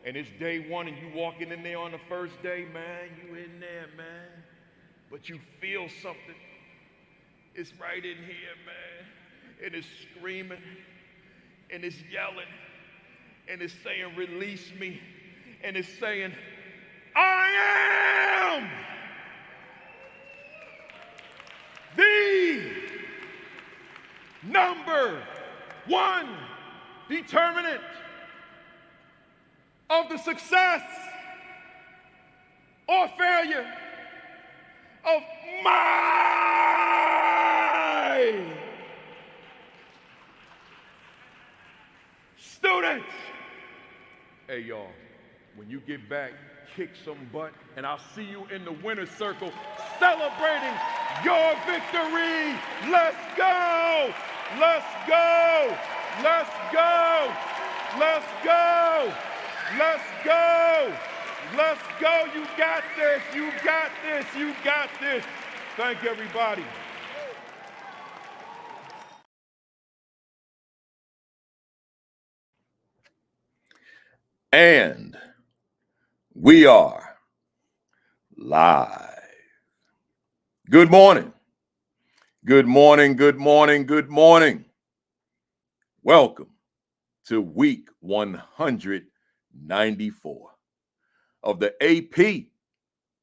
and it's day one and you walking in there on the first day, man, you in there, man. But you feel something. It's right in here, man. And it's screaming, and it's yelling, and it's saying, release me. And it's saying, I am the number one determinant of the success or failure of my students. Hey, y'all, when you get back, kick some butt, and I'll see you in the winner's circle celebrating your victory. Let's go! Let's go! Let's go! Let's go! Let's go! Let's go! You got this! You got this! You got this! Thank you, everybody. And we are live. Good morning. Good morning. Good morning. Good morning. Welcome to week 194 of the AP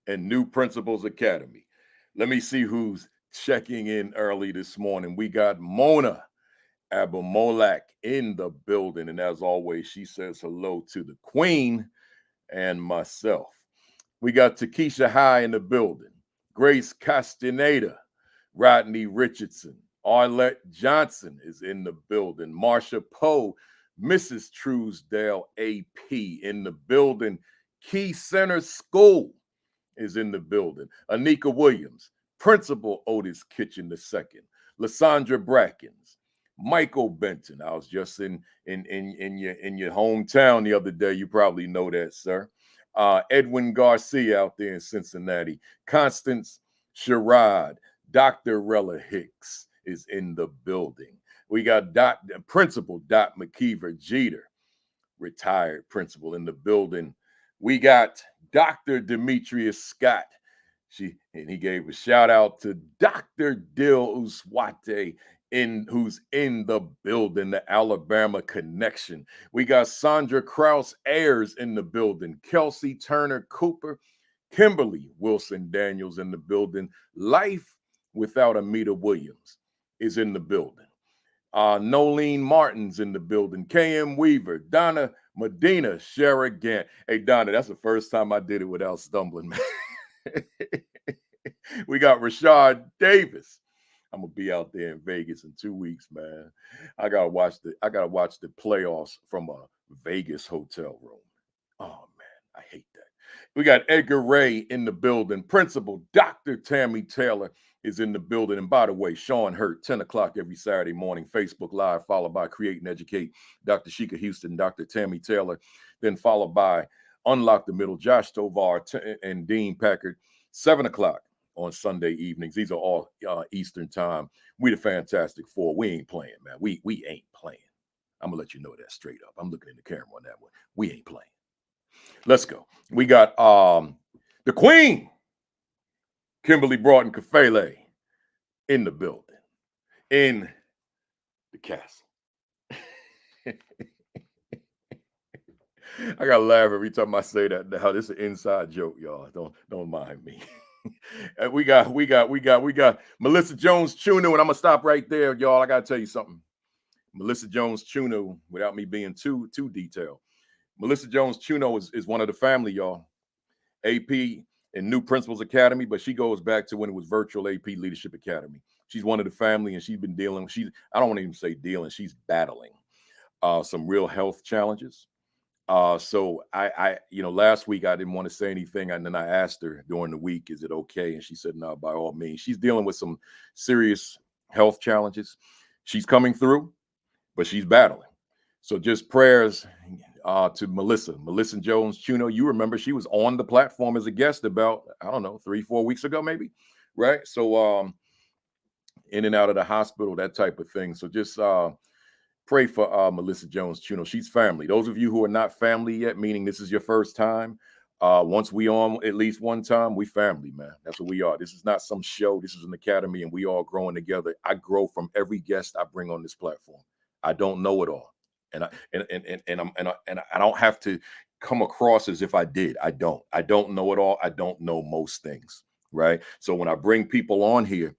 and New Principals Academy. Let me see who's checking in early this morning. We got Mona Abamolak in the building. And as always, she says hello to the Queen and myself. We got Takesha High in the building, Grace Castaneda, Rodney Richardson, Arlette Johnson is in the building, Marsha Poe, Mrs. Truesdale AP in the building, Key Center School is in the building, Anika Williams, Principal Otis Kitchen II, Lysandra Brackens, Michael Benton. I was just in your hometown the other day. You probably know that, sir. Edwin Garcia out there in Cincinnati. Constance Sherrod. Dr. Rella Hicks is in the building. We got Principal Dot McKeever Jeter, retired principal, in the building. We got Dr. Demetrius Scott. He gave a shout out to Dr. Dil Uswate, who's in the building, the Alabama connection. We got Sandra Krause Ayers in the building, Kelsey Turner Cooper, Kimberly Wilson Daniels in the building. Life Without Amita Williams is in the building. Nolene Martin's in the building, KM Weaver, Donna Medina, Shara Gant. Hey, Donna, that's the first time I did it without stumbling, man. We got Rashad Davis. I'm gonna be out there in Vegas in 2 weeks, man. I gotta watch the playoffs from a Vegas hotel room. Oh man, I hate that. We got Edgar Ray in the building. Principal Dr. Tammy Taylor is in the building. And by the way, Sean Hurt, 10 o'clock every Saturday morning, Facebook Live, followed by Create and Educate, Dr. Sheikah Houston, Dr. Tammy Taylor, then followed by Unlock the Middle, Josh Tovar and Dean Packard, 7 o'clock on Sunday evenings. These are all Eastern time. We the Fantastic Four. We ain't playing, man. We ain't playing. I'm going to let you know that straight up. I'm looking in the camera on that one. We ain't playing. Let's go. We got the Queen, Kimberly Broughton Kafele, in the building, in the castle. I gotta laugh every time I say that. Now this is an inside joke, y'all. Don't mind me. And we got Melissa Jones Chuno, and I'm gonna stop right there, y'all. I gotta tell you something. Melissa Jones Chuno, without me being too detailed. Melissa Jones Chuno is one of the family, y'all. AP and New Principals Academy, but she goes back to when it was virtual AP Leadership Academy. She's one of the family, and she's been dealing. I don't want to even say dealing. She's battling some real health challenges. So I last week I didn't want to say anything, and then I asked her during the week, "Is it okay?" And she said, "No, by all means." She's dealing with some serious health challenges. She's coming through, but she's battling. So just prayers to Melissa Jones Chuno. You remember she was on the platform as a guest about, I don't know, 3-4 weeks ago, maybe, right? So in and out of the hospital, that type of thing. So just Pray for Melissa Jones Chuno. She's family. Those of you who are not family yet, meaning this is your first time, once we on at least one time, we family, man. That's what we are. This is not some show. This is an academy, and we all growing together. I grow from every guest I bring on this platform. I don't know it all, and I don't have to come across as if I did. I don't. I don't know it all. I don't know most things, right? So when I bring people on here,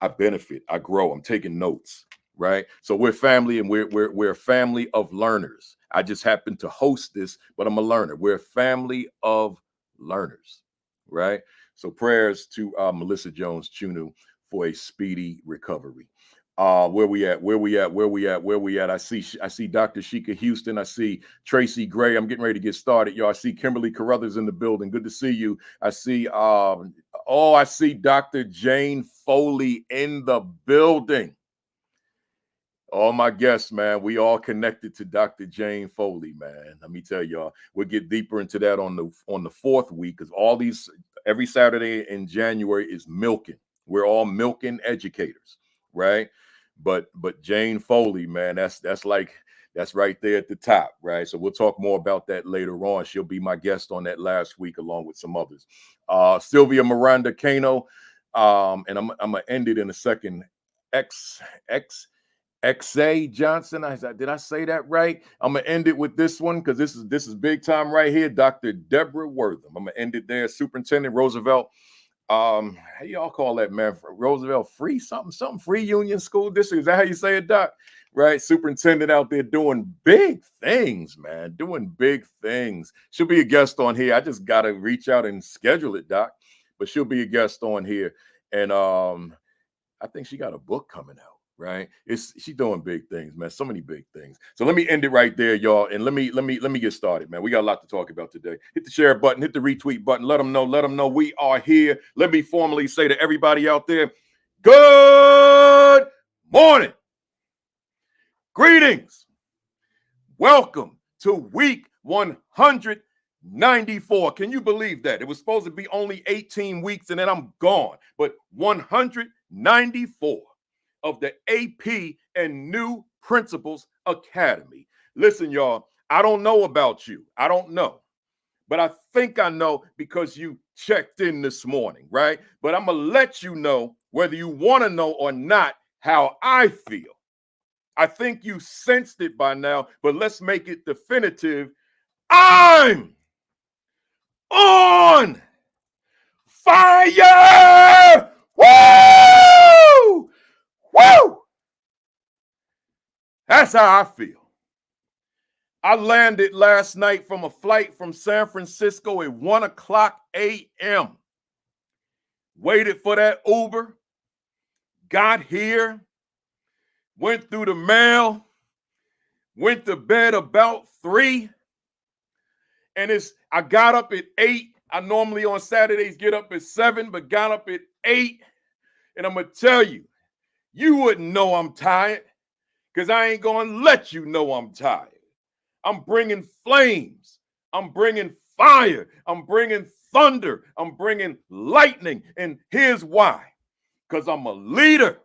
I benefit. I grow. I'm taking notes, right? So we're family, and we're a family of learners. I just happen to host this, but I'm a learner. We're a family of learners, right? So prayers to Melissa Jones Chunu for a speedy recovery. Where we at? Where we at? Where we at? Where we at? I see Dr. Sheikah Houston. I see Tracy Gray. I'm getting ready to get started, y'all. I see Kimberly Carruthers in the building. Good to see you. I see I see Dr. Jane Foley in the building. All my guests, man, we all connected to Dr. Jane Foley, man. Let me tell y'all, we'll get deeper into that on the fourth week, because every Saturday in January is Milken. We're all Milken educators, right? But Jane Foley, man, that's right there at the top, right? So we'll talk more about that later on. She'll be my guest on that last week, along with some others. Sylvia Miranda Cano, and I'm gonna end it in a second. XA Johnson. Did I say that right? I'm gonna end it with this one, because this is big time right here. Dr. Deborah Wortham. I'm gonna end it there. Superintendent Roosevelt. How y'all call that, man? Roosevelt Free something Free Union School District. Is that how you say it, Doc? Right? Superintendent out there doing big things, man. Doing big things. She'll be a guest on here. I just gotta reach out and schedule it, Doc. But she'll be a guest on here. And I think she got a book coming out. Right, she's doing big things, man. So many big things. So let me end it right there, y'all, and let me get started, man. We got a lot to talk about today. Hit the share button, hit the retweet button. Let them know we are here. Let me formally say to everybody out there, good morning, greetings, welcome to week 194. Can you believe that? It was supposed to be only 18 weeks, and then I'm gone, but 194. Of the AP and New Principals Academy. Listen, y'all, I don't know about you. I don't know. But I think I know, because you checked in this morning, right? But I'm going to let you know, whether you want to know or not, how I feel. I think you sensed it by now, but let's make it definitive. I'm on fire! Woo! Woo! That's how I feel. I landed last night from a flight from San Francisco at 1 o'clock a.m. Waited for that Uber, got here, went through the mail, went to bed about 3, and I got up at 8. I normally on Saturdays get up at 7, but got up at 8, and I'm going to tell you, you wouldn't know I'm tired, because I ain't going to let you know I'm tired. I'm bringing flames. I'm bringing fire. I'm bringing thunder. I'm bringing lightning. And here's why. Because I'm a leader.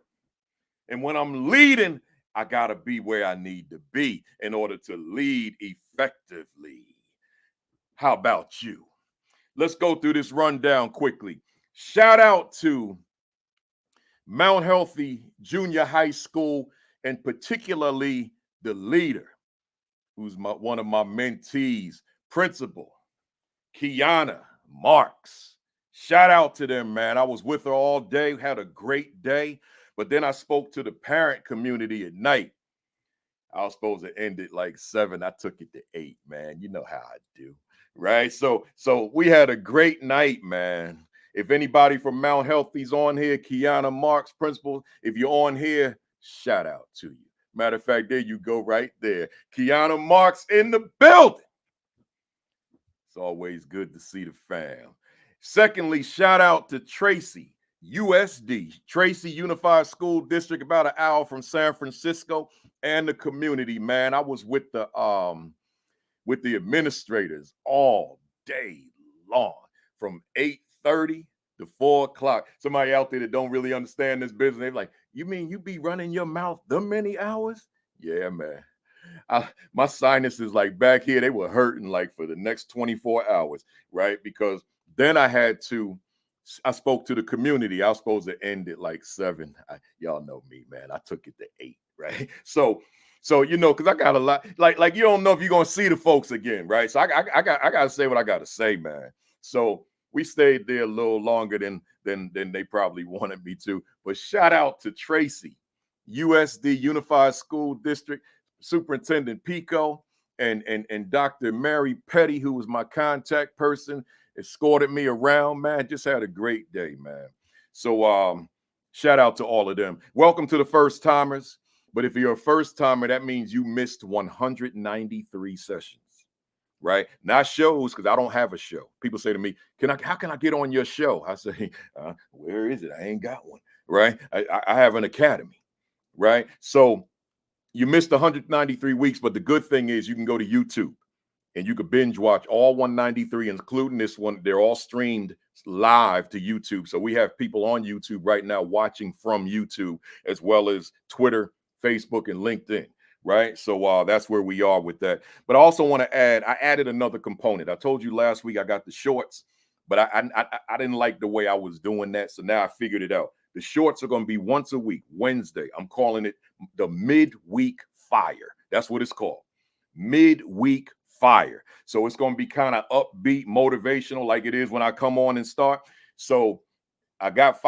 And when I'm leading, I got to be where I need to be in order to lead effectively. How about you? Let's go through this rundown quickly. Shout out to Mount Healthy Junior High School, and particularly the leader, who's one of my mentees, Principal Kiana Marks. Shout out to them, man. I was with her all day, had a great day, but then I spoke to the parent community at night. I was supposed to end it like 7. I took it to 8, man. You know how I do, right? So we had a great night, man. If anybody from Mount Healthy's on here, Kiana Marks, Principal, if you're on here, shout out to you. Matter of fact, there you go right there. Kiana Marks in the building. It's always good to see the fam. Secondly, shout out to Tracy, USD, Tracy Unified School District, about an hour from San Francisco, and the community, man. I was with the administrators all day long, from 8:30 to 4 o'clock. Somebody out there that don't really understand this business, they're like, you mean you be running your mouth them many hours? Yeah, man. My sinuses like back here, they were hurting like for the next 24 hours, right? Because then I spoke to the community. I was supposed to end at like 7. Y'all know me, man. I took it to 8, right? So because I got a lot, like you don't know if you're gonna see the folks again, right? So I gotta say what I gotta say, man. So we stayed there a little longer than they probably wanted me to. But shout out to Tracy, USD Unified School District Superintendent Pico, and Dr. Mary Petty, who was my contact person, escorted me around, man. Just had a great day, man. So shout out to all of them. Welcome to the first timers. But if you're a first timer, that means you missed 193 sessions, right? Not shows, because I don't have a show. People say to me, how can I get on your show? I say, where is it? I ain't got one, right? I have an academy, right? So you missed 193 weeks, but the good thing is you can go to YouTube and you can binge watch all 193, including this one. They're all streamed live to YouTube. So we have people on YouTube right now watching from YouTube, as well as Twitter, Facebook, and LinkedIn, right? So that's where we are with that. But I also want to add, I added another component. I told you last week I got the shorts, but I didn't like the way I was doing that. So now I figured it out. The shorts are going to be once a week, Wednesday. I'm calling it the midweek fire. That's what it's called. Midweek fire. So it's going to be kind of upbeat, motivational, like it is when I come on and start. So I got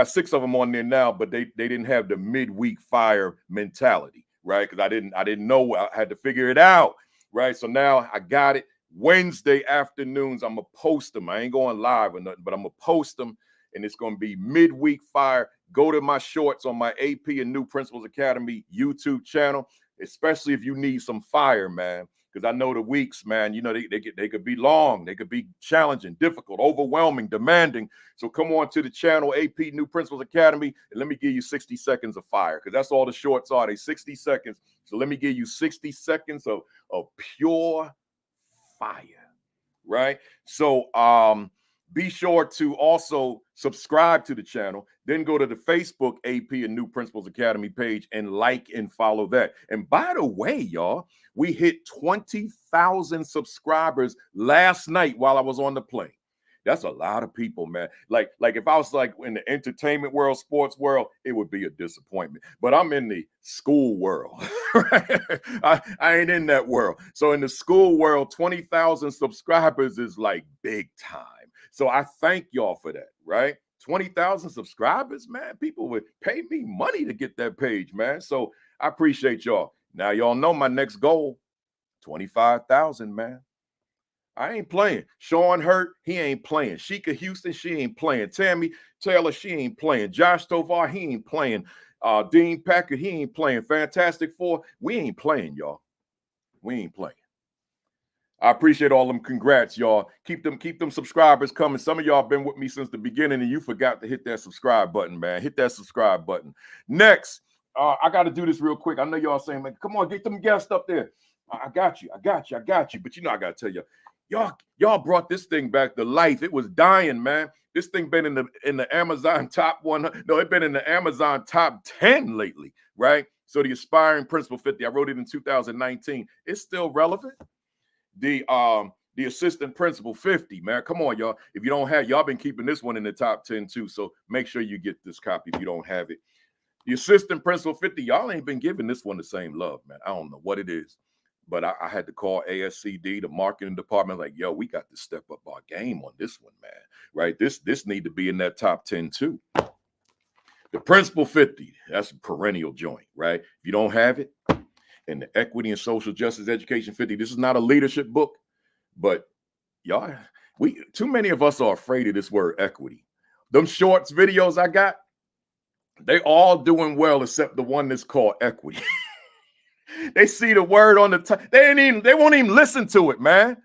6 of them on there now, but they didn't have the midweek fire mentality, right? Because I didn't know. I had to figure it out, right? So now I got it. Wednesday afternoons, I'm gonna post them. I ain't going live or nothing, but I'm gonna post them, and it's gonna be midweek fire. Go to my shorts on my AP and New Principals Academy YouTube channel, especially if you need some fire, man. Because I know the weeks, man, they could be long, they could be challenging, difficult, overwhelming, demanding. So come on to the channel, AP New Principals Academy, and let me give you 60 seconds of fire, because that's all the shorts are. They 60 seconds. So let me give you 60 seconds of pure fire, right? So be sure to also subscribe to the channel. Then go to the Facebook AP and New Principals Academy page and like and follow that. And by the way, y'all, we hit 20,000 subscribers last night while I was on the plane. That's a lot of people, man. Like if I was like in the entertainment world, sports world, it would be a disappointment. But I'm in the school world, right? I ain't in that world. So in the school world, 20,000 subscribers is like big time. So I thank y'all for that, right? 20,000 subscribers, man. People would pay me money to get that page, man. So I appreciate y'all. Now y'all know my next goal, 25,000, man. I ain't playing. Sean Hurt, he ain't playing. Sheikah Houston, she ain't playing. Tammy Taylor, she ain't playing. Josh Tovar, he ain't playing. Dean Packard, he ain't playing. Fantastic Four, we ain't playing, y'all. We ain't playing. I appreciate all them. Congrats, y'all. Keep them subscribers coming. Some of y'all been with me since the beginning, and you forgot to hit that subscribe button, man. Hit that subscribe button. Next, I got to do this real quick. I know y'all saying, man, come on, get them guests up there. I got you. But I got to tell you, y'all brought this thing back to life. It was dying, man. This thing been in the Amazon top 100. No, it's been in the Amazon top 10 lately, right? So the Aspiring Principal 50, I wrote it in 2019. It's still relevant. The Assistant Principal 50, man. Come on, y'all. If you don't have, y'all been keeping this one in the top 10 too. So make sure you get this copy if you don't have it. The Assistant Principal 50, y'all ain't been giving this one the same love, man. I don't know what it is. But I had to call ASCD, the marketing department, like, yo, we got to step up our game on this one, man. Right? This need to be in that top 10 too. The Principal 50, that's a perennial joint, right? If you don't have it, and the Equity and Social Justice Education 50, this is not a leadership book, but y'all, too many of us are afraid of this word equity. Them shorts videos I got, they all doing well except the one that's called equity. They see the word on the top. They won't even listen to it, man.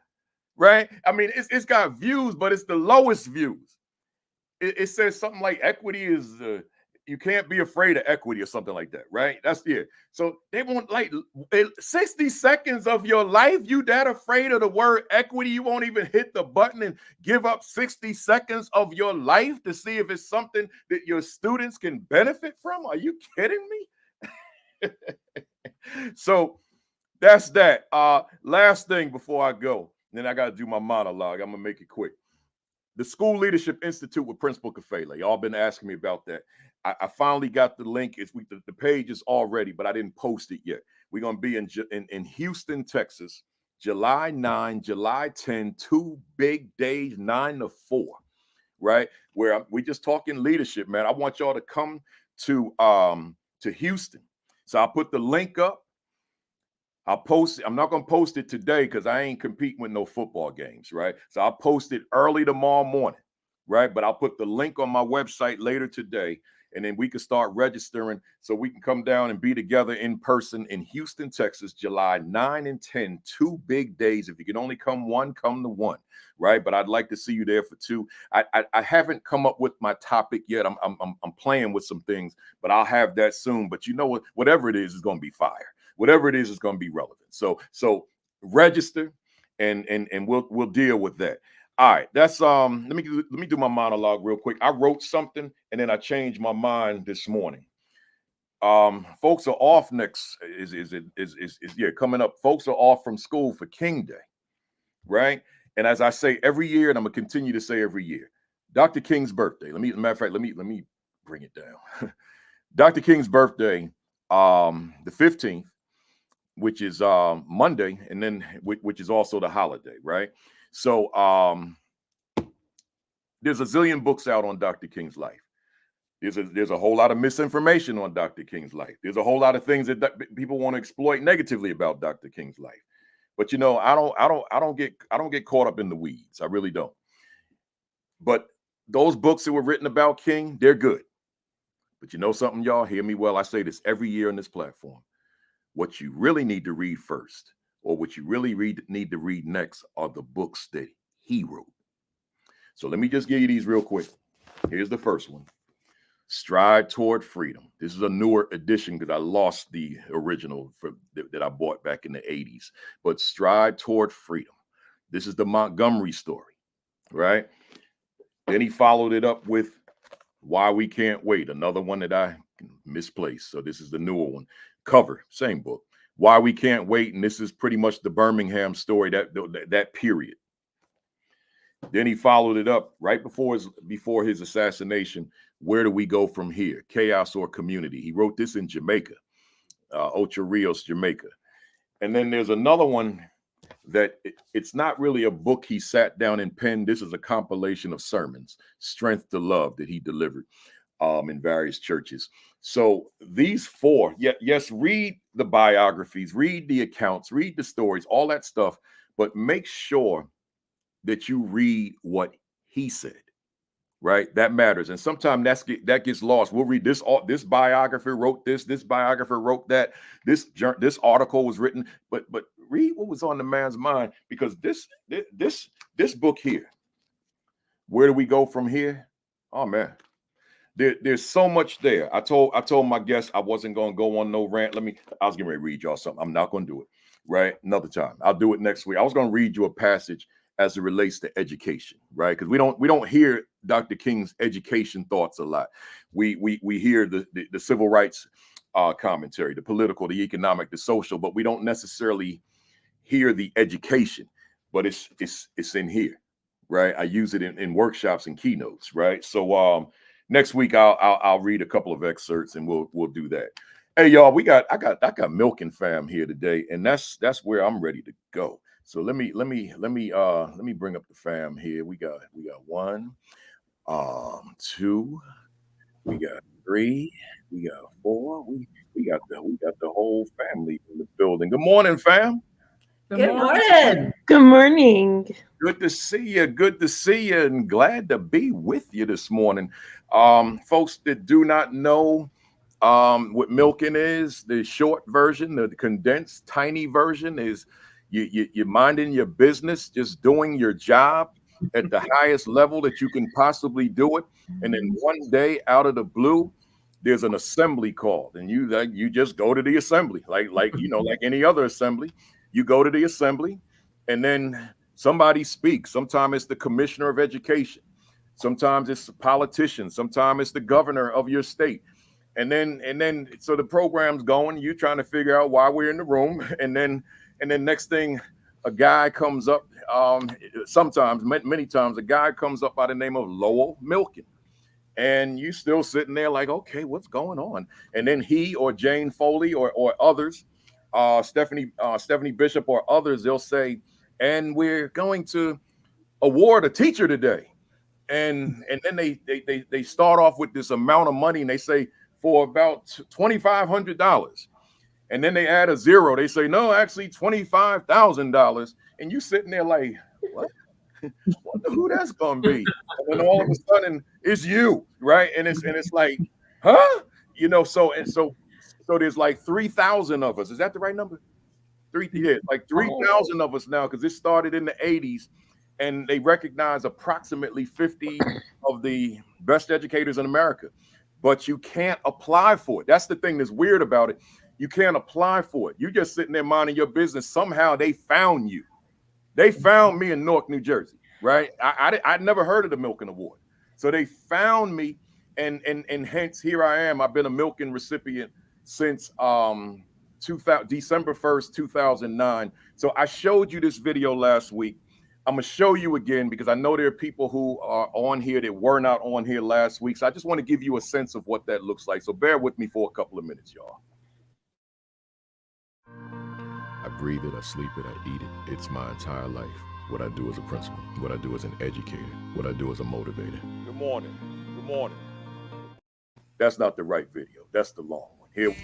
Right? I mean, it's got views, but it's the lowest views. It says something like equity is you can't be afraid of equity or something like that, right? That's it. So they want like 60 seconds of your life. You that afraid of the word equity, you won't even hit the button and give up 60 seconds of your life to see if it's something that your students can benefit from? Are you kidding me? So That's that. Last thing before I go, then I got to do my monologue. I'm gonna make it quick. The School Leadership Institute with Principal Kafele. Y'all been asking me about that. I finally got the link. The page is all ready, but I didn't post it yet. We're gonna be in Houston, Texas, July 9, July 10, 2 big days, 9 to 4, right? Where we just talking leadership, man. I want y'all to come to Houston. So I'll put the link up. I'll post it. I'm not going to post it today because I ain't competing with no football games, right? So I'll post it early tomorrow morning, right? But I'll put the link on my website later today, and then we can start registering so we can come down and be together in person in Houston, Texas, July 9 and 10, 2 big days. If you can only come one, come to one, right? But I'd like to see you there for two. I haven't come up with my topic yet. I'm playing with some things, but I'll have that soon. But you know what? Whatever it is going to be fire. Whatever it is going to be relevant. So register, and we'll deal with that. All right, that's let me do my monologue real quick. I wrote something and then I changed my mind this morning. Folks are off next coming up. Folks are off from school for King Day, right? And as I say every year, and I'm gonna continue to say every year, Dr. King's birthday. Matter of fact, let me bring it down. Dr. King's birthday, the 15th, which is Monday, and then which is also the holiday, right? So there's a zillion books out on Dr. King's life. There's a whole lot of misinformation on Dr. King's life. There's a whole lot of things that people want to exploit negatively about Dr. King's life. But you know, I don't get caught up in the weeds. I really don't. But those books that were written about King, they're good. But you know something, y'all? Hear me well. I say this every year on this platform. What you really need to read first, or what you really need to read next, are the books that he wrote. So let me just give you these real quick. Here's the first one. Stride Toward Freedom. This is a newer edition because I lost the original that I bought back in the 80s. But Stride Toward Freedom. This is the Montgomery story, right? Then he followed it up with Why We Can't Wait, another one that I misplaced. So this is the newer one. Cover, same book. Why We Can't Wait, and this is pretty much the Birmingham story, that period. Then he followed it up right before his assassination. Where do we go from here? Chaos or community? He wrote this in Jamaica, Ocho Rios, Jamaica. And then there's another one that it's not really a book he sat down and penned. This is a compilation of sermons, Strength to Love, that he delivered in various churches. So these four, yes, read the biographies, read the accounts, read the stories, all that stuff, but make sure that you read what he said, right? That matters. And sometimes that gets lost. We'll read this biographer wrote this biographer wrote that, this article was written, but read what was on the man's mind, because this book here, Where Do We Go From Here? Oh man. There's so much there. I told my guests I wasn't going to go on no rant. I was getting ready to read y'all something. I'm not going to do it, right? Another time. I'll do it next week. I was going to read you a passage as it relates to education, right? Because we don't hear Dr. King's education thoughts a lot. We hear the civil rights commentary, the political, the economic, the social, but we don't necessarily hear the education. But it's in here, right? I use it in workshops and keynotes, right? So next week I'll read a couple of excerpts and we'll do that. Hey y'all, I got Milken fam here today, and that's where I'm ready to go. So let me bring up the fam here. We got 1, 2, we got 3, we got 4. We got the whole family in the building. Good morning, fam. Good morning. Good morning. Good to see you. Good to see you, and glad to be with you this morning. Folks that do not know what Milken is, the short version, the condensed, tiny version is you're minding your business, just doing your job at the highest level that you can possibly do it. And then one day, out of the blue, there's an assembly called, and you just go to the assembly, like any other assembly. You go to the assembly, and then somebody speaks. Sometimes it's the commissioner of education. Sometimes it's a politician. Sometimes it's the governor of your state. And then so the program's going, you trying to figure out why we're in the room. And then next thing, a guy comes up, sometimes, many times, a guy comes up by the name of Lowell Milken. And you still sitting there like, okay, what's going on? And then he or Jane Foley or others, Stephanie Bishop or others, they'll say, and we're going to award a teacher today. And then they start off with this amount of money, and they say for about $2,500. And then they add a zero. They say, no, actually $25,000. And you sitting there like, what? Wonder who that's gonna be. And then all of a sudden it's you, right? And it's like, huh? So there's like 3,000 of us. Is that the right number? Like 3,000 of us now, because this started in the 80s, and they recognize approximately 50 of the best educators in America. But you can't apply for it. That's the thing that's weird about it. You can't apply for it. You're just sitting there minding your business. Somehow they found you. They found me in Newark, New Jersey, right? I'd never heard of the Milken Award. So they found me, and hence here I am. I've been a Milken recipient since December 1st, 2009. So I showed you this video last week. I'm going to show you again because I know there are people who are on here that were not on here last week. So I just want to give you a sense of what that looks like. So bear with me for a couple of minutes, y'all. I breathe it, I sleep it, I eat it. It's my entire life. What I do as a principal, what I do as an educator, what I do as a motivator. Good morning. Good morning. That's not the right video. That's the long one. Here.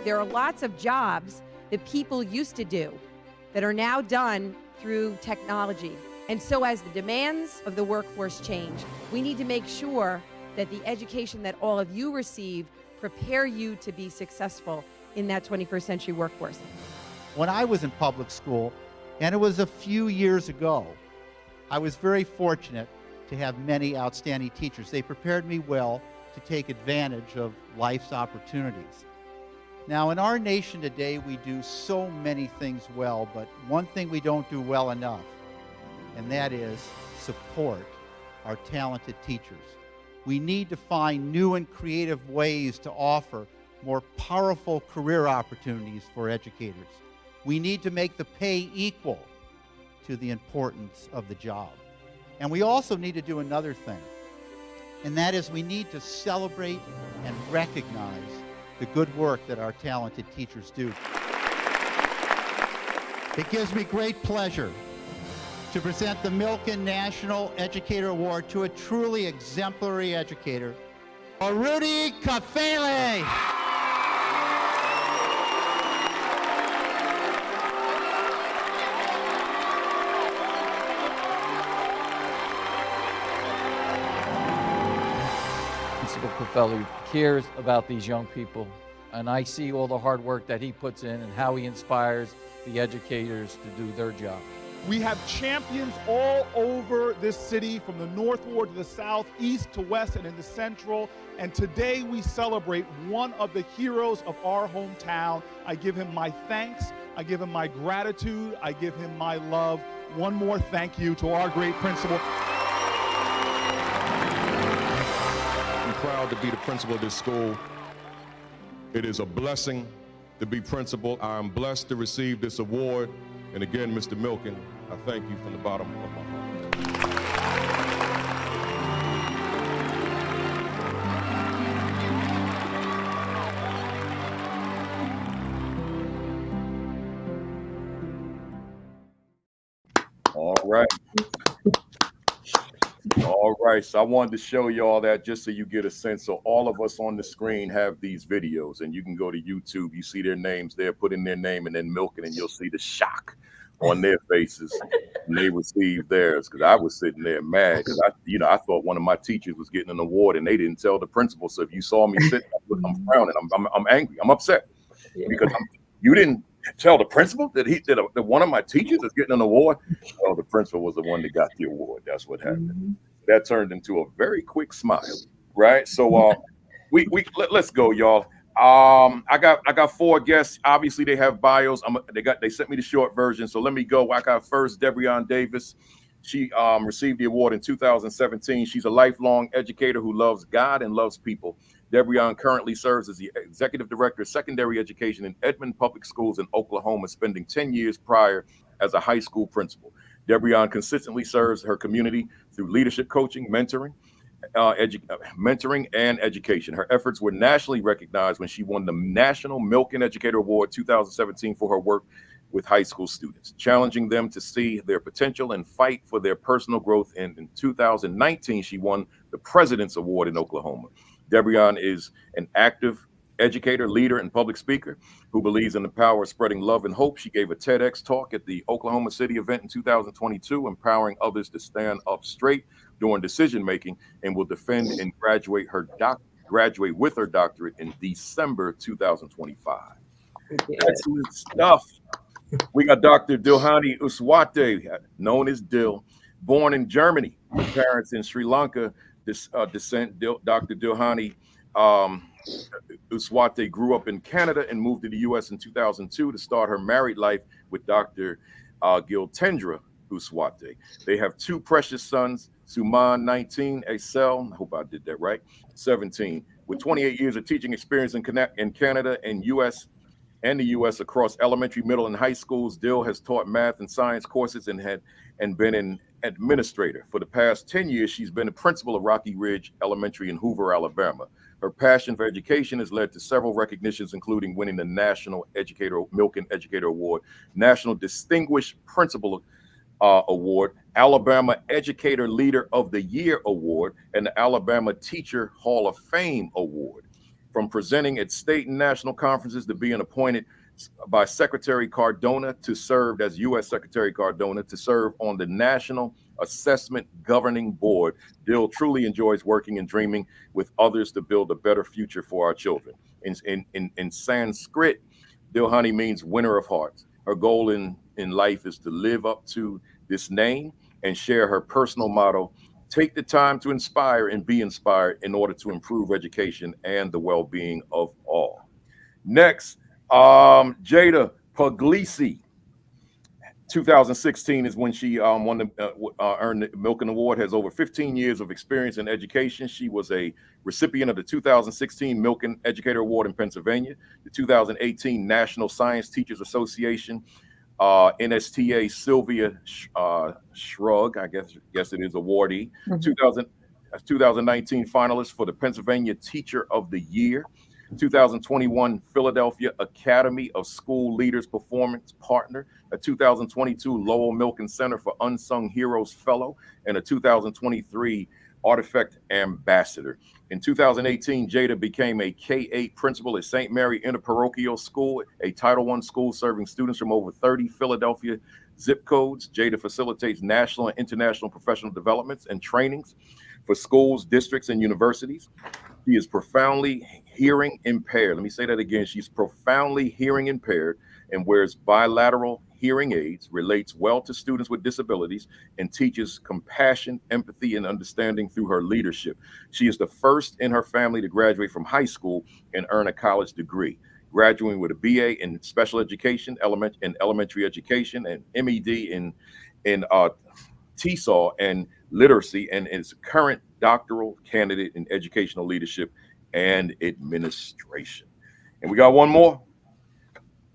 There are lots of jobs that people used to do that are now done through technology. And so as the demands of the workforce change, we need to make sure that the education that all of you receive prepare you to be successful in that 21st century workforce. When I was in public school, and it was a few years ago, I was very fortunate to have many outstanding teachers. They prepared me well to take advantage of life's opportunities. Now, in our nation today, we do so many things well, but one thing we don't do well enough, and that is support our talented teachers. We need to find new and creative ways to offer more powerful career opportunities for educators. We need to make the pay equal to the importance of the job. And we also need to do another thing, and that is we need to celebrate and recognize the good work that our talented teachers do. It gives me great pleasure to present the Milken National Educator Award to a truly exemplary educator, Milken Kafele. Principal Kafele cares about these young people, and I see all the hard work that he puts in and how he inspires the educators to do their job. We have champions all over this city, from the North Ward to the South, East to West, and in the Central. And today we celebrate one of the heroes of our hometown. I give him my thanks, I give him my gratitude, I give him my love. One more thank you to our great principal. I'm proud to be the principal of this school. It is a blessing to be principal. I am blessed to receive this award. And again, Mr. Milken, I thank you from the bottom of my heart. All right. All right. So I wanted to show you all that just so you get a sense. So all of us on the screen have these videos, and you can go to YouTube. You see their names there, put in their name and then Milken, and you'll see the shock on their faces when they received theirs. Because I was sitting there mad because I thought one of my teachers was getting an award and they didn't tell the principal. So if you saw me sitting, I'm frowning. I'm angry. I'm upset because you didn't Tell the principal that one of my teachers is getting an award. Oh, the principal was the one that got the award. That's what happened. That turned into a very quick smile, right? So let's go, y'all. I got 4 guests. Obviously, they have bios. They sent me the short version. So let me go. I got first Debrion Davis. She received the award in 2017. She's a lifelong educator who loves God and loves people. Debrion currently serves as the Executive Director of Secondary Education in Edmond Public Schools in Oklahoma, spending 10 years prior as a high school principal. Debrion consistently serves her community through leadership coaching, mentoring and education. Her efforts were nationally recognized when she won the National Milken Educator Award 2017 for her work with high school students, challenging them to see their potential and fight for their personal growth. And in 2019, she won the President's Award in Oklahoma. Debrion is an active educator, leader, and public speaker who believes in the power of spreading love and hope. She gave a TEDx talk at the Oklahoma City event in 2022, empowering others to stand up straight during decision making, and will defend and graduate with her doctorate in December 2025. Excellent stuff. We got Dr. Dilhani Uswate, known as Dil, born in Germany with parents in Sri Lanka descent. Dr. Dilhani Uswate grew up in Canada and moved to the U.S. in 2002 to start her married life with Dr. Giltendra Uswate. They have 2 precious sons, Suman, 19, Aisel, I hope I did that right, 17. With 28 years of teaching experience in Canada and the U.S. across elementary, middle, and high schools, Dil has taught math and science courses and been an administrator. For the past 10 years, she's been a principal of Rocky Ridge Elementary in Hoover, Alabama. Her passion for education has led to several recognitions, including winning the National Milken Educator Award, National Distinguished Principal Award, Alabama Educator Leader of the Year Award, and the Alabama Teacher Hall of Fame Award. From presenting at state and national conferences to being appointed by Secretary Cardona to serve as U.S. Secretary Cardona to serve on the National Assessment Governing Board, Dil truly enjoys working and dreaming with others to build a better future for our children. In Sanskrit, Dilhani means winner of hearts. Her goal in life is to live up to this name and share her personal motto: take the time to inspire and be inspired in order to improve education and the well-being of all. Next, Jada Puglisi. 2016 is when she earned the Milken Award, has over 15 years of experience in education. She was a recipient of the 2016 Milken Educator Award in Pennsylvania, the 2018 National Science Teachers Association, NSTA Sylvia Shrug, I guess it is, awardee, 2019 finalist for the Pennsylvania Teacher of the Year, 2021 Philadelphia Academy of School Leaders Performance Partner, a 2022 Lowell Milken Center for Unsung Heroes Fellow, and a 2023 Artifact Ambassador. In 2018, Jada became a K-8 principal at St. Mary Interparochial School, a Title I school serving students from over 30 Philadelphia zip codes. Jada facilitates national and international professional developments and trainings for schools, districts, and universities. She is profoundly hearing impaired. Let me say that again. She's profoundly hearing impaired and wears bilateral hearing aids, relates well to students with disabilities, and teaches compassion, empathy, and understanding through her leadership. She is the first in her family to graduate from high school and earn a college degree, graduating with a BA in special education, elementary education, and MED in TESOL and literacy, and is a current doctoral candidate in educational leadership and administration. And we got one more.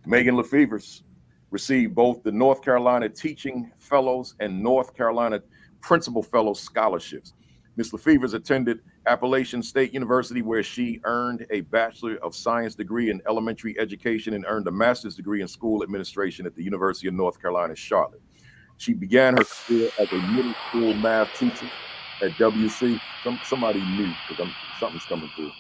Megan Lefevers received both the North Carolina Teaching Fellows and North Carolina Principal Fellow scholarships. Ms. Lefevers attended Appalachian State University, where she earned a Bachelor of Science degree in elementary education and earned a master's degree in school administration at the University of North Carolina, Charlotte. She began her career as a middle school math teacher at WC. Somebody knew, because something's coming through.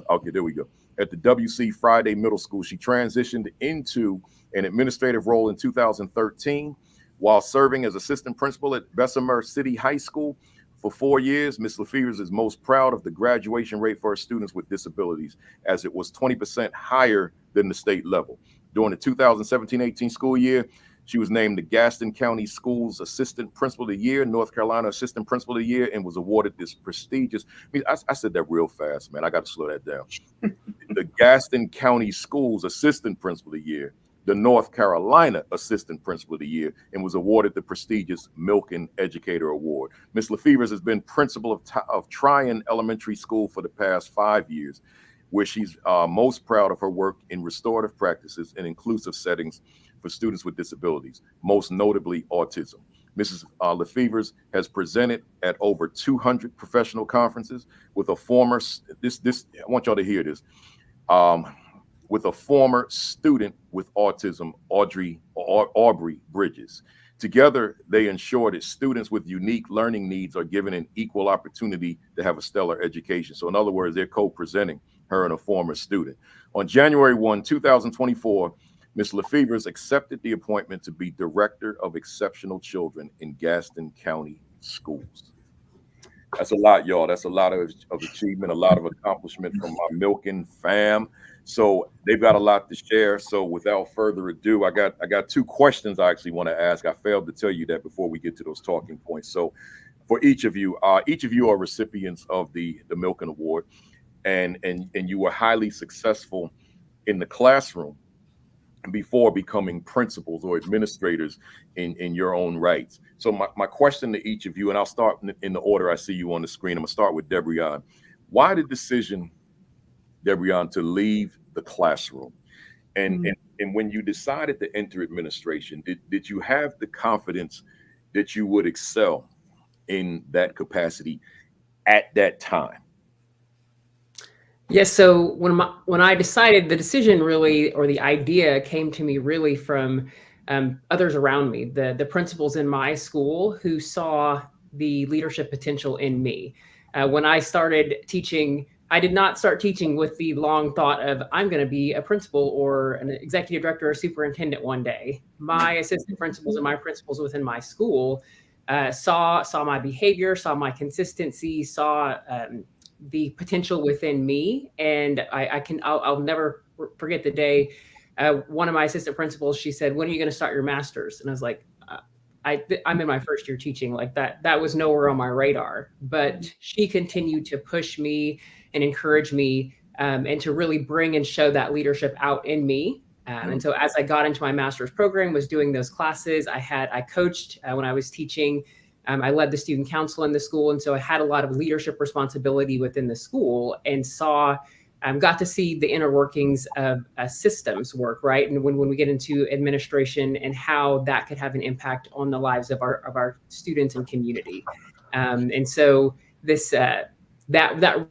Okay, there we go. At the WC Friday Middle School, she transitioned into an administrative role in 2013. While serving as assistant principal at Bessemer City High School for 4 years, Ms. Lefevers is most proud of the graduation rate for her students with disabilities, as it was 20% higher than the state level. During the 2017-18 school year, she was named the Gaston County Schools Assistant Principal of the Year, North Carolina Assistant Principal of the Year, and was awarded this prestigious, I said that real fast, man. I got to slow that down. The Gaston County Schools Assistant Principal of the Year, the North Carolina Assistant Principal of the Year, and was awarded the prestigious Milken Educator Award. Ms. Lefevers has been principal of Tryon Elementary School for the past 5 years, where she's most proud of her work in restorative practices and inclusive settings for students with disabilities, most notably autism. Mrs. Lefevers has presented at over 200 professional conferences with a former, I want y'all to hear this, with a former student with autism, Aubrey Bridges. Together, they ensure that students with unique learning needs are given an equal opportunity to have a stellar education. So in other words, they're co-presenting, her and a former student. On January 1, 2024, Ms. Lefevers accepted the appointment to be Director of Exceptional Children in Gaston County Schools. That's a lot, y'all. That's a lot of achievement, a lot of accomplishment from my Milken fam. So they've got a lot to share. So without further ado, I got 2 questions I actually want to ask. I failed to tell you that before we get to those talking points. So for each of you are recipients of the Milken Award, and you were highly successful in the classroom before becoming principals or administrators in your own rights. So my question to each of you, and I'll start in the order I see you on the screen. I'm gonna start with Debrian. Why the decision, Debrian, to leave the classroom? And when you decided to enter administration, did you have the confidence that you would excel in that capacity at that time? Yes. So when I decided, the decision really, or the idea came to me really from others around me, the principals in my school who saw the leadership potential in me. When I started teaching, I did not start teaching with the long thought of I'm going to be a principal or an executive director or superintendent one day. My assistant principals and my principals within my school saw my behavior, saw my consistency, saw the potential within me. And I'll never forget the day one of my assistant principals, she said, "When are you going to start your master's?" And I was like, I'm in my first year teaching. Like that was nowhere on my radar, but she continued to push me and encourage me and to really bring and show that leadership out in me. And so as I got into my master's program, was doing those classes, I coached when I was teaching. I led the student council in the school. And so I had a lot of leadership responsibility within the school and got to see the inner workings of systems work, right? And when we get into administration and how that could have an impact on the lives of our students and community. And so this that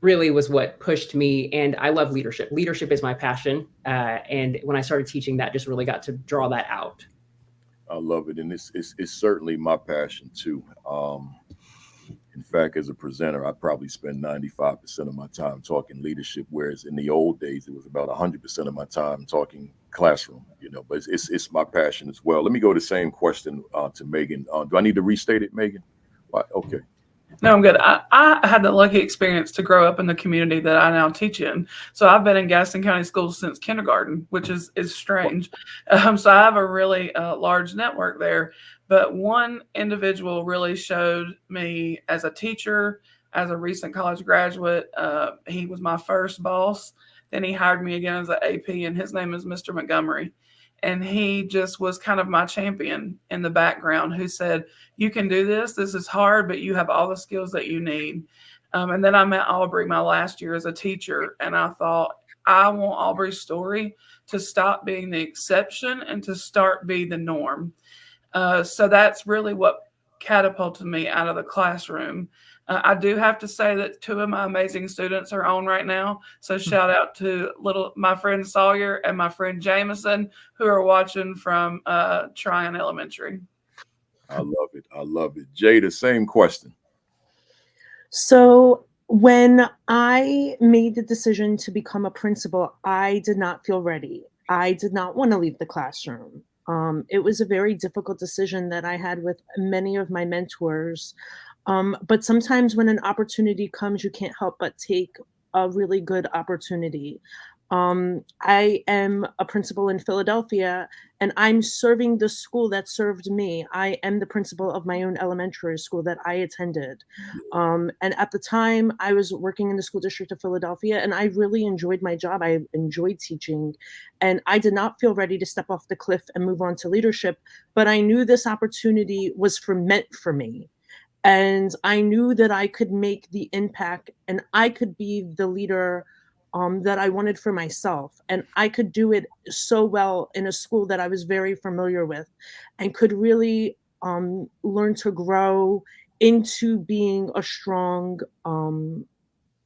really was what pushed me. And I love leadership. Leadership is my passion. And when I started teaching, that just really got to draw that out. I love it. And it's certainly my passion too. In fact, as a presenter, I probably spend 95% of my time talking leadership, whereas in the old days, it was about 100% of my time talking classroom, but it's my passion as well. Let me go the same question to Megan. Do I need to restate it, Megan? Why? Okay. No, I'm good. I had the lucky experience to grow up in the community that I now teach in. So I've been in Gaston County schools since kindergarten, which is strange. So I have a really large network there. But one individual really showed me as a teacher, as a recent college graduate. He was my first boss. Then he hired me again as an AP, and his name is Mr. Montgomery. And he just was kind of my champion in the background who said, "You can do this. This is hard, but you have all the skills that you need." And then I met Aubrey my last year as a teacher. And I thought, I want Aubrey's story to stop being the exception and to start being the norm. So that's really what catapulted me out of the classroom. I do have to say that 2 of my amazing students are on right now. So shout out to my friend Sawyer and my friend Jameson, who are watching from Tryon Elementary. I love it. I love it. Jay, the same question. So when I made the decision to become a principal, I did not feel ready. I did not want to leave the classroom. It was a very difficult decision that I had with many of my mentors. But sometimes when an opportunity comes, you can't help but take a really good opportunity. I am a principal in Philadelphia, and I'm serving the school that served me. I am the principal of my own elementary school that I attended. And at the time, I was working in the school district of Philadelphia, and I really enjoyed my job. I enjoyed teaching, and I did not feel ready to step off the cliff and move on to leadership. But I knew this opportunity was meant for me. And I knew that I could make the impact and I could be the leader that I wanted for myself. And I could do it so well in a school that I was very familiar with and could really learn to grow into being a strong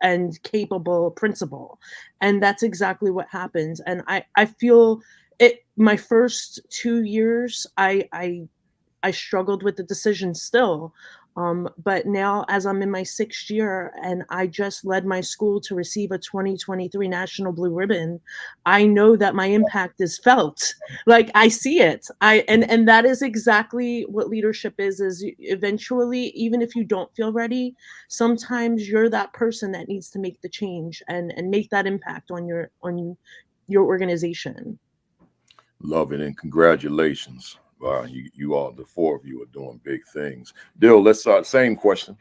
and capable principal. And that's exactly what happened. And I feel it, my first 2 years, I struggled with the decision still. But now, as I'm in my 6th year and I just led my school to receive a 2023 National Blue Ribbon, I know that my impact is felt. Like I see it. And that is exactly what leadership is eventually, even if you don't feel ready, sometimes you're that person that needs to make the change and make that impact on your organization. Love it, and congratulations. Wow, you all, the four of you are doing big things. Dill, let's start. Same question.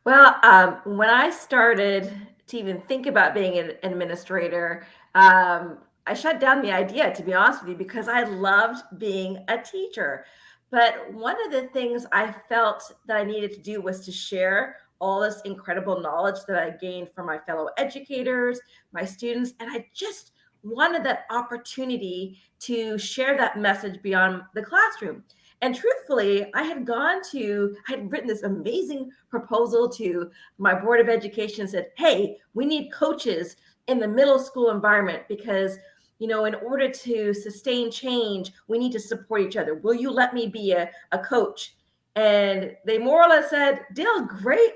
Well, when I started to even think about being an administrator, I shut down the idea, to be honest with you, because I loved being a teacher. But one of the things I felt that I needed to do was to share all this incredible knowledge that I gained from my fellow educators, my students, and I just wanted that opportunity to share that message beyond the classroom. And truthfully, I had written this amazing proposal to my Board of Education and said, hey, we need coaches in the middle school environment because, in order to sustain change, we need to support each other. Will you let me be a coach? And they more or less said, Dale, great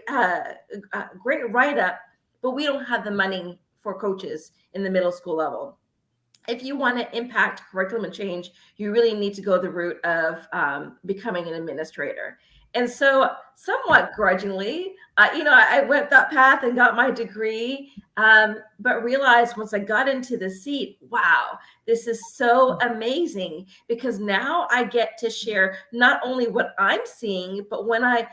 write-up, but we don't have the money for coaches in the middle school level. If you want to impact curriculum and change, you really need to go the route of becoming an administrator. And so somewhat grudgingly, I went that path and got my degree, but realized once I got into the seat, wow, this is so amazing because now I get to share not only what I'm seeing, but when I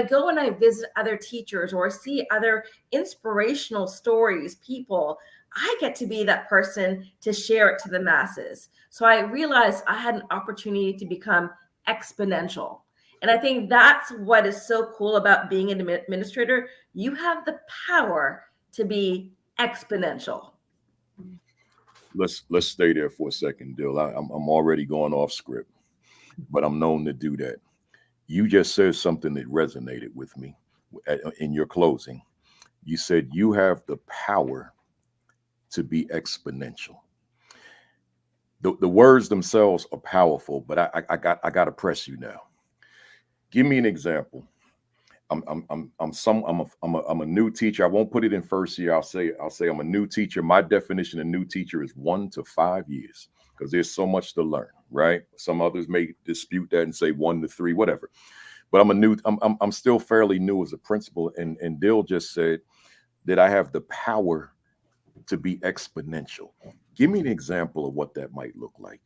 go and I visit other teachers or see other inspirational stories, people, I get to be that person to share it to the masses. So I realized I had an opportunity to become exponential. And I think that's what is so cool about being an administrator. You have the power to be exponential. Let's stay there for a second, Dill. I'm already going off script, but I'm known to do that. You just said something that resonated with me in your closing. You said you have the power to be exponential. The words themselves are powerful, but I got to press you now. Give me an example. I'm a new teacher. I won't put it in first year. I'll say I'm a new teacher. My definition of new teacher is 1 to 5 years because there's so much to learn, right? Some others may dispute that and say 1 to 3, whatever. But I'm still fairly new as a principal, and Dill just said that I have the power to be exponential. Give me an example of what that might look like.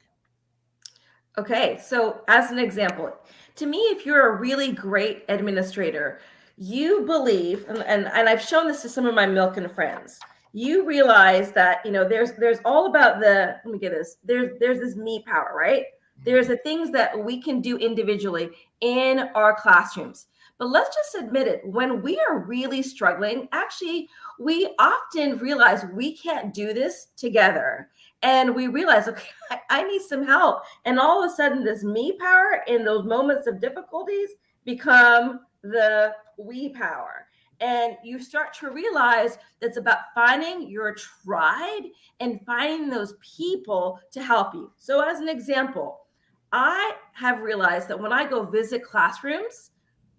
Okay, so as an example, to me, if you're a really great administrator, you believe, and I've shown this to some of my Milken friends, you realize that, there's all about let me get this, there's this me power, right? There's the things that we can do individually in our classrooms. But let's just admit it, when we are really struggling, actually, we often realize we can't do this together. And we realize, okay, I need some help. And all of a sudden, this me power in those moments of difficulties become the we power. And you start to realize it's about finding your tribe and finding those people to help you. So as an example, I have realized that when I go visit classrooms,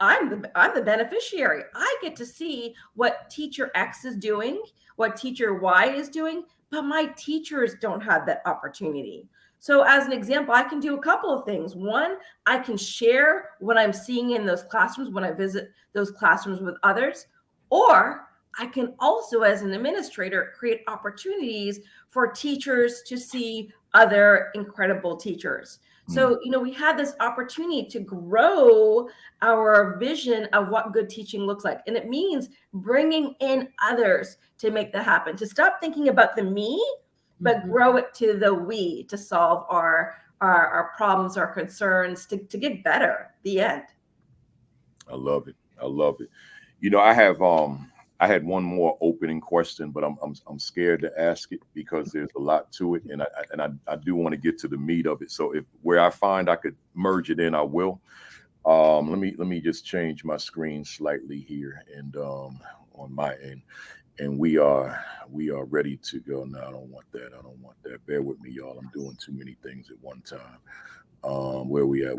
I'm the beneficiary. I get to see what teacher X is doing, what teacher Y is doing, but my teachers don't have that opportunity. So as an example, I can do a couple of things. One, I can share what I'm seeing in those classrooms when I visit those classrooms with others, or I can also, as an administrator, create opportunities for teachers to see other incredible teachers. So, we have this opportunity to grow our vision of what good teaching looks like. And it means bringing in others to make that happen, to stop thinking about the me, but grow it to the we, to solve our problems, our concerns, to get better. The end. I love it. I love it. I had one more opening question, but I'm scared to ask it because there's a lot to it, and I do want to get to the meat of it. So where I find I could merge it in, I will. Let me just change my screen slightly here, and on my end, and we are ready to go. No, I don't want that. I don't want that. Bear with me, y'all. I'm doing too many things at one time. Where we at?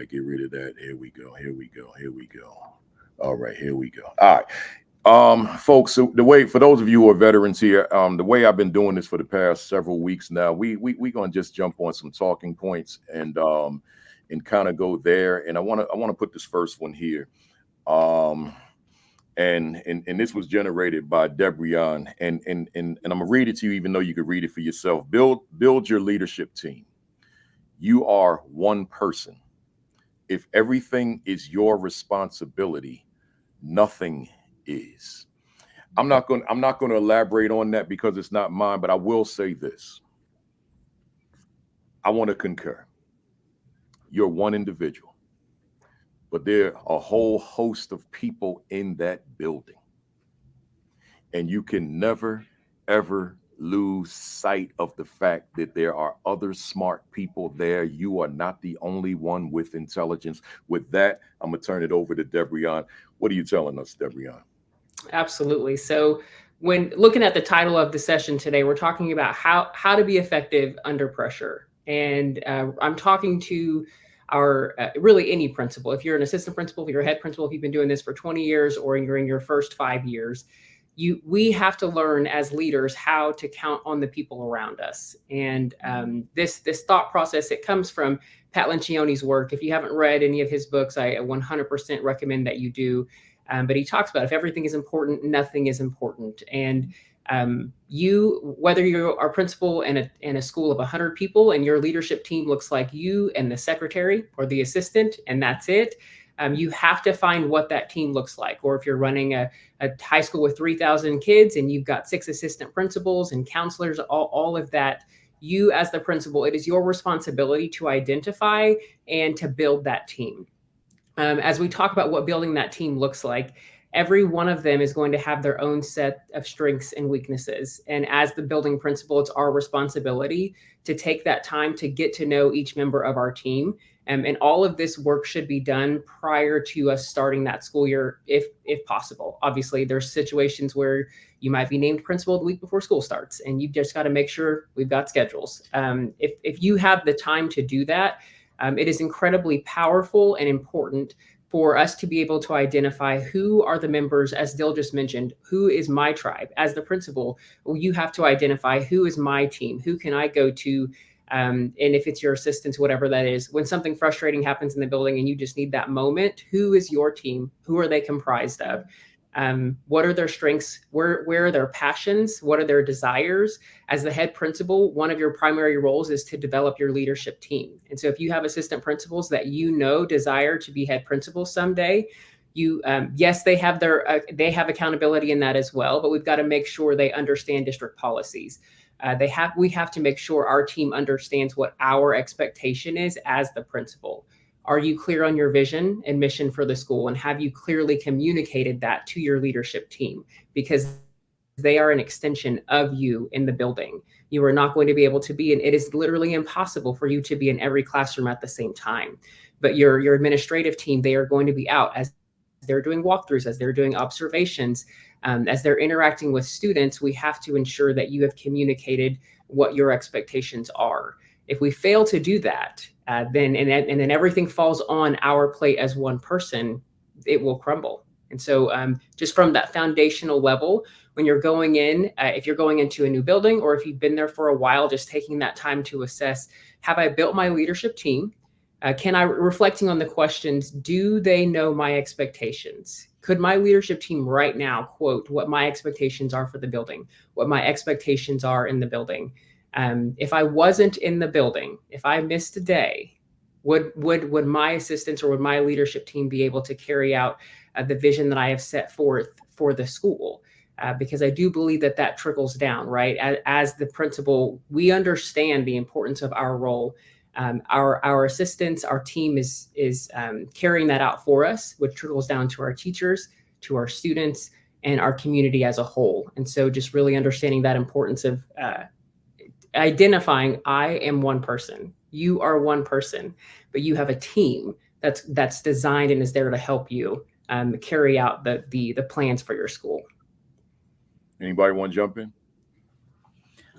Get rid of that. Here we go. All right, here we go. All right. Folks, so for those of you who are veterans here, the way I've been doing this for the past several weeks now, we're gonna just jump on some talking points and kind of go there. And I want to put this first one here. And this was generated by Debrian, and I'm gonna read it to you, even though you could read it for yourself. Build your leadership team. You are one person. If everything is your responsibility, nothing is. I'm not going to elaborate on that because it's not mine, but I will say this. I want to concur. You're one individual, but there are a whole host of people in that building. And you can never, ever lose sight of the fact that there are other smart people there. You are not the only one with intelligence. With that, I'm going to turn it over to Debrian. What are you telling us, Debrian? Absolutely. So when looking at the title of the session today, we're talking about how to be effective under pressure. And I'm talking to our really any principal. If you're an assistant principal, if you're a head principal, if you've been doing this for 20 years or you're in your first 5 years, we have to learn as leaders how to count on the people around us. And this thought process, it comes from Pat Lencioni's work. If you haven't read any of his books, I 100% recommend that you do. But he talks about if everything is important, nothing is important. And whether you are principal in a school of 100 people and your leadership team looks like you and the secretary or the assistant, and that's it, you have to find what that team looks like. Or if you're running a high school with 3,000 kids and you've got 6 assistant principals and counselors, all of that, you as the principal, it is your responsibility to identify and to build that team. As we talk about what building that team looks like, every one of them is going to have their own set of strengths and weaknesses. And as the building principal, it's our responsibility to take that time to get to know each member of our team. And all of this work should be done prior to us starting that school year, if possible. Obviously, there's situations where you might be named principal the week before school starts, and you've just got to make sure we've got schedules. If you have the time to do that, it is incredibly powerful and important for us to be able to identify who are the members, as Dill just mentioned, who is my tribe. As the principal, you have to identify who is my team, who can I go to, and if it's your assistants, whatever that is, when something frustrating happens in the building and you just need that moment, who is your team? Who are they comprised of? What are their strengths? Where are their passions? What are their desires? As the head principal, one of your primary roles is to develop your leadership team. And so if you have assistant principals that desire to be head principals someday, yes, they have accountability in that as well, but we've got to make sure they understand district policies. We have to make sure our team understands what our expectation is as the principal. Are you clear on your vision and mission for the school? And have you clearly communicated that to your leadership team? Because they are an extension of you in the building. You are not going to be able to be, and it is literally impossible for you to be in every classroom at the same time. But your administrative team, they are going to be out as they're doing walkthroughs, as they're doing observations, as they're interacting with students. We have to ensure that you have communicated what your expectations are. If we fail to do that, then everything falls on our plate as one person, it will crumble. And so just from that foundational level, when you're going in, if you're going into a new building, or if you've been there for a while, just taking that time to assess, have I built my leadership team? Reflecting on the questions, do they know my expectations? Could my leadership team right now quote what my expectations are for the building, what my expectations are in the building? If I wasn't in the building, if I missed a day, would my assistants or would my leadership team be able to carry out the vision that I have set forth for the school? Because I do believe that trickles down, right? As the principal, we understand the importance of our role. Our assistants, our team is carrying that out for us, which trickles down to our teachers, to our students, and our community as a whole. And so just really understanding that importance of identifying, I am one person, you are one person, but you have a team that's designed and is there to help you carry out the plans for your school. Anybody want to jump in?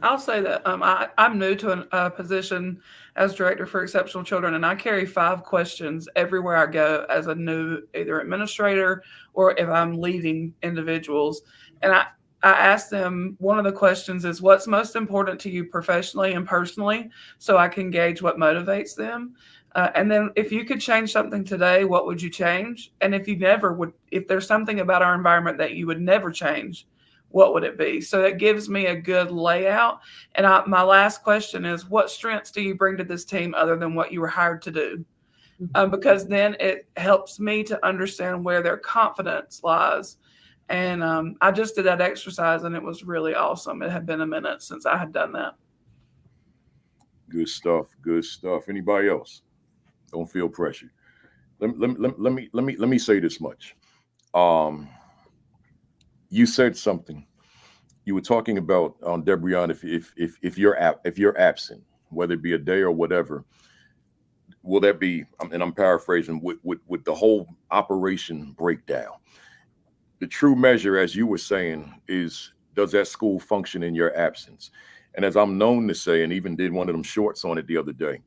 I'll say that I'm new to a position as director for exceptional children, and I carry 5 questions everywhere I go as a new either administrator or if I'm leading individuals. And I ask them, one of the questions is, what's most important to you professionally and personally, so I can gauge what motivates them. And then if you could change something today, what would you change? And if there's something about our environment that you would never change, what would it be? So that gives me a good layout. And my last question is, what strengths do you bring to this team other than what you were hired to do? Because then it helps me to understand where their confidence lies. And I just did that exercise, and it was really awesome. It had been a minute since I had done that. Good stuff. Good stuff. Anybody else? Don't feel pressured. Let me say this much. You said something. You were talking about Debrion. If you're absent, whether it be a day or whatever, will that be? And I'm paraphrasing. With the whole operation breakdown, the true measure, as you were saying, is, does that school function in your absence? And as I'm known to say, and even did one of them shorts on it the other day,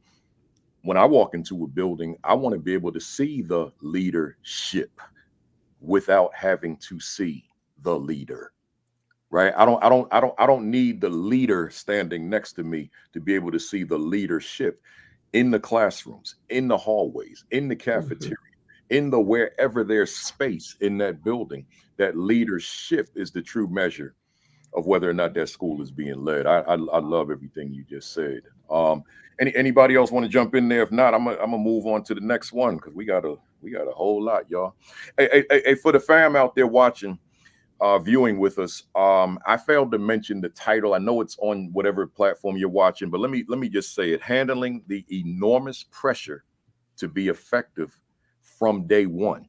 when I walk into a building, I want to be able to see the leadership without having to see the leader, right? I don't need the leader standing next to me to be able to see the leadership in the classrooms, in the hallways, in the cafeteria, in the wherever there's space in that building. That leadership is the true measure of whether or not that school is being led. I love everything you just said. Anybody else want to jump in there? If not, I'm gonna move on to the next one, because we got a whole lot, y'all. Hey, for the fam out there watching, viewing with us, I failed to mention the title. I know it's on whatever platform you're watching, but let me just say it: handling the enormous pressure to be effective from day one.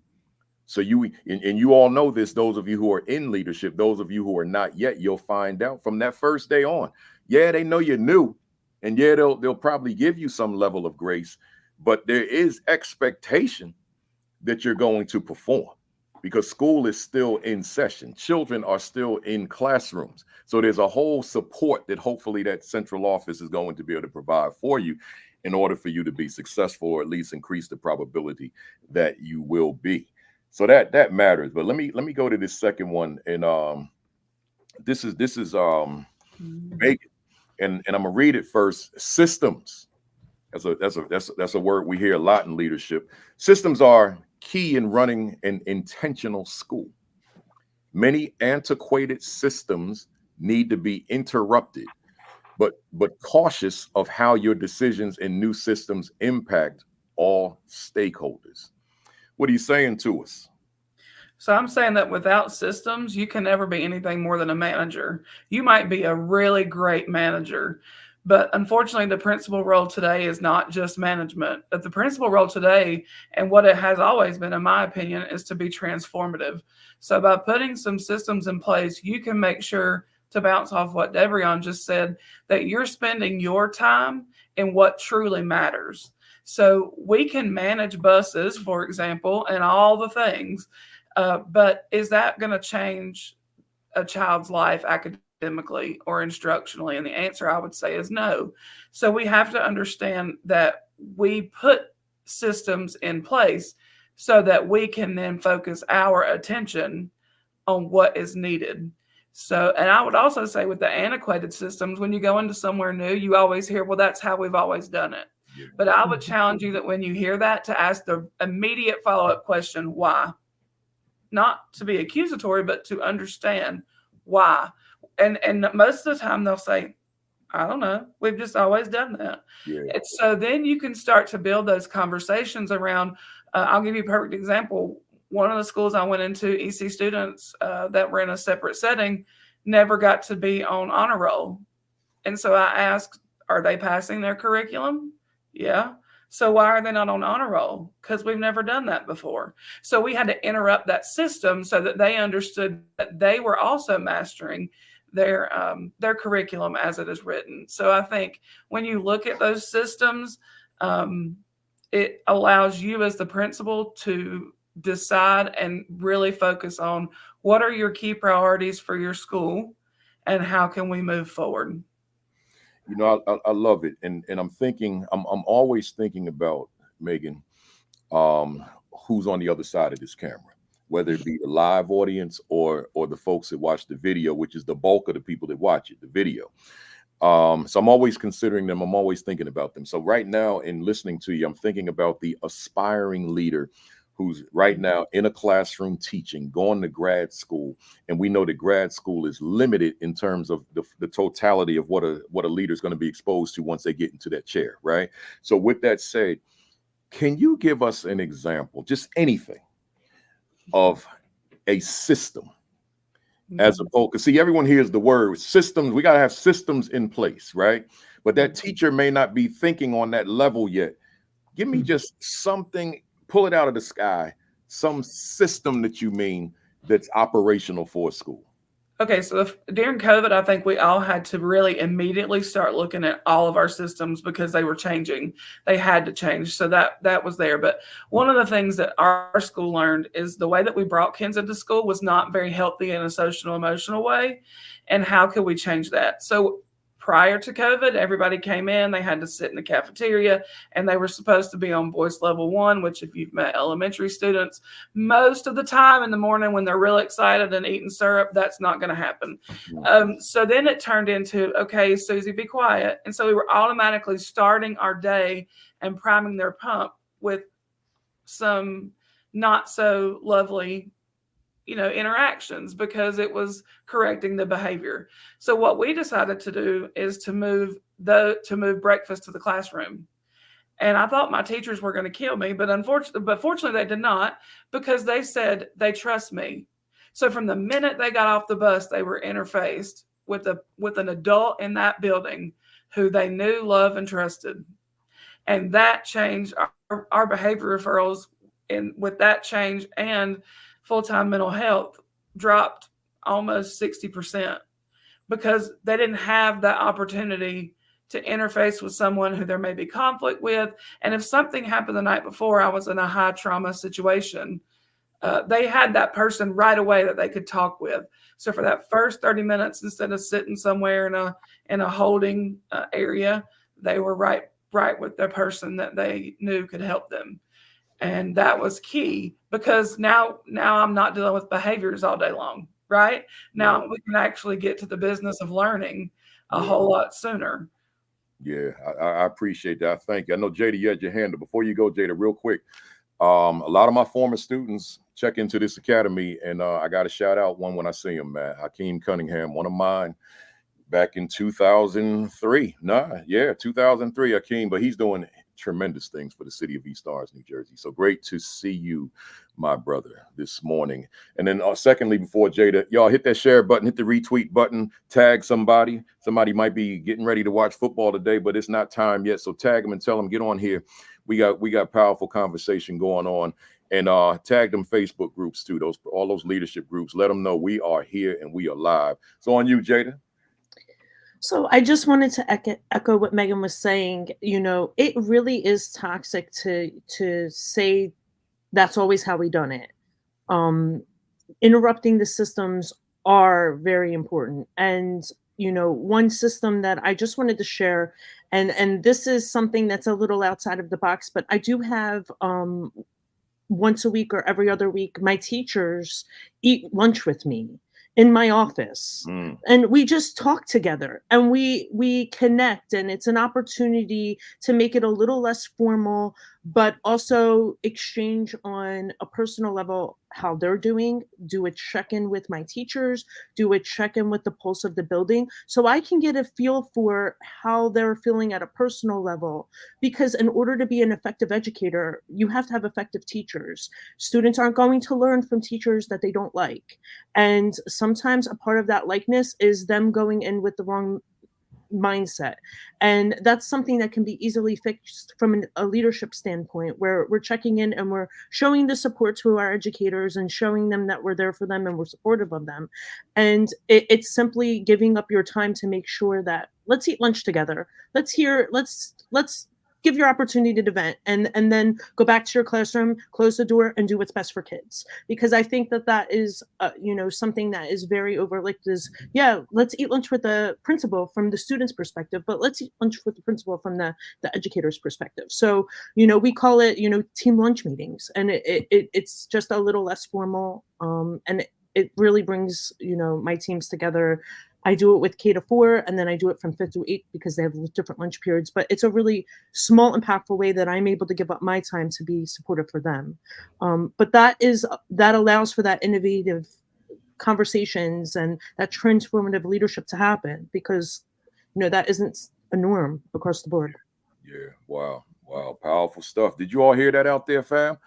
So you all know this, those of you who are in leadership, those of you who are not yet, you'll find out from that first day on. Yeah, they know you're new, and yeah, they'll probably give you some level of grace, but there is expectation that you're going to perform, because school is still in session. Children are still in classrooms. So there's a whole support that hopefully that central office is going to be able to provide for you in order for you to be successful, or at least increase the probability that you will be. So that matters. But let me go to this second one, and this is Megan, and I'm gonna read it first. Systems. That's a word we hear a lot in leadership. Systems are key in running an intentional school. Many antiquated systems need to be interrupted, but cautious of how your decisions in new systems impact all stakeholders. What are you saying to us? So I'm saying that without systems, you can never be anything more than a manager. You might be a really great manager, but unfortunately, the principal role today is not just management. But the principal role today, and what it has always been, in my opinion, is to be transformative. So by putting some systems in place, you can make sure, to bounce off what Debrion just said, that you're spending your time in what truly matters. So we can manage buses, for example, and all the things, but is that going to change a child's life academically or instructionally? And the answer, I would say, is no. So we have to understand that we put systems in place so that we can then focus our attention on what is needed. So, and I would also say with the antiquated systems, when you go into somewhere new, you always hear, well, that's how we've always done it. But I would challenge you that when you hear that, to ask the immediate follow-up question, why? Not to be accusatory, but to understand why. And most of the time they'll say, I don't know. We've just always done that. Yeah. And so then you can start to build those conversations around, I'll give you a perfect example. One of the schools I went into, EC students that were in a separate setting never got to be on honor roll. And so I asked, are they passing their curriculum? Yeah. So why are they not on honor roll? Because we've never done that before. So we had to interrupt that system so that they understood that they were also mastering their curriculum as it is written. So I think when you look at those systems, it allows you as the principal to decide and really focus on what are your key priorities for your school and how can we move forward. You know, I love it, and I'm thinking, I'm always thinking about, Megan, who's on the other side of this camera, whether it be the live audience or the folks that watch the video, which is the bulk of the people that watch it, the video. So I'm always considering them. I'm always thinking about them. So right now, in listening to you, I'm thinking about the aspiring leader who's right now in a classroom teaching, going to grad school. And we know that grad school is limited in terms of the totality of what a leader is going to be exposed to once they get into that chair, right? So with that said, can you give us an example, just anything, of a system as opposed, because see, everyone hears the word systems. We got to have systems in place, right? But that teacher may not be thinking on that level yet. Give me just something, pull it out of the sky, some system that you mean that's operational for a school. Okay, so during COVID, I think we all had to really immediately start looking at all of our systems because they were changing. They had to change. So that was there. But one of the things that our school learned is the way that we brought kids into school was not very healthy in a social emotional way. And how could we change that? So prior to COVID, everybody came in, they had to sit in the cafeteria, and they were supposed to be on voice level 1, which if you've met elementary students, most of the time in the morning when they're real excited and eating syrup, that's not going to happen. So then it turned into, okay, Susie, be quiet. And so we were automatically starting our day and priming their pump with some not so lovely interactions because it was correcting the behavior. So what we decided to do is to move breakfast to the classroom. And I thought my teachers were going to kill me, but fortunately they did not, because they said they trust me. So from the minute they got off the bus, they were interfaced with an adult in that building who they knew, loved, and trusted. And that changed our behavior referrals. And with that change and full-time mental health dropped almost 60% because they didn't have that opportunity to interface with someone who there may be conflict with. And if something happened the night before, I was in a high trauma situation, they had that person right away that they could talk with. So for that first 30 minutes, instead of sitting somewhere in a holding area, they were right with the person that they knew could help them. And that was key because now I'm not dealing with behaviors all day long, right? Now we can actually get to the business of learning a whole lot sooner. Yeah, I appreciate that. Thank you. I know, Jada, you had your hand up. Before you go, Jada, real quick, a lot of my former students check into this academy, and I got to shout out one when I see him, man. Hakeem Cunningham, one of mine back in 2003. 2003, Hakeem, but he's doing tremendous things for the city of East Orange, New Jersey. So great to see you, my brother, this morning. And then secondly, before Jada, y'all hit that share button, hit the retweet button, tag somebody. Somebody might be getting ready to watch football today, but it's not time yet. So tag them and tell them, get on here. We got powerful conversation going on. And tag them Facebook groups too, all those leadership groups. Let them know we are here and we are live. So on you, Jada. So I just wanted to echo what Megan was saying. It really is toxic to say that's always how we done it. Interrupting the systems are very important. And, one system that I just wanted to share, and this is something that's a little outside of the box, but I do have once a week or every other week, my teachers eat lunch with me. in my office, Mm. and we just talk together and we connect, and it's an opportunity to make it a little less formal, but also exchange on a personal level how they're doing, do a check-in with my teachers, do a check-in with the pulse of the building, so I can get a feel for how they're feeling at a personal level. Because in order to be an effective educator, you have to have effective teachers. Students aren't going to learn from teachers that they don't like. And sometimes a part of that likeness is them going in with the wrong mindset. And that's something that can be easily fixed from a leadership standpoint, where we're checking in and we're showing the support to our educators and showing them that we're there for them and we're supportive of them. And it's simply giving up your time to make sure that let's eat lunch together. Let's give your opportunity to vent, and then go back to your classroom, close the door, and do what's best for kids. Because I think that is something that is very overlooked is, yeah, let's eat lunch with the principal from the student's perspective, but let's eat lunch with the principal from the educator's perspective. So we call it team lunch meetings, and it's just a little less formal, and it really brings my teams together. I do it with K to 4, and then I do it from 5th through 8th because they have different lunch periods. But it's a really small, impactful way that I'm able to give up my time to be supportive for them. But that allows for that innovative conversations and that transformative leadership to happen, because that isn't a norm across the board. Yeah, wow, powerful stuff. Did you all hear that out there, fam?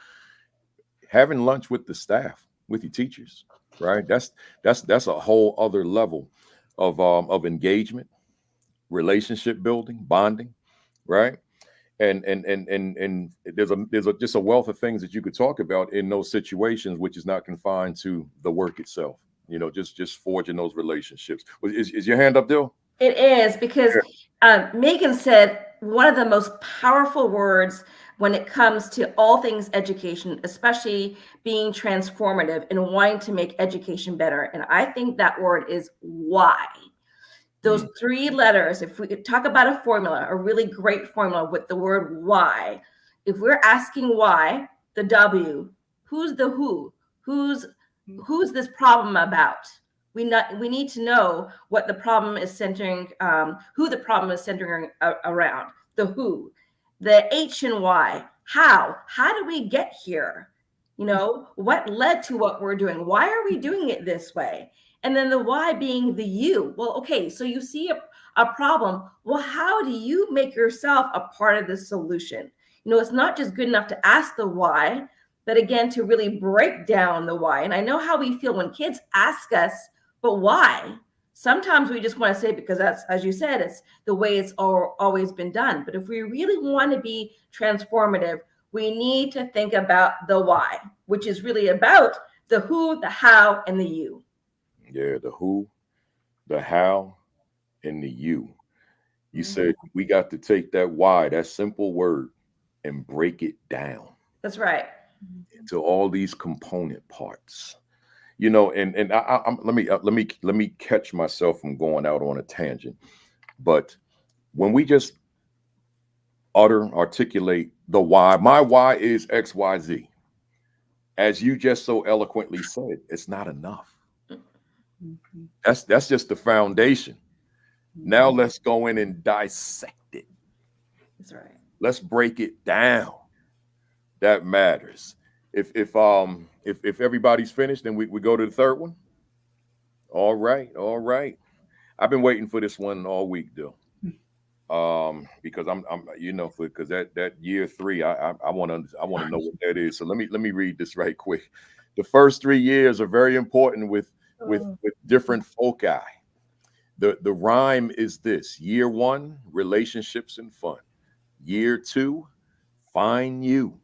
Having lunch with the staff, with your teachers, right? That's a whole other level of engagement, relationship building, bonding, right? And there's just a wealth of things that you could talk about in those situations, which is not confined to the work itself. Just forging those relationships. Is your hand up, Dill? It is, because Megan said one of the most powerful words when it comes to all things education, especially being transformative and wanting to make education better. And I think that word is why. Those 3 letters, if we could talk about a formula, a really great formula with the word why, if we're asking why, the W, who's the who? Who's this problem about? We need to know what the problem is centering, who the problem is centering around, the who. The H and Y, how do we get here? What led to what we're doing? Why are we doing it this way? And then the why being the you. Well, okay, so you see a problem. Well, how do you make yourself a part of the solution? It's not just good enough to ask the why, but again, to really break down the why. And I know how we feel when kids ask us, but why? Sometimes we just want to say, because that's, as you said, it's the way it's always been done. But if we really want to be transformative, we need to think about the why, which is really about the who, the how, and the you. Yeah, the who, the how, and the you. You said we got to take that why, that simple word, and break it down. That's right. Into all these component parts. And let me catch myself from going out on a tangent. But when we just articulate the why, my why is XYZ. As you just so eloquently said, it's not enough. That's just the foundation. Now let's go in and dissect it. That's right. Let's break it down. That matters. If everybody's finished, then we go to the third one. All right. I've been waiting for this one all week, though. Because I'm because that year 3, I want to know what that is. So let me read this right quick. The first 3 years are very important with different foci. The rhyme is this: year 1, relationships and fun. Year 2, find you.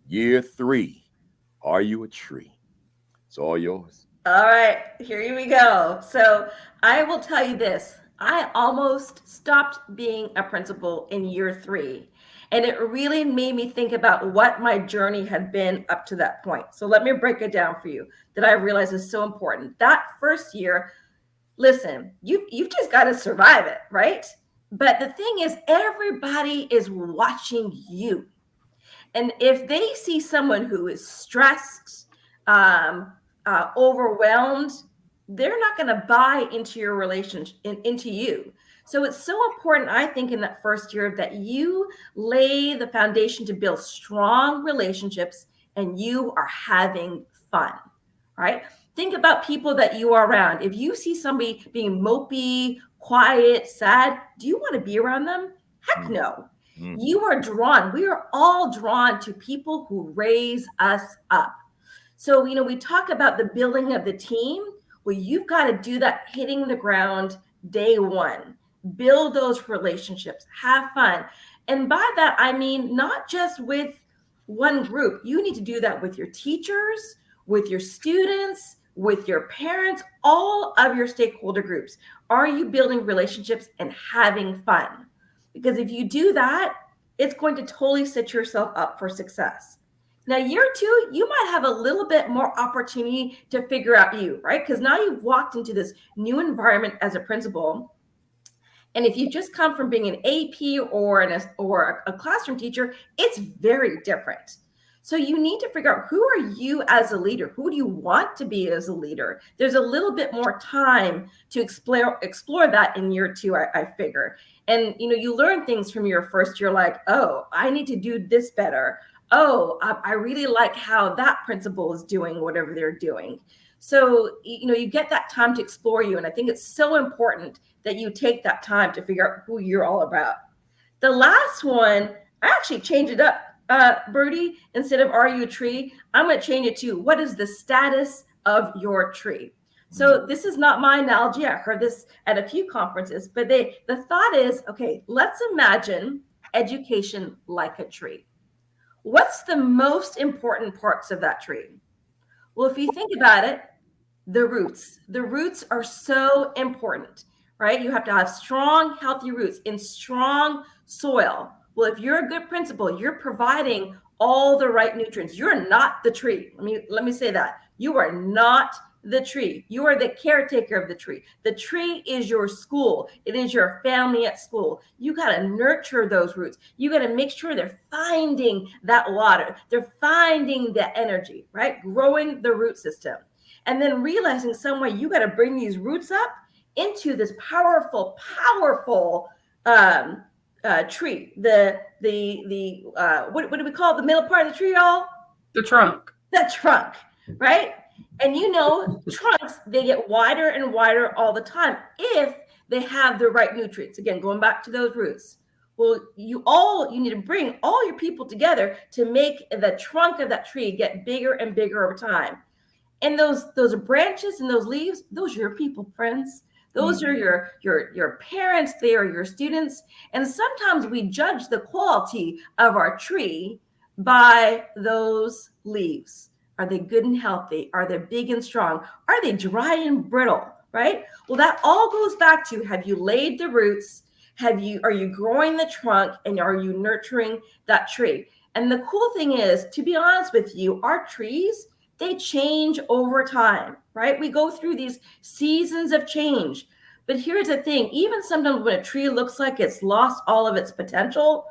Year 3, are you a tree? It's all yours. All right, here we go. So I will tell you this. I almost stopped being a principal in year 3. And it really made me think about what my journey had been up to that point. So let me break it down for you, that I realize is so important. That first year, listen, you've just got to survive it, right? But the thing is, everybody is watching you. And if they see someone who is stressed, overwhelmed, they're not going to buy into your relationship, into you. So it's so important, I think, in that first year that you lay the foundation to build strong relationships and you are having fun, right? Think about people that you are around. If you see somebody being mopey, quiet, sad, do you want to be around them? Heck no. You are drawn. We are all drawn to people who raise us up. So, we talk about the building of the team. Well, you've got to do that hitting the ground day one. Build those relationships, have fun. And by that, I mean, not just with one group. You need to do that with your teachers, with your students, with your parents, all of your stakeholder groups. Are you building relationships and having fun? Because if you do that, it's going to totally set yourself up for success. Now, year two, you might have a little bit more opportunity to figure out you, right? Because now you've walked into this new environment as a principal. And if you just come from being an AP or a classroom teacher, it's very different. So you need to figure out, who are you as a leader? Who do you want to be as a leader? There's a little bit more time to explore that in year two, I figure. And you learn things from your first year, like, oh, I need to do this better. Oh, I really like how that principal is doing whatever they're doing. So, you get that time to explore you. And I think it's so important that you take that time to figure out who you're all about. The last one, I actually changed it up. Birdie, instead of are you a tree, I'm going to change it to what is the status of your tree. So this is not my analogy. I heard this at a few conferences, but the thought is, okay, let's imagine education like a tree. What's the most important parts of that tree? Well, if you think about it, the roots. The roots are so important, right? You have to have strong, healthy roots in strong soil. Well, if you're a good principal, you're providing all the right nutrients. You're not the tree. Let me say that. You are not the tree. You are the caretaker of the tree. The tree is your school. It is your family at school. You got to nurture those roots. You got to make sure they're finding that water. They're finding the energy, right? Growing the root system. And then realizing some way you got to bring these roots up into this powerful tree. What do we call the middle part of the tree, y'all? The trunk. The trunk, right? And trunks, they get wider and wider all the time if they have the right nutrients. Again, going back to those roots. Well, you need to bring all your people together to make the trunk of that tree get bigger and bigger over time. And those branches and those leaves, those are your people, friends. Those are your parents, they are your students. And sometimes we judge the quality of our tree by those leaves. Are they good and healthy? Are they big and strong? Are they dry and brittle, right? Well, that all goes back to, have you laid the roots? Are you growing the trunk, and are you nurturing that tree? And the cool thing is, to be honest with you, our trees, they change over time, right? We go through these seasons of change. But here's the thing, even sometimes when a tree looks like it's lost all of its potential,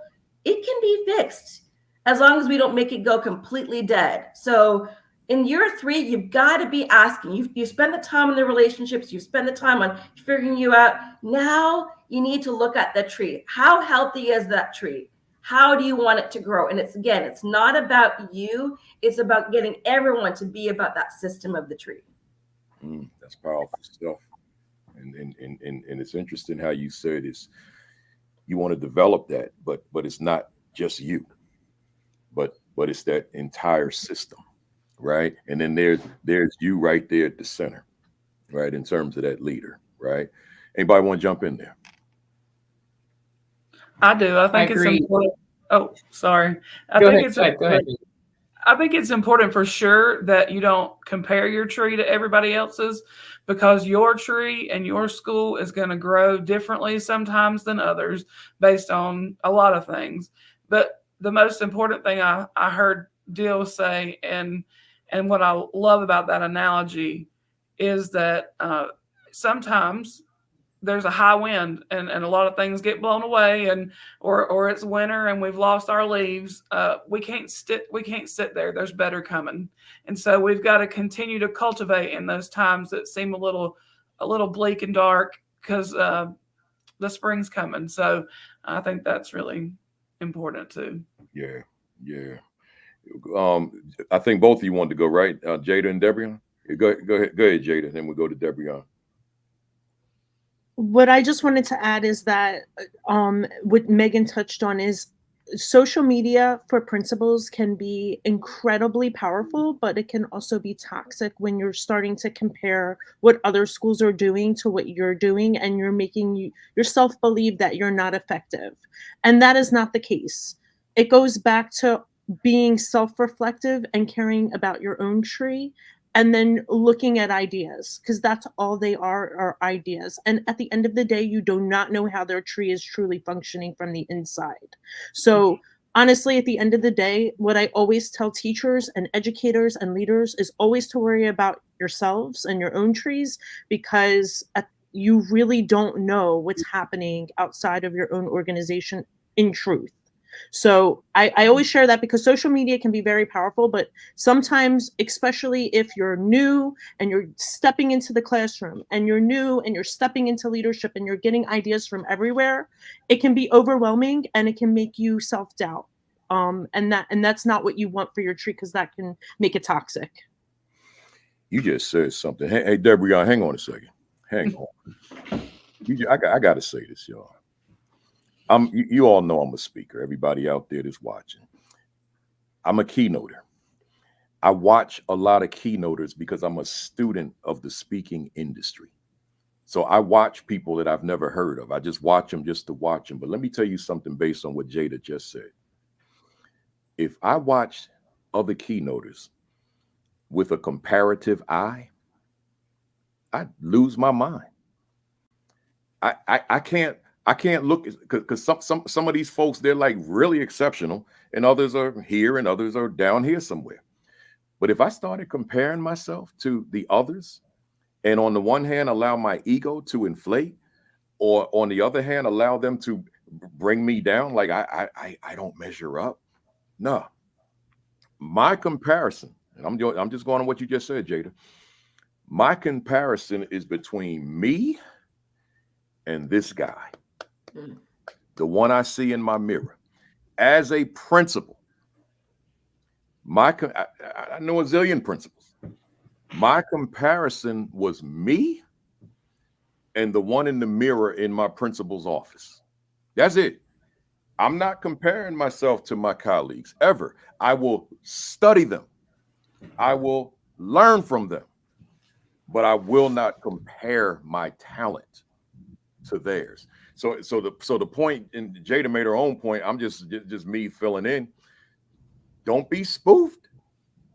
it can be fixed as long as we don't make it go completely dead. So in year three, you've got to be asking. You spend the time in the relationships, you spend the time on figuring you out. Now you need to look at the tree. How healthy is that tree? How do you want it to grow? And it's not about you. It's about getting everyone to be about that system of the tree. That's powerful stuff. And it's interesting how you said you want to develop that, but it's not just you, but it's that entire system, right? And then there's you right there at the center, right? In terms of that leader, right? Anybody want to jump in there? I do. I think it's important. Oh, sorry. I think it's important for sure that you don't compare your tree to everybody else's, because your tree and your school is going to grow differently sometimes than others based on a lot of things. But the most important thing I heard Dill say, and what I love about that analogy, is that sometimes there's a high wind and a lot of things get blown away, and or it's winter and we've lost our leaves, we can't sit there. There's better coming. And so we've got to continue to cultivate in those times that seem a little bleak and dark, because the spring's coming. So I think that's really important too. Yeah. I think both of you wanted to go, right? Jada and Debrion. Go ahead, Jada. Then we'll go to Debrion. What I just wanted to add is that what Megan touched on is social media for principals can be incredibly powerful, but it can also be toxic when you're starting to compare what other schools are doing to what you're doing, and you're making yourself believe that you're not effective. And that is not the case. It goes back to being self-reflective and caring about your own tree, and then looking at ideas, because that's all they are ideas. And at the end of the day, you do not know how their tree is truly functioning from the inside. So honestly, at the end of the day, what I always tell teachers and educators and leaders is always to worry about yourselves and your own trees, because you really don't know what's happening outside of your own organization in truth. So I always share that, because social media can be very powerful, but sometimes, especially if you're new and you're stepping into the classroom and you're new and you're stepping into leadership and you're getting ideas from everywhere, it can be overwhelming and it can make you self-doubt. And that's not what you want for your tree, because that can make it toxic. You just said something. Hey, Debrion, hang on a second. Hang on. I got to say this, y'all. You all know I'm a speaker. Everybody out there that's watching. I'm a keynoter. I watch a lot of keynoters because I'm a student of the speaking industry. So I watch people that I've never heard of. I just watch them just to watch them. But let me tell you something based on what Jada just said. If I watch other keynoters with a comparative eye, I'd lose my mind. I can't look, because some of these folks, they're like really exceptional, and others are here and others are down here somewhere. But if I started comparing myself to the others, and on the one hand allow my ego to inflate, or on the other hand allow them to bring me down, like I don't measure up. No, my comparison, and I'm just going on what you just said, Jada. My comparison is between me and this guy. The one I see in my mirror. As a principal, I know a zillion principals. My comparison was me and the one in the mirror in my principal's office. That's it. I'm not comparing myself to my colleagues ever. I will study them. I will learn from them, but I will not compare my talent to theirs. So the point, and Jada made her own point, I'm just me filling in. Don't be spoofed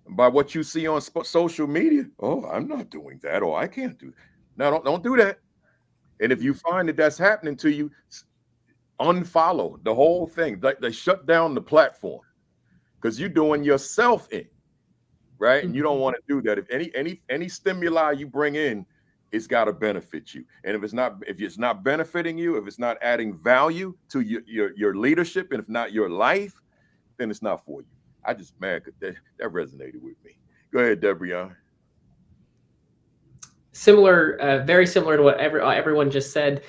by what you see on social media. Oh, I'm not doing that, or I can't do that. No, don't do that. And if you find that that's happening to you, unfollow the whole thing. They shut down the platform, because you're doing yourself in, right? And you don't want to do that. If any stimuli you bring in, it's got to benefit you. And if it's not benefiting you, if it's not adding value to your leadership, and if not your life, then it's not for you. I just mad because that resonated with me. Go ahead, Debrion. Very similar to what everyone just said.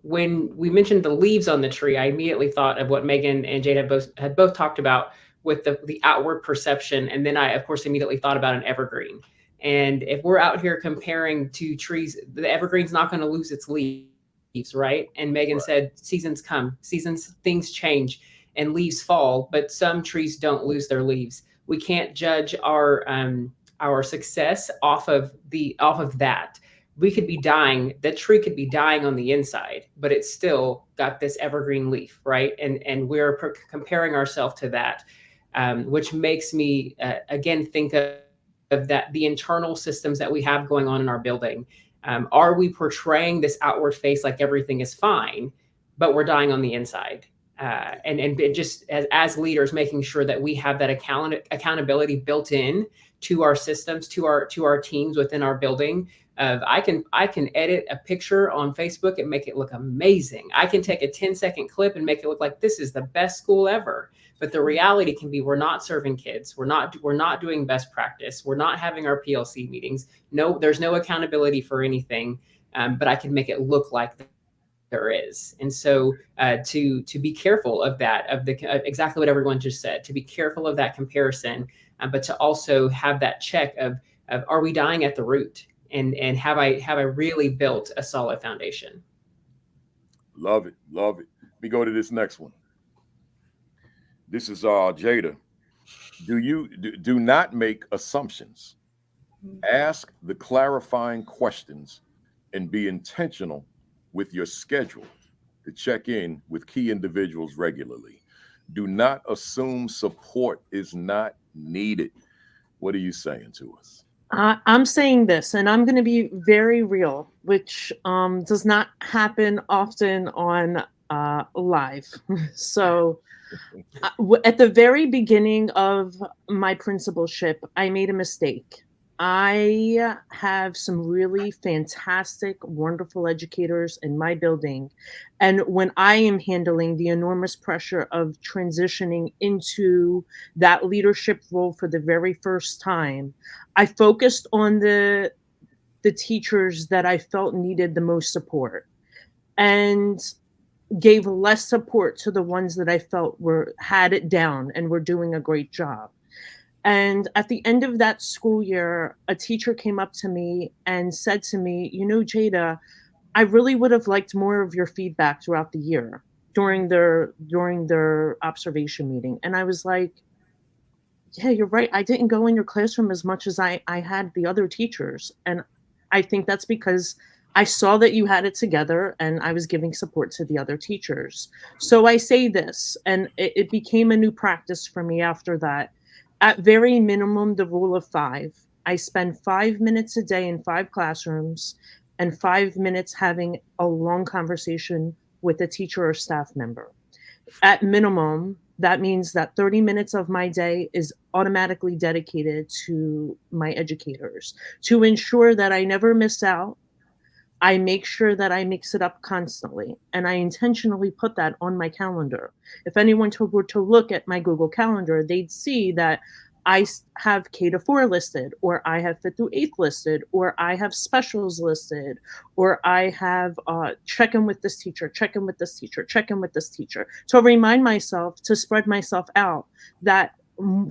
When we mentioned the leaves on the tree, I immediately thought of what Megan and Jade had both talked about with the outward perception. And then I, of course, immediately thought about an evergreen. And if we're out here comparing to trees, the evergreen's not going to lose its leaves, right? And Megan said, seasons come, things change, and leaves fall, but some trees don't lose their leaves. We can't judge our success off of that. We could be dying, that tree could be dying on the inside, but it's still got this evergreen leaf, right? And we're comparing ourselves to that, which makes me again think of that, the internal systems that we have going on in our building. Are we portraying this outward face like everything is fine, but we're dying on the inside? And just as leaders, making sure that we have that accountability built in to our systems, to our teams within our building, of I can edit a picture on Facebook and make it look amazing. I can take a 10-second clip and make it look like this is the best school ever. But the reality can be we're not serving kids. We're not doing best practice. We're not having our PLC meetings. No, there's no accountability for anything. But I can make it look like there is. And so to be careful of that, of exactly what everyone just said, to be careful of that comparison, but to also have that check of are we dying at the root, and have I really built a solid foundation? Love it, love it. Let me go to this next one. This is Jada. Do not make assumptions. Ask the clarifying questions and be intentional with your schedule to check in with key individuals regularly. Do not assume support is not needed. What are you saying to us? I'm saying this, and I'm going to be very real, which does not happen often on live. So at the very beginning of my principalship, I made a mistake. I have some really fantastic, wonderful educators in my building. And when I am handling the enormous pressure of transitioning into that leadership role for the very first time, I focused on the teachers that I felt needed the most support, and gave less support to the ones that I felt had it down and were doing a great job. And at the end of that school year, a teacher came up to me and said to me, Jada, I really would have liked more of your feedback throughout the year during their observation meeting. And I was like, yeah, you're right. I didn't go in your classroom as much as I had the other teachers. And I think that's because I saw that you had it together and I was giving support to the other teachers. So I say this, and it became a new practice for me after that. At very minimum, the rule of 5. I spend 5 minutes a day in 5 classrooms and 5 minutes having a long conversation with a teacher or staff member. At minimum, that means that 30 minutes of my day is automatically dedicated to my educators to ensure that I never miss out. I make sure that I mix it up constantly, and I intentionally put that on my calendar. If anyone were to look at my Google Calendar, they'd see that I have K-4 listed, or I have 5th through 8th listed, or I have specials listed, or I have check in with this teacher, check in with this teacher, check in with this teacher, to remind myself to spread myself out, that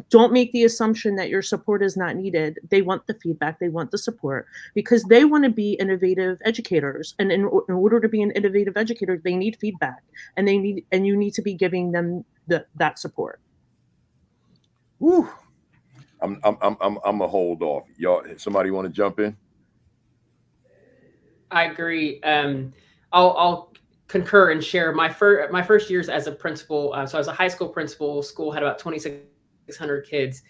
don't make the assumption that your support is not needed. They want the feedback, they want the support, because they want to be innovative educators. And in order to be an innovative educator, they need feedback, and you need to be giving them that support. Woo. I'm a hold off. Y'all, somebody want to jump in? I agree. I'll concur and share my first years as a principal. So I was a high school principal. School had about 2,600 kids.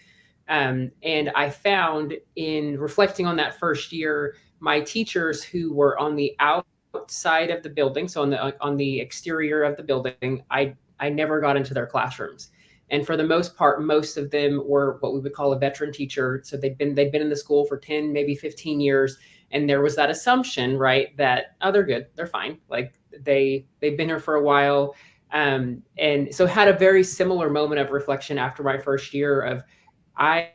And I found, in reflecting on that first year, my teachers who were on the outside of the building, so on the exterior of the building, I never got into their classrooms. And for the most part, most of them were what we would call a veteran teacher. So they'd been in the school for 10, maybe 15 years. And there was that assumption, right, that, oh, they're good, they're fine. Like they've been here for a while. And so had a very similar moment of reflection after my first year of, I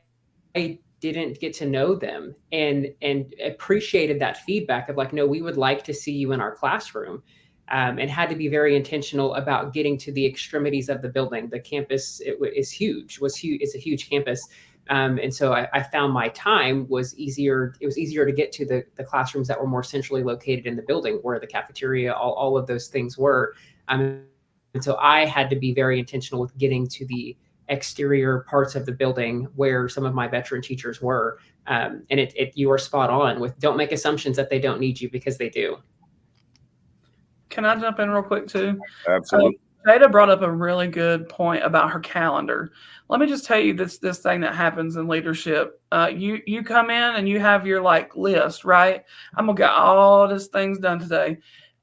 didn't get to know them, and appreciated that feedback of like, no, we would like to see you in our classroom. And had to be very intentional about getting to the extremities of the building. The campus is huge. It's a huge campus. And so I found my time was easier. It was easier to get to the classrooms that were more centrally located in the building, where the cafeteria, all of those things were. And so I had to be very intentional with getting to the exterior parts of the building where some of my veteran teachers were. And you are spot on with, don't make assumptions that they don't need you, because they do. Can I jump in real quick too? Absolutely. Jada brought up a really good point about her calendar. Let me just tell you this thing that happens in leadership. You come in and you have your list, right? I'm gonna get all these things done today.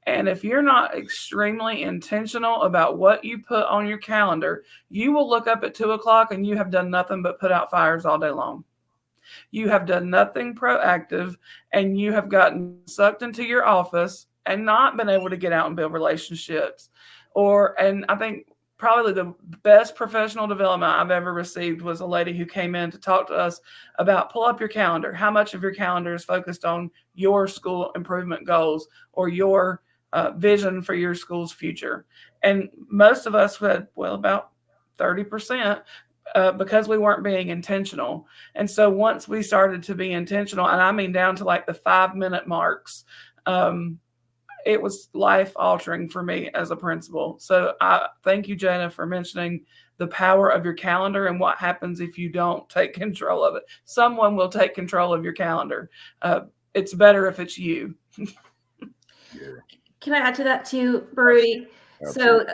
And if you're not extremely intentional about what you put on your calendar, you will look up at 2 o'clock and you have done nothing but put out fires all day long. You have done nothing proactive, and you have gotten sucked into your office and not been able to get out and build relationships. And I think probably the best professional development I've ever received was a lady who came in to talk to us about pull up your calendar. How much of your calendar is focused on your school improvement goals or your vision for your school's future? And most of us had, well, about 30%. Because we weren't being intentional. And so once we started to be intentional, and I mean down to like the 5-minute marks, it was life altering for me as a principal. So I thank you, Jana, for mentioning the power of your calendar and what happens if you don't take control of it. Someone will take control of your calendar. It's better if it's you. Can I add to that too, Brody? So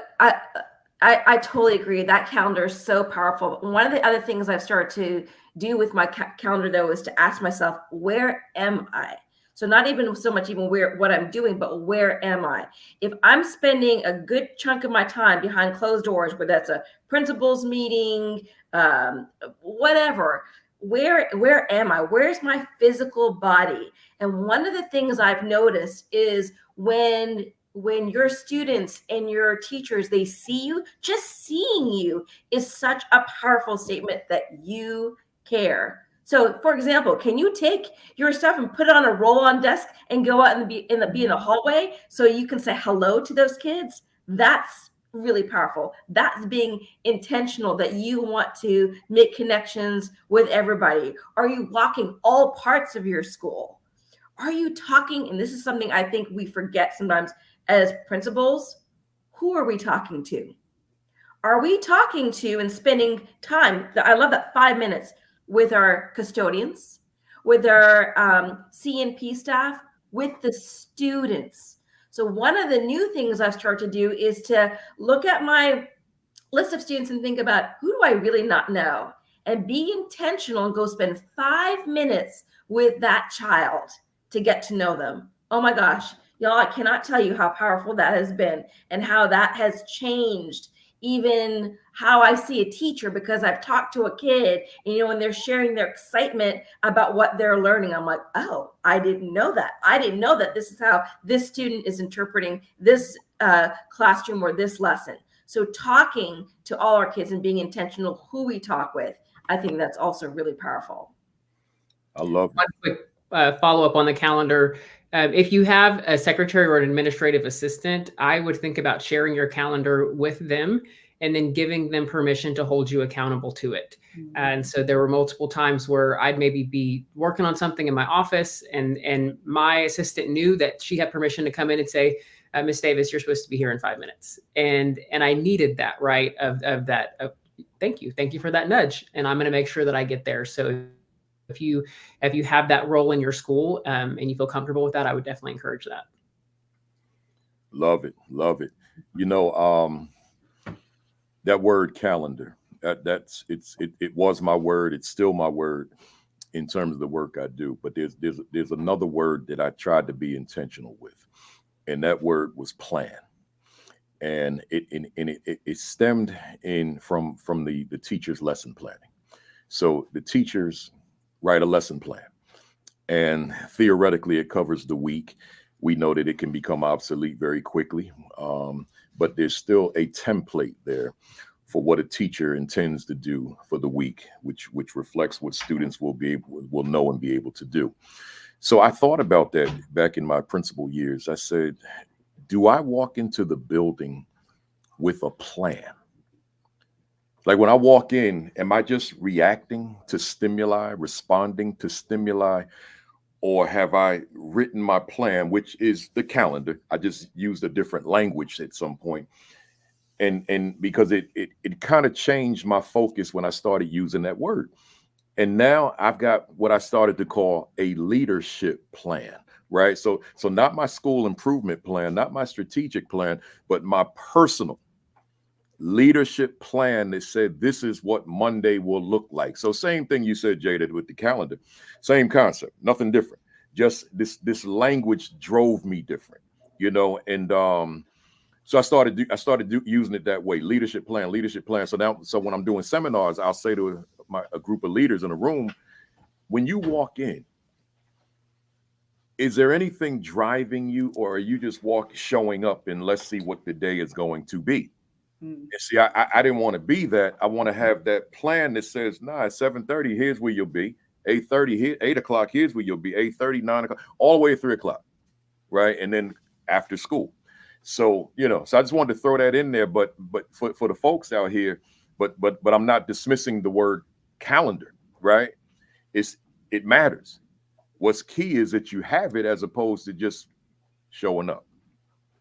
I totally agree. That calendar is so powerful. One of the other things I've started to do with my calendar, though, is to ask myself, where am I? So not even so much even what I'm doing, but where am I? If I'm spending a good chunk of my time behind closed doors, whether that's a principal's meeting, whatever, where am I? Where's my physical body? And one of the things I've noticed is when your students and your teachers, they see you, just seeing you is such a powerful statement that you care. So, for example, can you take your stuff and put it on a roll-on desk and go out and be in the hallway so you can say hello to those kids? That's really powerful. That's being intentional, that you want to make connections with everybody. Are you walking all parts of your school? Are you talking? And this is something I think we forget sometimes as principals. Who are we talking to? Are we talking to and spending time? I love that 5 minutes with our custodians, with our CNP staff, with the students. So one of the new things I've started to do is to look at my list of students and think about, who do I really not know? And be intentional and go spend 5 minutes with that child to get to know them. Oh my gosh, y'all, I cannot tell you how powerful that has been and how that has changed even how I see a teacher, because I've talked to a kid, and they're sharing their excitement about what they're learning. I'm like, oh, I didn't know that. I didn't know that this is how this student is interpreting this classroom or this lesson. So talking to all our kids and being intentional who we talk with, I think that's also really powerful. I love it. One quick follow-up on the calendar. If you have a secretary or an administrative assistant, I would think about sharing your calendar with them and then giving them permission to hold you accountable to it. Mm-hmm. And so there were multiple times where I'd maybe be working on something in my office, and my assistant knew that she had permission to come in and say, Ms. Davis, you're supposed to be here in 5 minutes. And I needed that, right? Thank you for that nudge. And I'm going to make sure that I get there. So if you have that role in your school and you feel comfortable with that, I would definitely encourage that. Love it. Love it. That word calendar, it was my word. It's still my word in terms of the work I do. But there's another word that I tried to be intentional with, and that word was plan. And it stemmed from the teacher's lesson planning. So the teachers write a lesson plan, and theoretically it covers the week. We know that it can become obsolete very quickly, but there's still a template there for what a teacher intends to do for the week, which reflects what students will know and be able to do. So I thought about that back in my principal years. I said, do I walk into the building with a plan? Like when I walk in, am I just reacting to stimuli, responding to stimuli, or have I written my plan, which is the calendar? I just used a different language at some point. And because it kind of changed my focus when I started using that word. And now I've got what I started to call a leadership plan, right? So not my school improvement plan, not my strategic plan, but my personal leadership plan that said, this is what Monday will look like. So same thing you said, Jada, with the calendar, same concept, nothing different. Just this language drove me different, and so I started using it that way. Leadership plan. So when I'm doing seminars, I'll say to a group of leaders in a room, when you walk in, is there anything driving you, or are you just showing up and let's see what the day is going to be? Mm. And see, I didn't want to be that. I want to have that plan that says, nah, at 7:30, here's where you'll be. 8:30, here, 8 o'clock, here's where you'll be. 8:30, 9 o'clock, all the way to 3 o'clock, right? And then after school. So, so I just wanted to throw that in there. But for the folks out here, but I'm not dismissing the word calendar, right? It matters. What's key is that you have it as opposed to just showing up.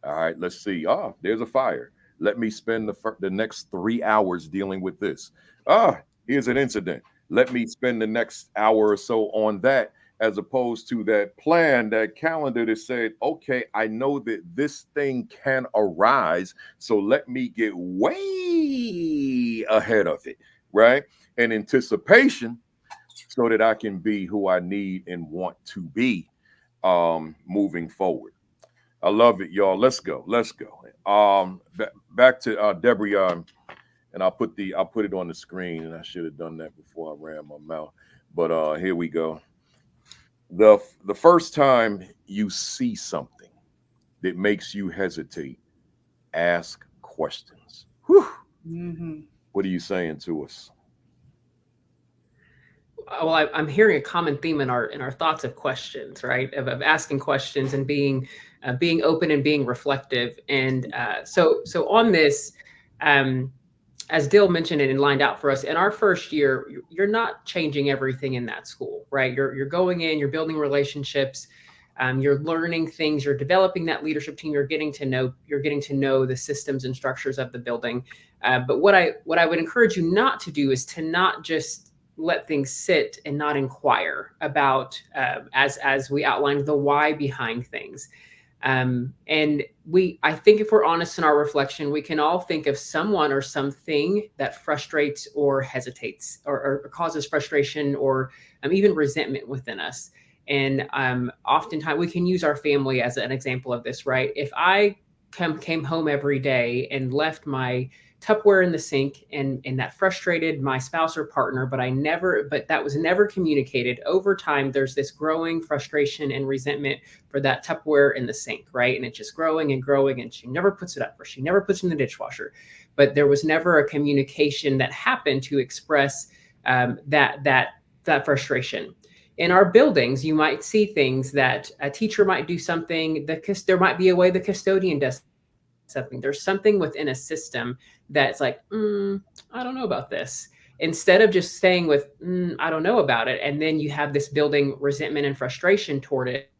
All right, let's see. Ah, there's a fire. Let me spend the next 3 hours dealing with this. Ah, here's an incident. Let me spend the next hour or so on that, as opposed to that plan, that calendar that said, okay, I know that this thing can arise, so let me get way ahead of it, right? And anticipation, so that I can be who I need and want to be moving forward. I love it, y'all. Let's go. Back to Debbie, and I'll put it on the screen, and I should have done that before I ran my mouth. But here we go. The first time you see something that makes you hesitate, ask questions. Whew. Mm-hmm. What are you saying to us? Well, I'm hearing a common theme in our thoughts of questions, right? Of asking questions and being open and being reflective. And so on this, as Dill mentioned it and lined out for us, in our first year, you're not changing everything in that school, right? You're going in, you're building relationships, you're learning things, you're developing that leadership team, you're getting to know the systems and structures of the building. But what I would encourage you not to do is to not just let things sit and not inquire about, as we outlined, the why behind things. And I think if we're honest in our reflection, we can all think of someone or something that frustrates or hesitates or causes frustration or even resentment within us. And oftentimes we can use our family as an example of this, right? If I came home every day and left my Tupperware in the sink and that frustrated my spouse or partner, but that was never communicated. Over time, there's this growing frustration and resentment for that Tupperware in the sink, right? And it's just growing and growing, and she never puts it up or she never puts it in the dishwasher. But there was never a communication that happened to express that frustration. In our buildings, you might see things that a teacher might do something, there might be a way the custodian does something. There's something within a system that's like, I don't know about this. Instead of just staying with, I don't know about it, and then you have this building resentment and frustration toward it,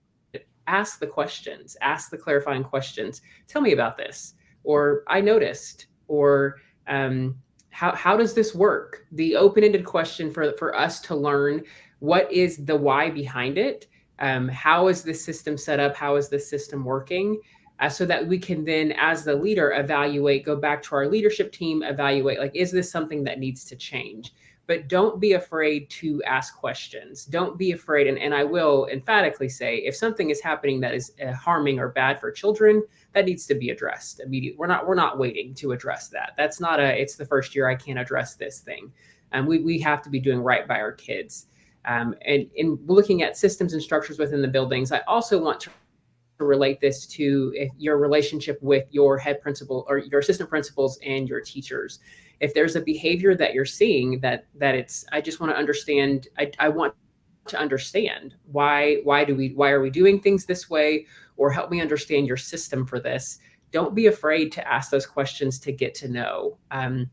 ask the questions, ask the clarifying questions. Tell me about this, or I noticed, or how does this work? The open-ended question for us to learn what is the why behind it. How is this system set up? How is this system working? So that we can then, as the leader, evaluate, go back to our leadership team, evaluate, like, is this something that needs to change? But don't be afraid to ask questions. Don't be afraid. And I will emphatically say, if something is happening that is harming or bad for children, that needs to be addressed immediately. We're not waiting to address that. That's not it's the first year, I can't address this thing. And we have to be doing right by our kids. And in looking at systems and structures within the buildings, I also want to relate this to your relationship with your head principal or your assistant principals and your teachers. If there's a behavior that you're seeing that it's, I just want to understand, I want to understand why are we doing things this way, or help me understand your system for this. Don't be afraid to ask those questions to get to know. One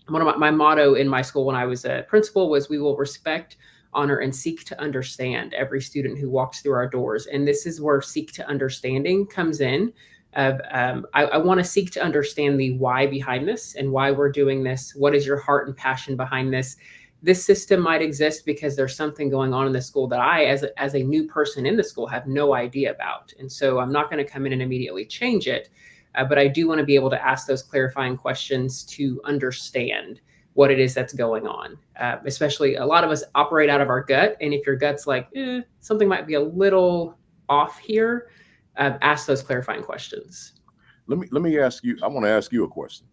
of my motto in my school when I was a principal was, we will respect, honor, and seek to understand every student who walks through our doors. And this is where seek to understanding comes in. I want to seek to understand the why behind this and why we're doing this. What is your heart and passion behind this? This system might exist because there's something going on in the school that I, as a new person in the school, have no idea about. And so I'm not going to come in and immediately change it. But I do want to be able to ask those clarifying questions to understand what it is that's going on. Especially, a lot of us operate out of our gut. And if your gut's like, something might be a little off here, ask those clarifying questions. Let me ask you, I want to ask you a question.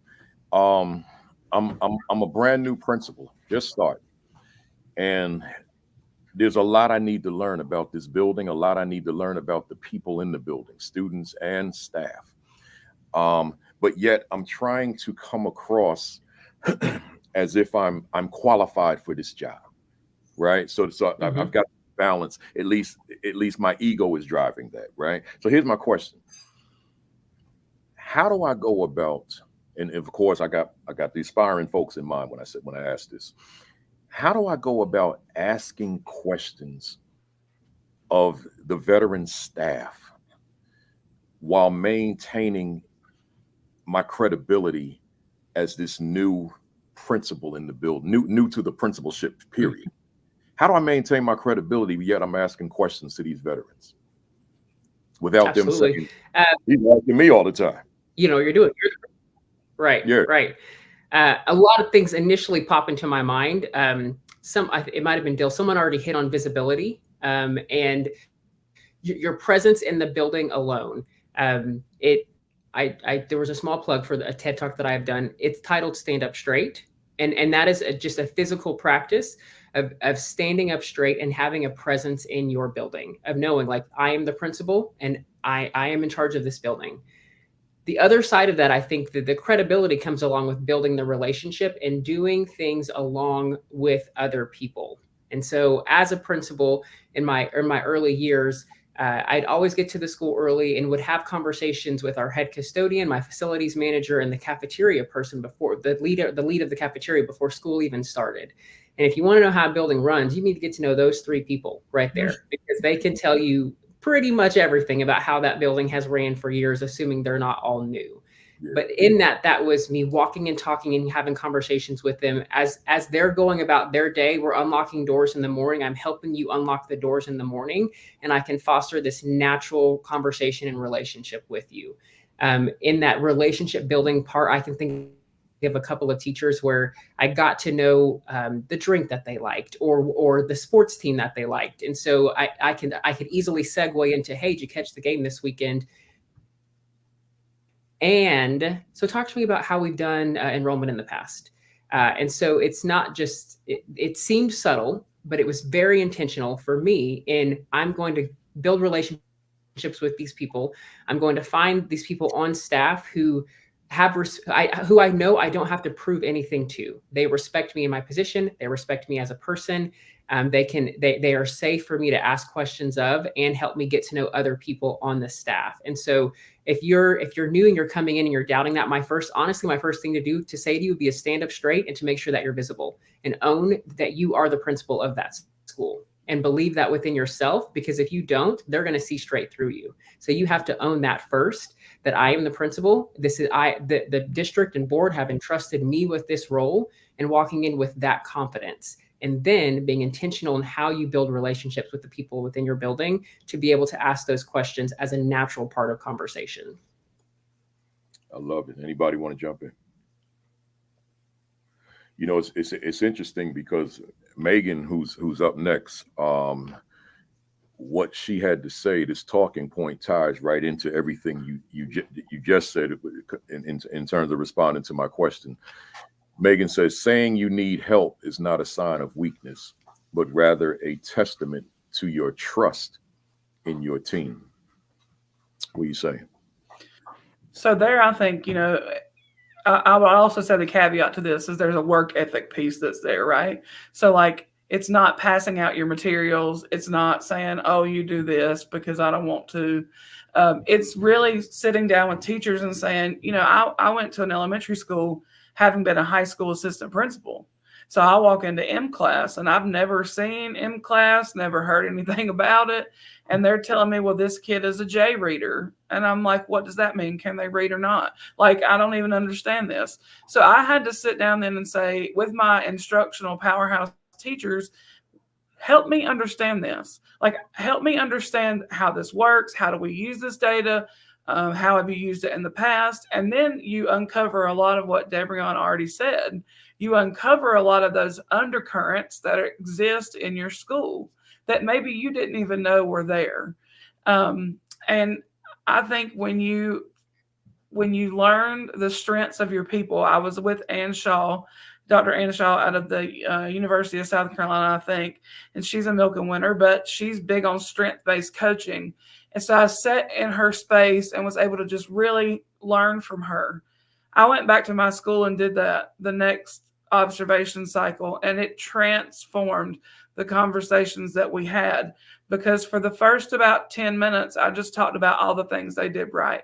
I'm a brand new principal, just started. And there's a lot I need to learn about this building, a lot I need to learn about the people in the building, students and staff. But yet I'm trying to come across as if I'm qualified for this job, right? So I've got balance. At least my ego is driving that, right? So here's my question: how do I go about? And of course, I got the aspiring folks in mind when I asked this. How do I go about asking questions of the veteran staff while maintaining my credibility as this new principal in the build, new to the principalship period? How do I maintain my credibility yet I'm asking questions to these veterans without them saying, he's asking me all the time? You know, you're right. Yeah. Right. A lot of things initially pop into my mind. It might have been Dill. Someone already hit on visibility, and your presence in the building alone. There was a small plug for a TED Talk that I have done. It's titled "Stand Up Straight," and that is just a physical practice of standing up straight and having a presence in your building, of knowing, like, I am the principal and I am in charge of this building. The other side of that, I think that the credibility comes along with building the relationship and doing things along with other people. And so as a principal in my early years, I'd always get to the school early and would have conversations with our head custodian, my facilities manager, and the cafeteria person before the lead of the cafeteria before school even started. And if you want to know how a building runs, you need to get to know those three people right there, because they can tell you pretty much everything about how that building has ran for years, assuming they're not all new. Yeah. But in that was me walking and talking and having conversations with them as they're going about their day. We're unlocking doors in the morning. I'm helping you unlock the doors in the morning, and I can foster this natural conversation and relationship with you. In that relationship building part, I can think of a couple of teachers where I got to know the drink that they liked, or the sports team that they liked. And so I could easily segue into, hey, did you catch the game this weekend? And so talk to me about how we've done enrollment in the past. And so it's not just, it seemed subtle, but it was very intentional for me in, I'm going to build relationships with these people. I'm going to find these people on staff who I know I don't have to prove anything to. They respect me in my position. They respect me as a person. They are safe for me to ask questions of and help me get to know other people on the staff. And so if you're new and you're coming in and you're doubting that, my first thing to say to you would be to stand up straight and to make sure that you're visible and own that you are the principal of that school. And believe that within yourself, because if you don't, they're going to see straight through you. So you have to own that first, that I am the principal. The district and board have entrusted me with this role, and walking in with that confidence. And then being intentional in how you build relationships with the people within your building to be able to ask those questions as a natural part of conversation. I love it. Anybody want to jump in? You know, it's interesting because Megan, who's up next, what she had to say, this talking point ties right into everything you just said in terms of responding to my question. Megan says, saying you need help is not a sign of weakness, but rather a testament to your trust in your team. What are you saying? So there, I think, you know, I would also say the caveat to this is there's a work ethic piece that's there, right? So like, it's not passing out your materials. It's not saying, oh, you do this because I don't want to. It's really sitting down with teachers and saying, you know, I went to an elementary school having been a high school assistant principal. So I walk into M class and I've never seen M class, never heard anything about it. And they're telling me, well, this kid is a J reader. And I'm like, what does that mean? Can they read or not? Like, I don't even understand this. So I had to sit down then and say, with my instructional powerhouse teachers, help me understand this. Like, help me understand how this works. How do we use this data? How have you used it in the past? And then you uncover a lot of what Debrion already said. You uncover a lot of those undercurrents that exist in your school that maybe you didn't even know were there. And I think when you learn the strengths of your people, I was with Ann Shaw Dr. Anashaw out of the University of South Carolina, I think, and she's a Milken winner, but she's big on strength-based coaching. And so I sat in her space and was able to just really learn from her. I went back to my school and did that the next observation cycle, and it transformed the conversations that we had, because for the first about 10 minutes, I just talked about all the things they did right.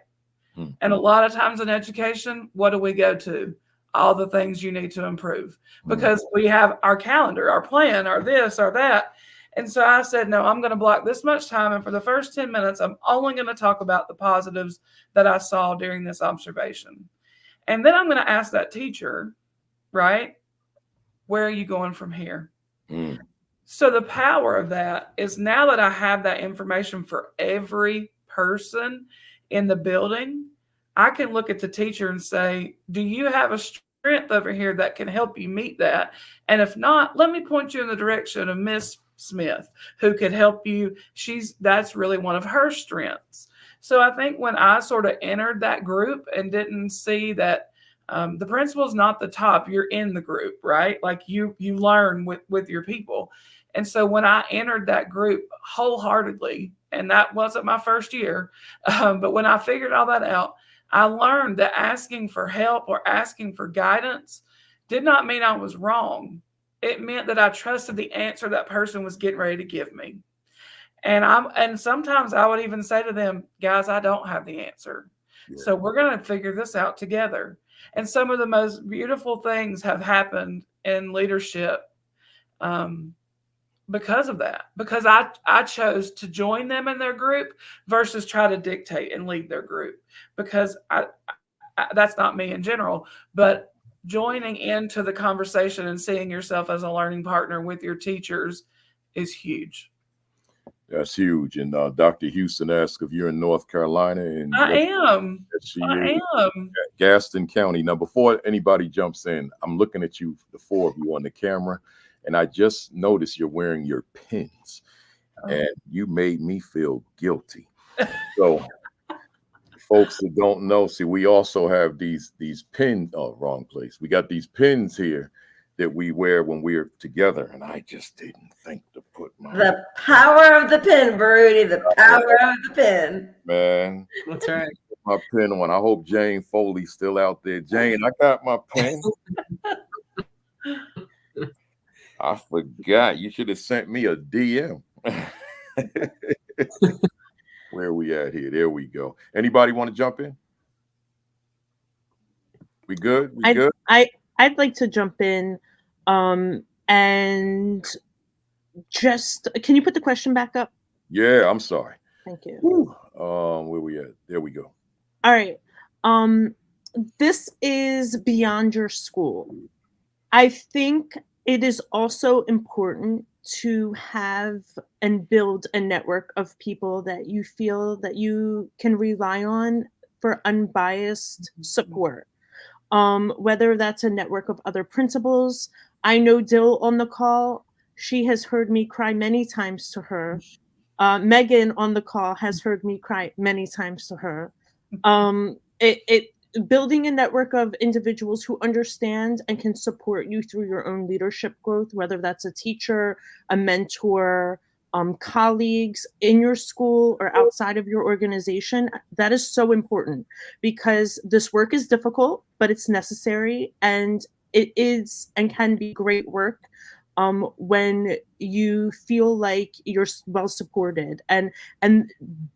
And a lot of times in education, what do we go to? All the things you need to improve, because we have our calendar, our plan, our this, or that. And so I said, no, I'm going to block this much time. And for the first 10 minutes, I'm only going to talk about the positives that I saw during this observation. And then I'm going to ask that teacher, right, where are you going from here? So the power of that is, now that I have that information for every person in the building, I can look at the teacher and say, do you have a strength over here that can help you meet that? And if not, let me point you in the direction of Miss Smith, who could help you. That's really one of her strengths. So I think when I sort of entered that group and didn't see that the principal is not the top, you're in the group, right? Like you learn with your people. And so when I entered that group wholeheartedly, and that wasn't my first year, but when I figured all that out, I learned that asking for help or asking for guidance did not mean I was wrong. It meant that I trusted the answer that person was getting ready to give me. And sometimes I would even say to them, guys, I don't have the answer. So we're going to figure this out together. And some of the most beautiful things have happened in leadership because of that, because I chose to join them in their group versus try to dictate and lead their group, because that's not me in general, but joining into the conversation and seeing yourself as a learning partner with your teachers is huge. That's huge. And Dr. Houston asked if you're in North Carolina. And I am. Gaston County. Now, before anybody jumps in, I'm looking at you, the four of you on the camera, and I just noticed you're wearing your pins, and you made me feel guilty. So, folks that don't know, see, we also have these pins. Oh, wrong place. We got these pins here that we wear when we're together, and I just didn't think to put the power of the pin, Brody. The power of the pin. Man, That's right. My pin on. I hope Jane Foley's still out there. Jane, I got my pin. I forgot. You should have sent me a DM. Where are we at here? There we go. Anybody want to jump in? We good? We good? I'd like to jump in, and just, can you put the question back up? Yeah, I'm sorry. Thank you. Where we at? There we go. All right. This is beyond your school. I think it is also important to have and build a network of people that you feel that you can rely on for unbiased support. Whether that's a network of other principals. I know Dill on the call. She has heard me cry many times to her. Megan on the call has heard me cry many times to her. Building a network of individuals who understand and can support you through your own leadership growth, whether that's a teacher, a mentor, colleagues in your school or outside of your organization, that is so important, because this work is difficult, but it's necessary, and it is and can be great work when you feel like you're well supported, and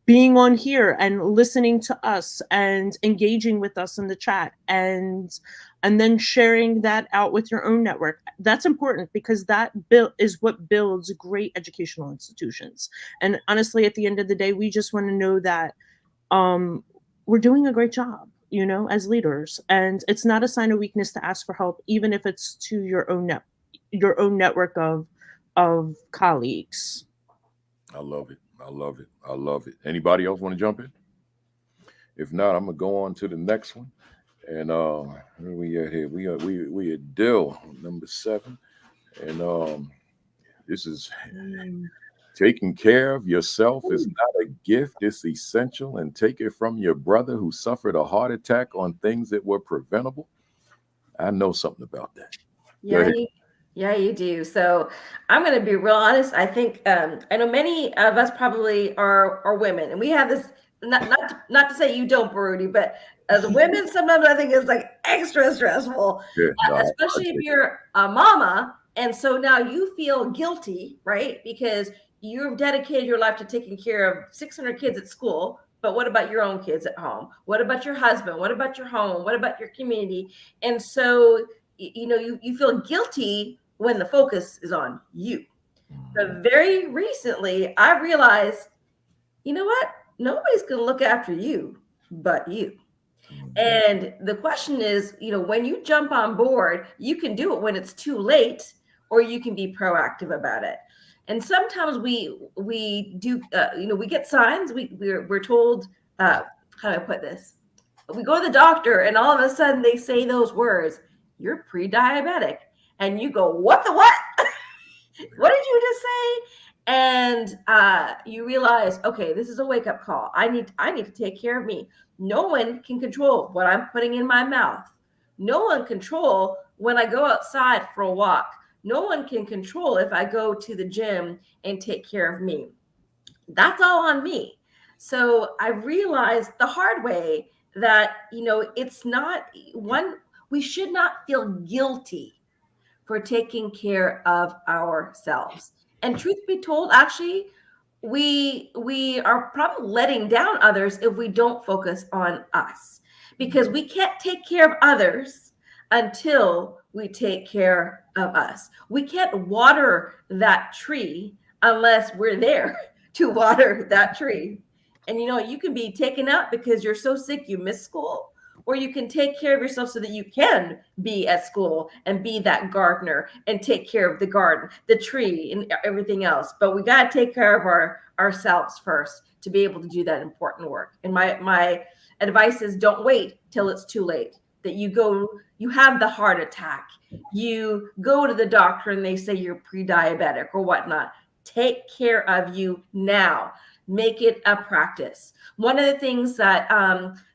being on here and listening to us and engaging with us in the chat and then sharing that out with your own network. That's important, because that is what builds great educational institutions. And honestly, at the end of the day, we just want to know that we're doing a great job, you know, as leaders. And it's not a sign of weakness to ask for help, even if it's to your own network of colleagues. I love it. I love it. I love it. Anybody else want to jump in? If not, I'm gonna go on to the next one. And where we at here? We at Dill, number 7. And this is taking care of yourself is not a gift, it's essential. And take it from your brother who suffered a heart attack on things that were preventable. I know something about that. Yeah, you do. So I'm going to be real honest. I think I know many of us probably are women, and we have this. Not to say you don't, Baruti, but as women, sometimes I think it's like extra stressful, Yeah, no, especially if you're a mama, and so now you feel guilty, right? Because you've dedicated your life to taking care of 600 kids at school. But what about your own kids at home? What about your husband? What about your home? What about your community? And so you feel guilty when the focus is on you. But very recently, I realized, you know what? Nobody's going to look after you but you. And the question is, when you jump on board, you can do it when it's too late, or you can be proactive about it. And sometimes we do, we get signs. We're told, how do I put this? We go to the doctor, and all of a sudden they say those words, "You're pre-diabetic," and you go, "What the what?" What did you just say? And you realize, okay, this is a wake-up call. I need to take care of me. No one can control what I'm putting in my mouth. No one can control when I go outside for a walk. No one can control if I go to the gym and take care of me. That's all on me. So I realized the hard way that, it's not one, we should not feel guilty for taking care of ourselves. And truth be told, actually, we are probably letting down others if we don't focus on us, because we can't take care of others until we take care of us. We can't water that tree unless we're there to water that tree. And you can be taken out because you're so sick you miss school, or you can take care of yourself so that you can be at school and be that gardener and take care of the garden, the tree, and everything else. But we got to take care of ourselves first to be able to do that important work. And my advice is, don't wait till it's too late. That you have the heart attack, you go to the doctor and they say you're pre-diabetic or whatnot. Take care of you now. Make it a practice. One of the things that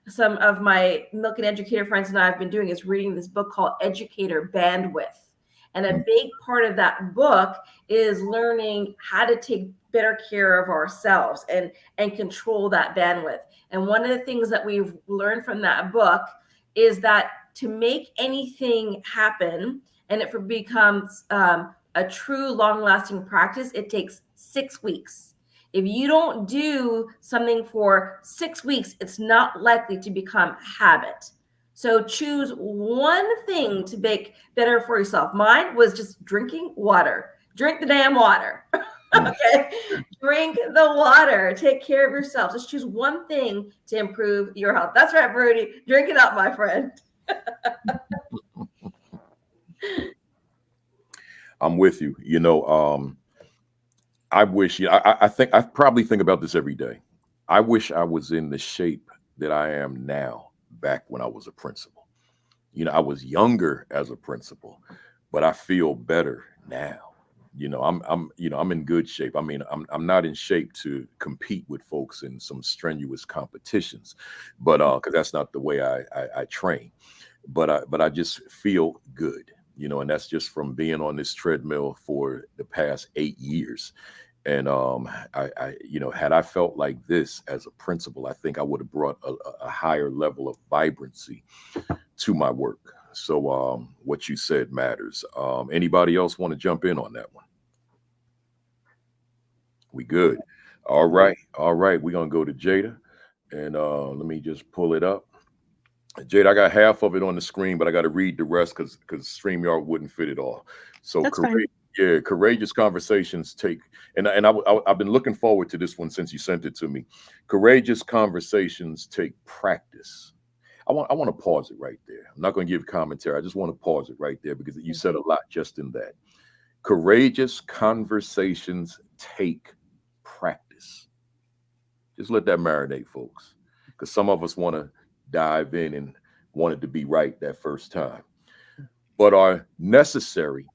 some of my Milken Educator friends and I have been doing is reading this book called Educator Bandwidth. And a big part of that book is learning how to take better care of ourselves and control that bandwidth. And one of the things that we've learned from that book is that to make anything happen and it becomes a true long-lasting practice, it takes 6 weeks. If you don't do something for 6 weeks, it's not likely to become habit. So choose one thing to make better for yourself. Mine was just drinking water. Drink the damn water. Okay? Drink the water. Take care of yourself. Just choose one thing to improve your health. That's right, Brody. Drink it up, my friend. I'm with you. I wish, I probably think about this every day. I wish I was in the shape that I am now back when I was a principal. I was younger as a principal, but I feel better now. I'm in good shape. I mean, I'm not in shape to compete with folks in some strenuous competitions, but because that's not the way I train. But I just feel good. And that's just from being on this treadmill for the past 8 years. And had I felt like this as a principal, I think I would have brought a higher level of vibrancy to my work. So what you said matters. Anybody else want to jump in on that one? We good. All right. We're gonna go to Jada, and let me just pull it up. Jade, I got half of it on the screen, but I got to read the rest because StreamYard wouldn't fit it all. So courageous conversations take, and I've been looking forward to this one since you sent it to me. Courageous conversations take practice. I want to pause it right there. I'm not going to give commentary. I just want to pause it right there because you said a lot just in that. Courageous conversations take practice. Just let that marinate, folks, because some of us want to dive in and wanted to be right that first time, but are necessary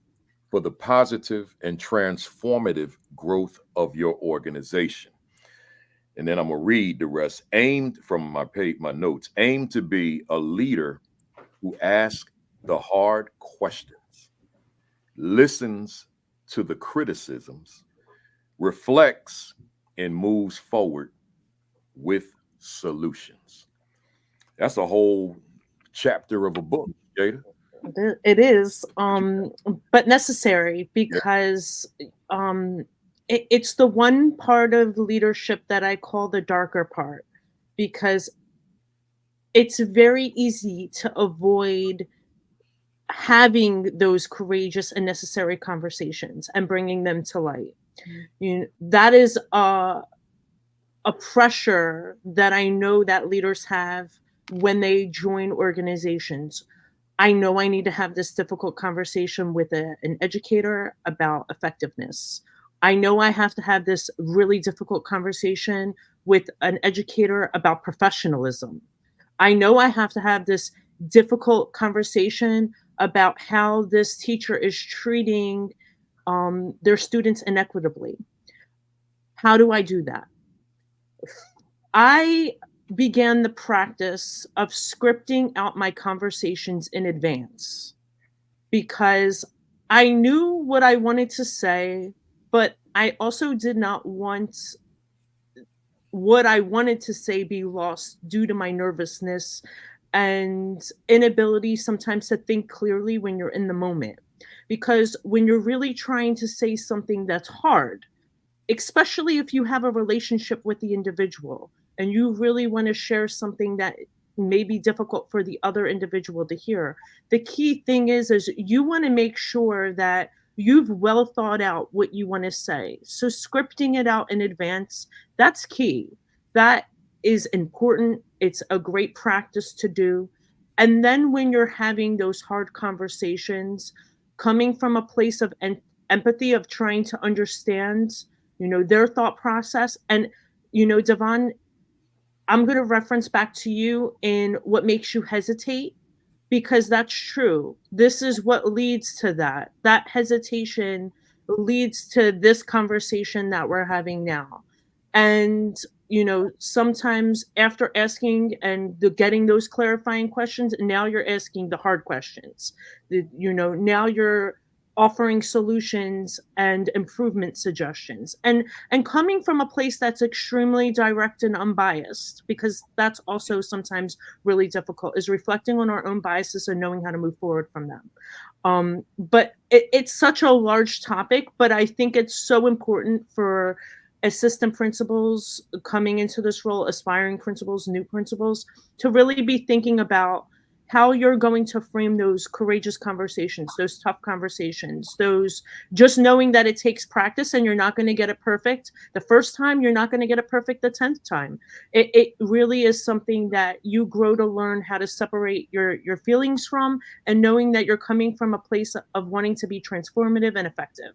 for the positive and transformative growth of your organization. And then I'm gonna read the rest. Aimed from my notes, aim to be a leader who asks the hard questions. listens to the criticisms, reflects, and moves forward with solutions. That's a whole chapter of a book, Jada. It is, but necessary, because it's the one part of leadership that I call the darker part, because it's very easy to avoid having those courageous and necessary conversations and bringing them to light. That is a pressure that I know that leaders have when they join organizations. I know I need to have this difficult conversation with an educator about effectiveness. I know I have to have this really difficult conversation with an educator about professionalism. I know I have to have this difficult conversation about how this teacher is treating their students inequitably. How do I do that? I began the practice of scripting out my conversations in advance, because I knew what I wanted to say, but I also did not want what I wanted to say be lost due to my nervousness and inability sometimes to think clearly when you're in the moment. Because when you're really trying to say something that's hard, especially if you have a relationship with the individual and you really want to share something that may be difficult for the other individual to hear, the key thing is you want to make sure that you've well thought out what you want to say. So scripting it out in advance, that's key. That is important. It's a great practice to do. And then when you're having those hard conversations, coming from a place of empathy, of trying to understand, their thought process. And, Devon, I'm going to reference back to you in what makes you hesitate, because that's true. This is what leads to that. That hesitation leads to this conversation that we're having now. And, sometimes after asking and getting those clarifying questions, now you're asking the hard questions. Now you're offering solutions and improvement suggestions, and coming from a place that's extremely direct and unbiased, because that's also sometimes really difficult, is reflecting on our own biases and knowing how to move forward from them. But it's such a large topic, but I think it's so important for assistant principals coming into this role, aspiring principals, new principals, to really be thinking about how you're going to frame those courageous conversations, those tough conversations, those just knowing that it takes practice and you're not going to get it perfect the first time, you're not going to get it perfect the 10th time. It really is something that you grow to learn how to separate your feelings from, and knowing that you're coming from a place of wanting to be transformative and effective.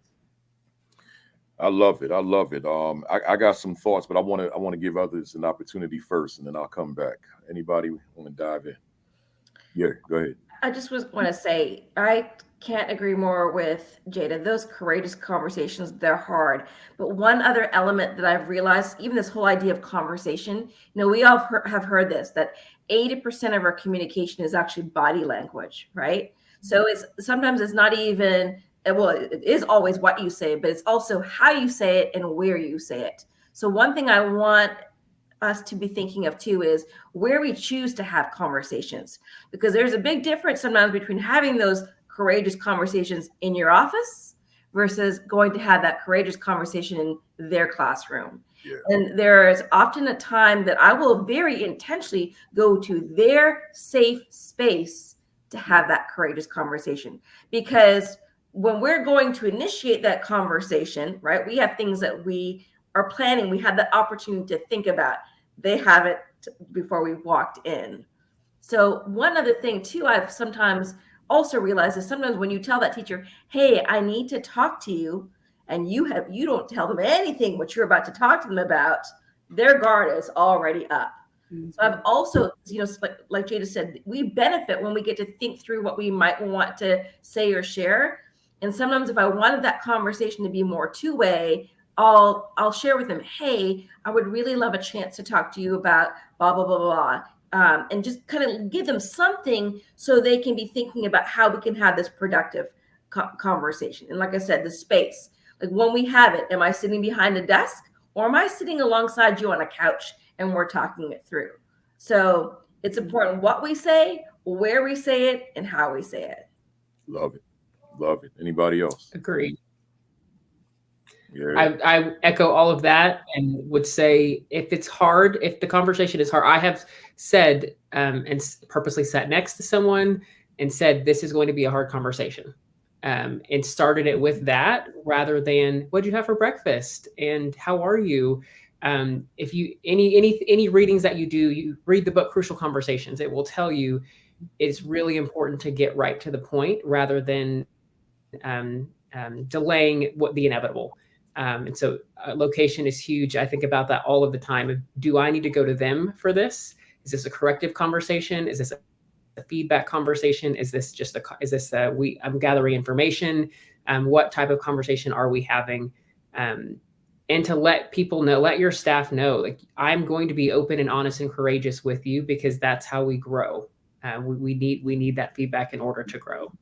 I love it. I love it. I got some thoughts, but I want to give others an opportunity first, and then I'll come back. Anybody want to dive in? Yeah, go ahead. I just want to say, I can't agree more with Jada. Those courageous conversations, they're hard. But one other element that I've realized, even this whole idea of conversation, we all have heard this, that 80% of our communication is actually body language, right? So sometimes it's not even, well, it is always what you say, but it's also how you say it and where you say it. So one thing I want us to be thinking of too is where we choose to have conversations, because there's a big difference sometimes between having those courageous conversations in your office versus going to have that courageous conversation in their classroom. Yeah. And there is often a time that I will very intentionally go to their safe space to have that courageous conversation, because when we're going to initiate that conversation, right, we have things that we are planning, we have the opportunity to think about. They have it before we walked in. So one other thing too, I've sometimes also realized is sometimes when you tell that teacher, hey, I need to talk to you, and you don't tell them anything what you're about to talk to them about, their guard is already up. Mm-hmm. So I've also, like Jada said, we benefit when we get to think through what we might want to say or share. And sometimes if I wanted that conversation to be more two-way, I'll share with them, hey, I would really love a chance to talk to you about blah, blah, blah, blah. And just kind of give them something so they can be thinking about how we can have this productive conversation. And like I said, the space, like when we have it, am I sitting behind a desk or am I sitting alongside you on a couch and we're talking it through? So it's important what we say, where we say it, and how we say it. Love it. Love it. Anybody else? Agreed. Yeah. I echo all of that and would say if it's hard, if the conversation is hard, I have said and purposely sat next to someone and said, this is going to be a hard conversation. And started it with that rather than what'd you have for breakfast and how are you? If you any readings that you do, you read the book Crucial Conversations. It will tell you it's really important to get right to the point rather than delaying what the inevitable. And so location is huge. I think about that all of the time. Do I need to go to them for this? Is this a corrective conversation? Is this a feedback conversation? Is this just I'm gathering information? What type of conversation are we having? And to let people know, let your staff know, like I'm going to be open and honest and courageous with you because that's how we grow. We need that feedback in order to grow.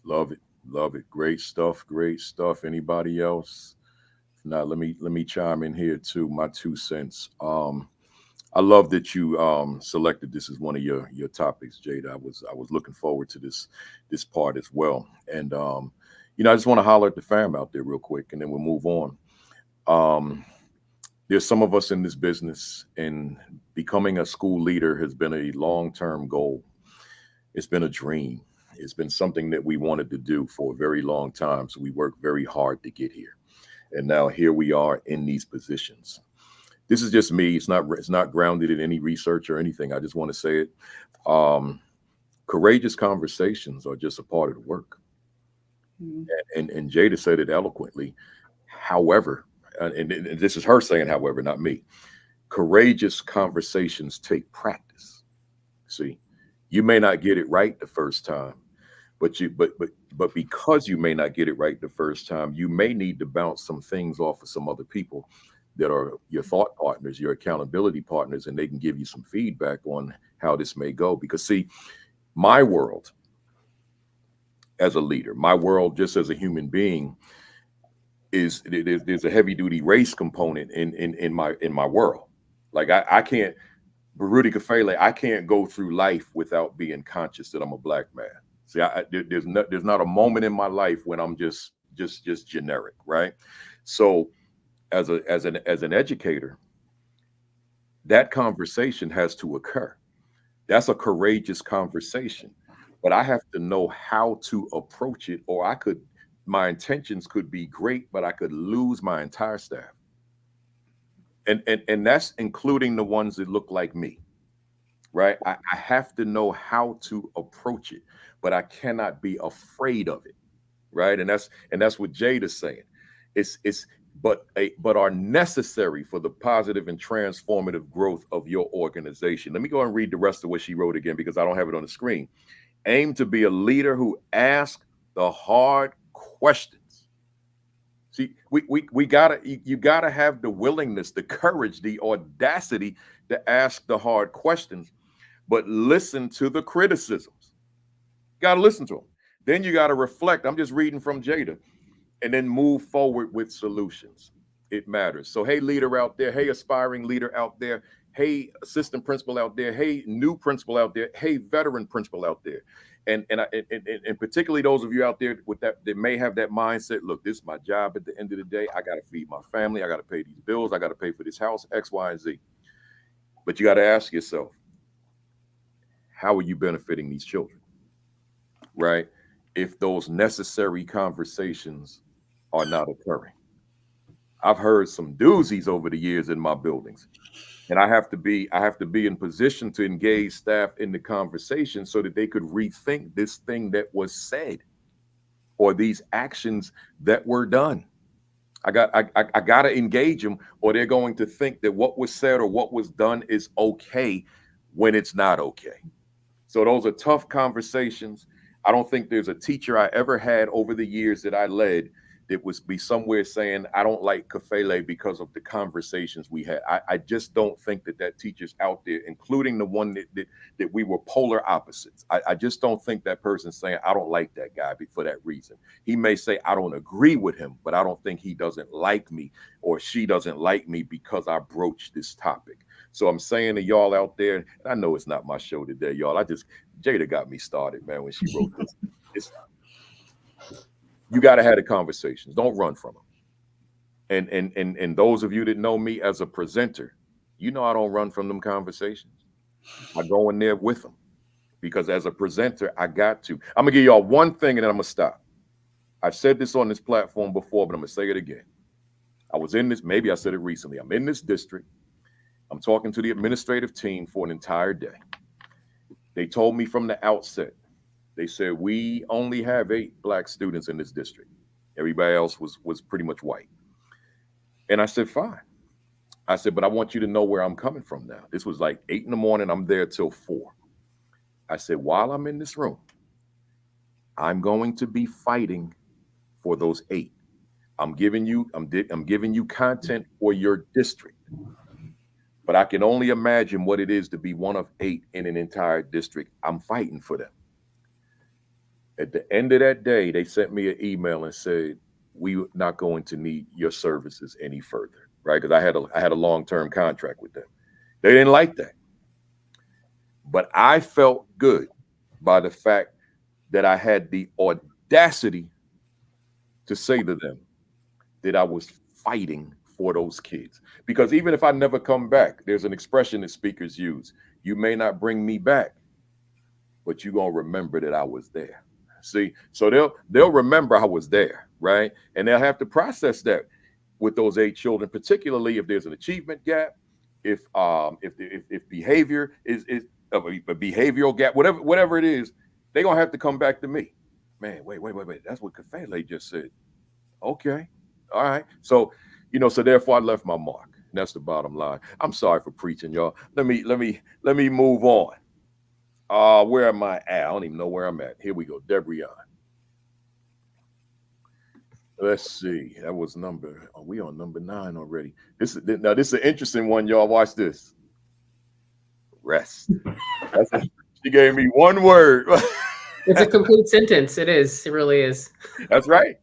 Love it. Love it. Great stuff. Great stuff. Anybody else? Now let me chime in here too. My 2 cents. I love that you selected this as one of your topics, Jada. I was looking forward to this part as well. And I just want to holler at the fam out there real quick, and then we'll move on. There's some of us in this business, and becoming a school leader has been a long-term goal. It's been a dream. It's been something that we wanted to do for a very long time. So we worked very hard to get here. And now here we are in these positions. This is just me. It's not grounded in any research or anything. I just want to say it. Courageous conversations are just a part of the work. Mm-hmm. And Jada said it eloquently. However, and this is her saying, however, not me. Courageous conversations take practice. See, you may not get it right the first time, but because you may not get it right the first time, you may need to bounce some things off of some other people that are your thought partners, your accountability partners, and they can give you some feedback on how this may go. Because see, my world as a leader, my world just as a human being, there's a heavy duty race component in my world. Like I can't, Rudy Kafele, I can't go through life without being conscious that I'm a Black man. See, there's not a moment in my life when I'm just generic, right? So as an educator, that conversation has to occur. That's a courageous conversation, but I have to know how to approach it, or my intentions could be great, but I could lose my entire staff. And that's including the ones that look like me, right? I have to know how to approach it, but I cannot be afraid of it, right? And that's what Jada's saying. But are necessary for the positive and transformative growth of your organization. Let me go and read the rest of what she wrote again, because I don't have it on the screen. Aim to be a leader who asks the hard questions. See, you gotta have the willingness, the courage, the audacity to ask the hard questions, but listen to the criticisms. You gotta listen to them. Then you gotta reflect. I'm just reading from Jada, and then move forward with solutions. It matters. So, hey, leader out there, hey, aspiring leader out there, hey, assistant principal out there, hey, new principal out there, hey, veteran principal out there. And particularly those of you out there with that may have that mindset. Look, this is my job at the end of the day. I got to feed my family. I got to pay these bills. I got to pay for this house, X, Y, and Z. But you got to ask yourself, how are you benefiting these children? Right? If those necessary conversations are not occurring. I've heard some doozies over the years in my buildings. And I have to be in position to engage staff in the conversation so that they could rethink this thing that was said or these actions that were done. I got to engage them, or they're going to think that what was said or what was done is okay when it's not okay. So those are tough conversations. I don't think there's a teacher I ever had over the years that I led that was be somewhere saying, I don't like Kafele because of the conversations we had. I just don't think that teacher's out there, including the one that we were polar opposites. I just don't think that person's saying, I don't like that guy for that reason. He may say, I don't agree with him, but I don't think he doesn't like me or she doesn't like me because I broached this topic. So I'm saying to y'all out there, and I know it's not my show today, y'all. Jada got me started, man, when she wrote this. You got to have the conversations. Don't run from them. And those of you that know me as a presenter, you know I don't run from them conversations. I go in there with them because as a presenter, I got to. I'm going to give y'all one thing and then I'm going to stop. I've said this on this platform before, but I'm going to say it again. I was in this, maybe I said it recently. I'm in this district. I'm talking to the administrative team for an entire day. They told me from the outset, they said, we only have 8 Black students in this district. Everybody else was pretty much white. And I said, fine. I said, but I want you to know where I'm coming from now. This was like 8 in the morning. I'm there till 4. I said, while I'm in this room, I'm going to be fighting for those 8. I'm giving you content for your district. But I can only imagine what it is to be one of 8 in an entire district. I'm fighting for them. At the end of that day, they sent me an email and said, we're not going to need your services any further, right? Because I had a long-term contract with them. They didn't like that. But I felt good by the fact that I had the audacity to say to them that I was fighting for those kids. Because even if I never come back, there's an expression that speakers use. You may not bring me back, but you're going to remember that I was there. See, so they'll remember I was there, right? And they'll have to process that with those 8 children, particularly if there's an achievement gap, if behavior is a behavioral gap, whatever it is, they're gonna have to come back to me. Man, wait, that's what Kafele just said. Okay, all right. So, so therefore I left my mark. And that's the bottom line. I'm sorry for preaching, y'all. Let me move on. Where am I at? I don't even know where I'm at. Here we go. Debrion. Let's see. That was we on number 9 already. This is an interesting one, y'all. Watch this. Rest. She gave me one word. It's a complete sentence. It is. It really is. That's right.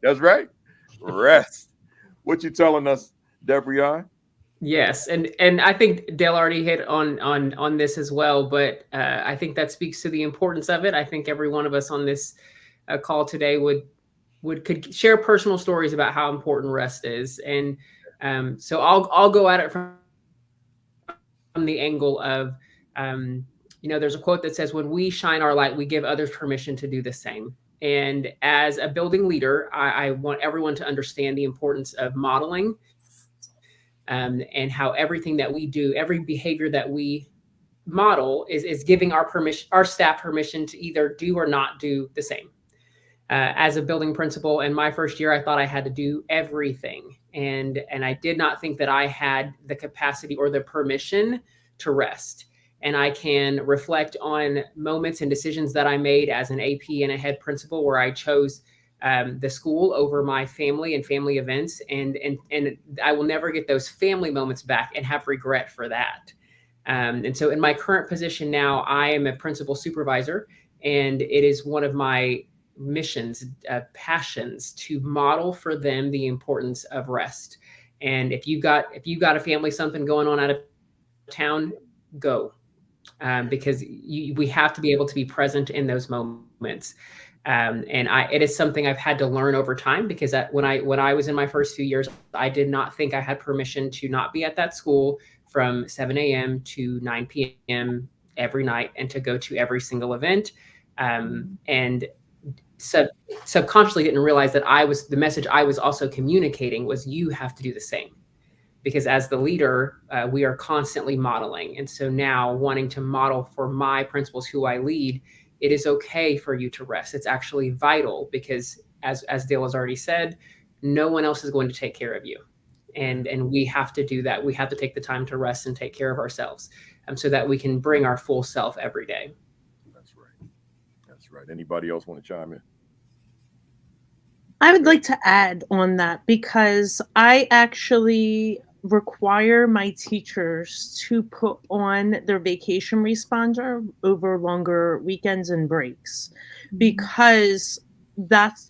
Rest. What you telling us, Debrion? Yes, and I think Dale already hit on this as well, but I think that speaks to the importance of it. I think every one of us on this call today could share personal stories about how important rest is, and so I'll go at it from the angle of there's a quote that says, "When we shine our light, we give others permission to do the same." And as a building leader, I want everyone to understand the importance of modeling. And how everything that we do, every behavior that we model is giving our staff permission to either do or not do the same. As a building principal in my first year, I thought I had to do everything. And I did not think that I had the capacity or the permission to rest. And I can reflect on moments and decisions that I made as an AP and a head principal where I chose the school over my family and family events. And I will never get those family moments back and have regret for that. And so in my current position now, I am a principal supervisor, and it is one of my missions, passions, to model for them the importance of rest. And if you got a family, something going on out of town, go, because we have to be able to be present in those moments. And it is something I've had to learn over time, because when I was in my first few years, I did not think I had permission to not be at that school from 7 a.m. to 9 p.m. every night and to go to every single event. And subconsciously didn't realize that the message I was also communicating was, you have to do the same. Because as the leader, we are constantly modeling. And so now, wanting to model for my principals who I lead, it is okay for you to rest. It's actually vital, because as Dale has already said, no one else is going to take care of you. And we have to do that. We have to take the time to rest and take care of ourselves, so that we can bring our full self every day. That's right. Anybody else want to chime in? I would like to add on that because I actually require my teachers to put on their vacation responder over longer weekends and breaks because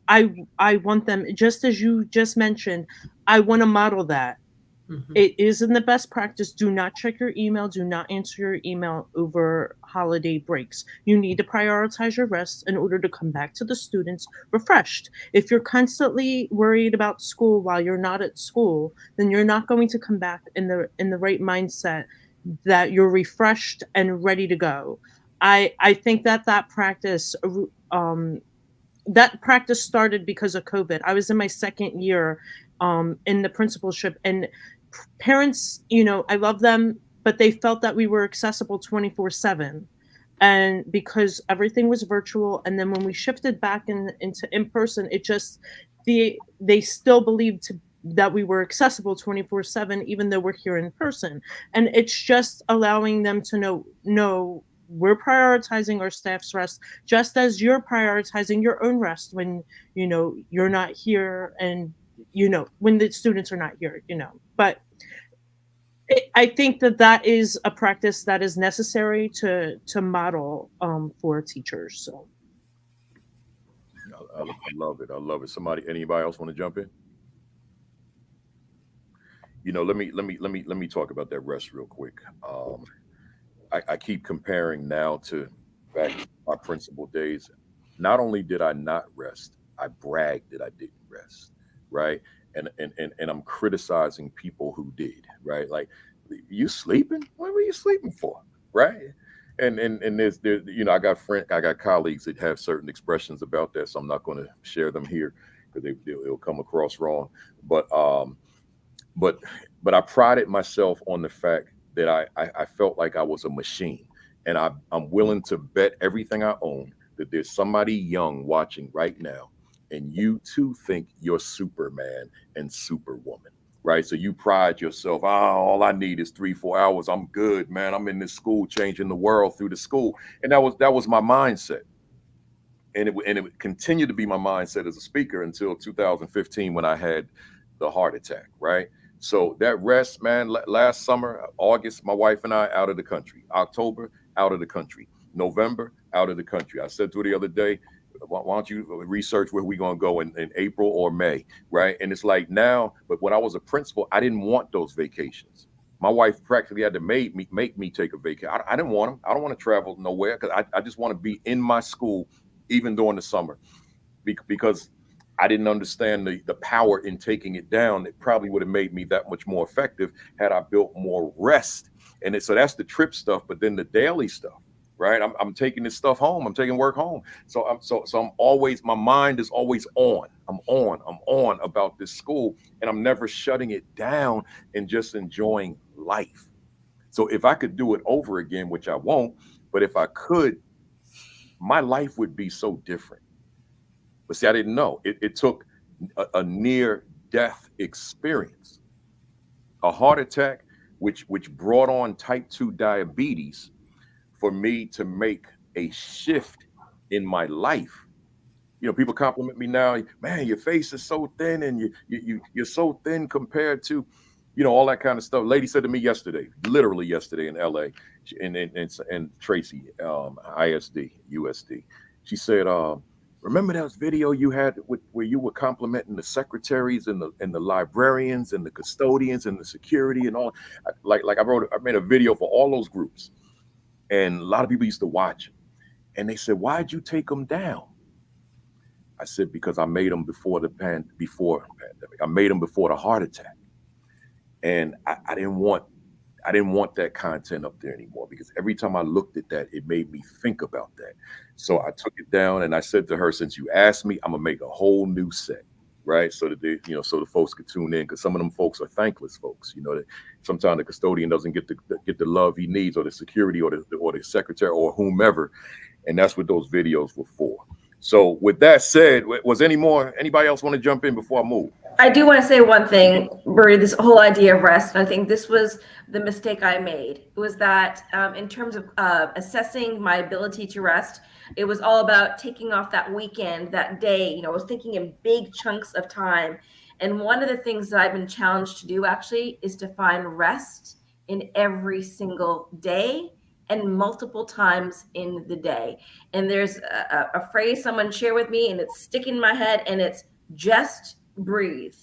I want them, just as you just mentioned, I want to model that. Mhm. It isn't the best practice. Do not check your email. Do not answer your email over holiday breaks. You need to prioritize your rest in order to come back to the students refreshed. If you're constantly worried about school while you're not at school, then you're not going to come back in the right mindset that you're refreshed and ready to go. I think that that practice started because of COVID. I was in my second year in the principalship, and parents, I love them, but they felt that we were accessible 24/7. And because everything was virtual, and then when we shifted back into in person, they still believed that we were accessible 24/7, even though we're here in person. And it's just allowing them to know, no, we're prioritizing our staff's rest just as you're prioritizing your own rest when you're not here, and when the students are not here. But I think that is a practice that is necessary to model for teachers. So I love it. I love it. Anybody else want to jump in? Let me talk about that rest real quick. I keep comparing now to back to my principal days. Not only did I not rest, I bragged that I didn't rest, right? And I'm criticizing people who did, right? Like, you sleeping? What were you sleeping for, right? And there's I got colleagues that have certain expressions about that, so I'm not going to share them here because it'll come across wrong. But I prided myself on the fact that I felt like I was a machine, and I'm willing to bet everything I own that there's somebody young watching right now, and you too think you're Superman and Superwoman, right? So you pride yourself. All I need is 3-4 hours. I'm good, man. I'm in this school changing the world through the school, and that was my mindset, and it would continue to be my mindset as a speaker until 2015 when I had the heart attack, right? So that rest, man, last summer, August, my wife and I out of the country. October, out of the country. November, out of the country. I said to her the other day, why don't you research where we're going to go in April or May, right? And it's like now, but when I was a principal, I didn't want those vacations. My wife practically had to make me take a vacation. I didn't want them. I don't want to travel nowhere because I just want to be in my school, even during the summer, because I didn't understand the power in taking it down. It probably would have made me that much more effective had I built more rest. And so that's the trip stuff, but then the daily stuff, right? I'm taking this stuff home. I'm taking work home. So I'm always, my mind is always on. I'm on about this school, and I'm never shutting it down and just enjoying life. So if I could do it over again, which I won't, but if I could, my life would be so different. But see, I didn't know. It took a near-death experience, a heart attack, which brought on type 2 diabetes, for me to make a shift in my life. People compliment me now, man, your face is so thin, and you're so thin compared to, all that kind of stuff. Lady said to me yesterday, literally yesterday in LA, and Tracy, ISD, USD, she said, remember that video you had where you were complimenting the secretaries and the librarians and the custodians and the security and all? Like I made a video for all those groups, and a lot of people used to watch, and they said, "Why'd you take them down?" I said, "Because I made them before the pandemic. I made them before the heart attack, and I didn't want that content up there anymore, because every time I looked at that, it made me think about that. So I took it down, and I said to her, since you asked me, I'm gonna make a whole new set, right? So that so the folks could tune in, because some of them folks are thankless folks. That sometimes the custodian doesn't get the love he needs, or the security, or the secretary, or whomever, and that's what those videos were for. So with that said, was anybody else want to jump in before I move? I do want to say one thing, Marie, this whole idea of rest. And I think this was the mistake I made. It was that in terms of assessing my ability to rest, It was all about taking off that weekend, that day. I was thinking in big chunks of time. And one of the things that I've been challenged to do actually is to find rest in every single day and multiple times in the day. And there's a phrase someone shared with me, and it's sticking in my head, and it's just breathe.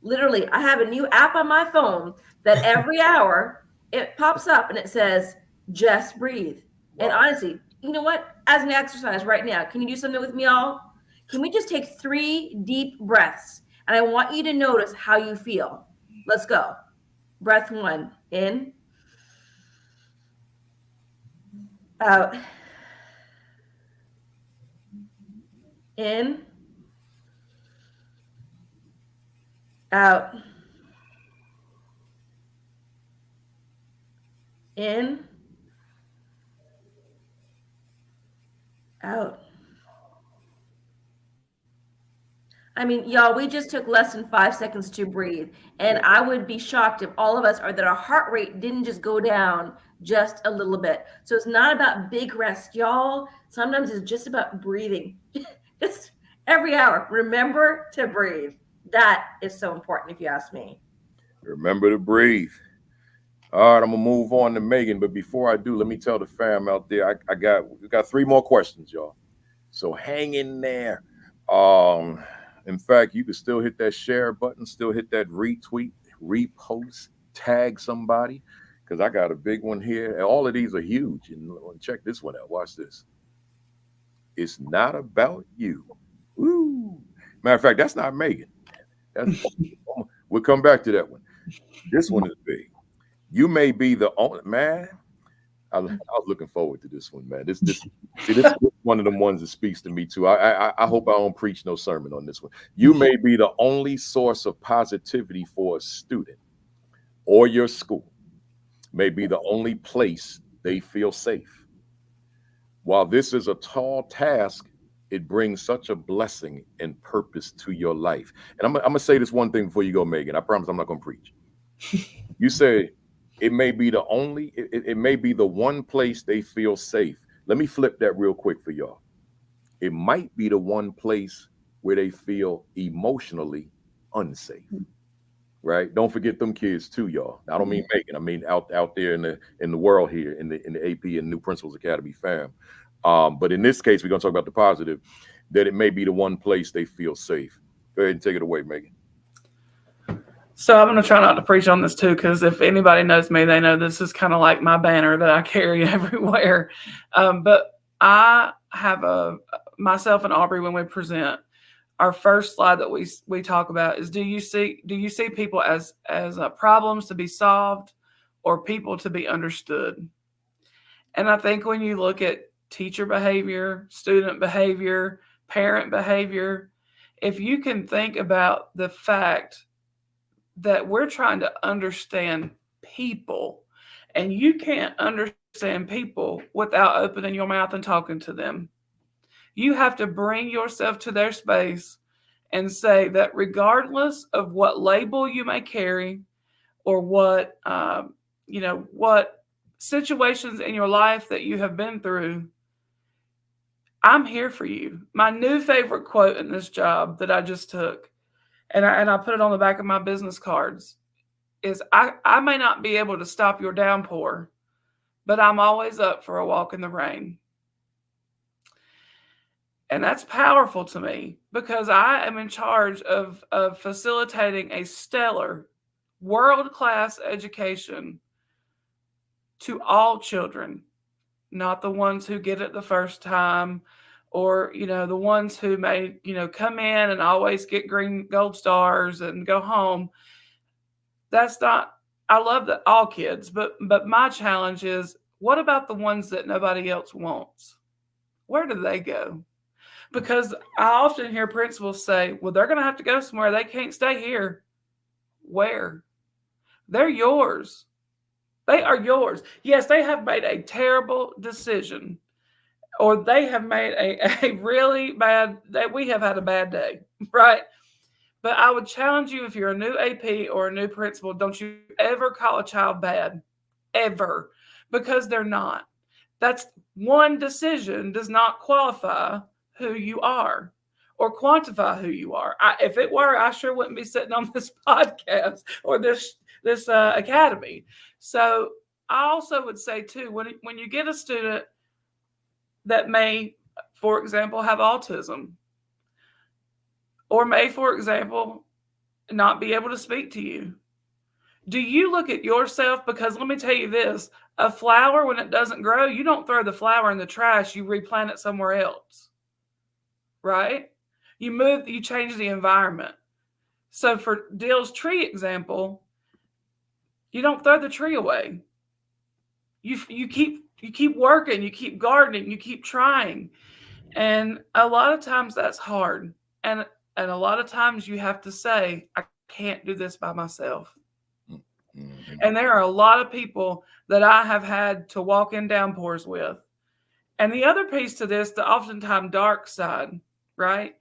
Literally, I have a new app on my phone that every hour it pops up and it says, just breathe. Wow. And honestly, you know what? As an exercise right now, can you do something with me all? Can we just take 3 deep breaths? And I want you to notice how you feel. Let's go. Breath 1, in, out, in, out, in, out. I mean, y'all, we just took less than 5 seconds to breathe. And I would be shocked if all of us that our heart rate didn't just go down just a little bit. So it's not about big rest, y'all. Sometimes it's just about breathing. Just every hour, remember to breathe. That is so important if you ask me. Remember to breathe. All right, I'm gonna move on to Megan, but before I do, let me tell the fam out there, we got 3 more questions, y'all. So hang in there. In fact, you can still hit that share button, still hit that retweet, repost, tag somebody, because I got a big one here. And all of these are huge. And check this one out. Watch this. It's not about you. Woo. Matter of fact, that's not Megan. We'll come back to that one. This one is big. You may be the only man. I was looking forward to this one, man. This is one of them ones that speaks to me too. I hope I don't preach no sermon on this one. You may be the only source of positivity for a student, or your school may be the only place they feel safe. While this is a tall task, it brings such a blessing and purpose to your life. And I'm gonna say this one thing before you go, Megan. I promise I'm not gonna preach. You say, it may be the only, it may be the one place they feel safe. Let me flip that real quick for y'all. It might be the one place where they feel emotionally unsafe, right? Don't forget them kids too, y'all. I don't mean Megan. I mean out there in the world here, in the AP and New Principals Academy fam. But in this case, we're gonna talk about the positive, that it may be the one place they feel safe. Go ahead and take it away, Megan. So I'm going to try not to preach on this too, because if anybody knows me, they know this is kind of like my banner that I carry everywhere. But I have myself and Aubrey, when we present, our first slide that we talk about is, do you see people as problems to be solved or people to be understood? And I think when you look at teacher behavior, student behavior, parent behavior, if you can think about the fact that we're trying to understand people, and you can't understand people without opening your mouth and talking to them. You have to bring yourself to their space and say that regardless of what label you may carry or what situations in your life that you have been through, I'm here for you. My new favorite quote in this job that I just took, and I put it on the back of my business cards, is I may not be able to stop your downpour, but I'm always up for a walk in the rain. And that's powerful to me, because I am in charge of facilitating a stellar, world-class education to all children, not the ones who get it the first time, or, the ones who may, come in and always get green gold stars and go home. That's not, I love that all kids, but my challenge is, what about the ones that nobody else wants? Where do they go? Because I often hear principals say, well, they're going to have to go somewhere. They can't stay here. Where? They're yours. They are yours. Yes, they have made a terrible decision, or they have made a really bad, that we have had a bad day, right? But I would challenge you, if you're a new AP or a new principal, don't you ever call a child bad, ever, because they're not. That's one decision does not qualify who you are or quantify who you are. If it were, I sure wouldn't be sitting on this podcast or this academy. So I also would say too, when you get a student that may, for example, have autism, or may, for example, not be able to speak to you, do you look at yourself? Because let me tell you this, a flower, when it doesn't grow, you don't throw the flower in the trash, you replant it somewhere else, right? You change the environment. So for Dill's tree example, you don't throw the tree away. You keep working, you keep gardening, you keep trying. And a lot of times that's hard. And a lot of times you have to say, I can't do this by myself. Mm-hmm. And there are a lot of people that I have had to walk in downpours with. And the other piece to this, the oftentimes dark side, right,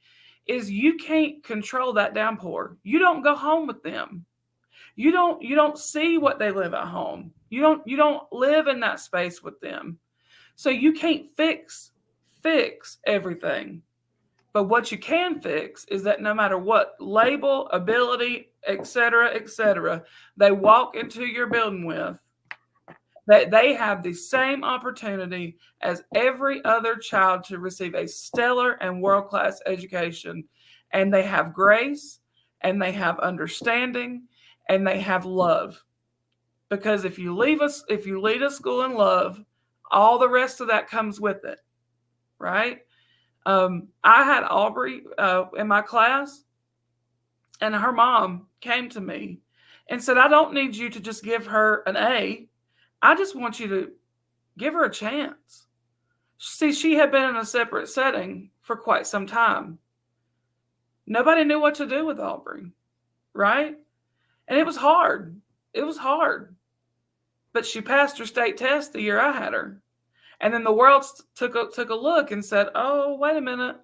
is you can't control that downpour. You don't go home with them. You don't see what they live at home. You don't live in that space with them. So you can't fix everything. But what you can fix is that no matter what label, ability, et cetera, they walk into your building with, that they have the same opportunity as every other child to receive a stellar and world-class education. And they have grace, and they have understanding, and they have love. Because if you lead a school in love, all the rest of that comes with it, right? I had Aubrey in my class, and her mom came to me and said, I don't need you to just give her an A. I just want you to give her a chance. See, she had been in a separate setting for quite some time. Nobody knew what to do with Aubrey, right? And it was hard. It was hard. But she passed her state test the year I had her. And then the world took a look and said, oh, wait a minute.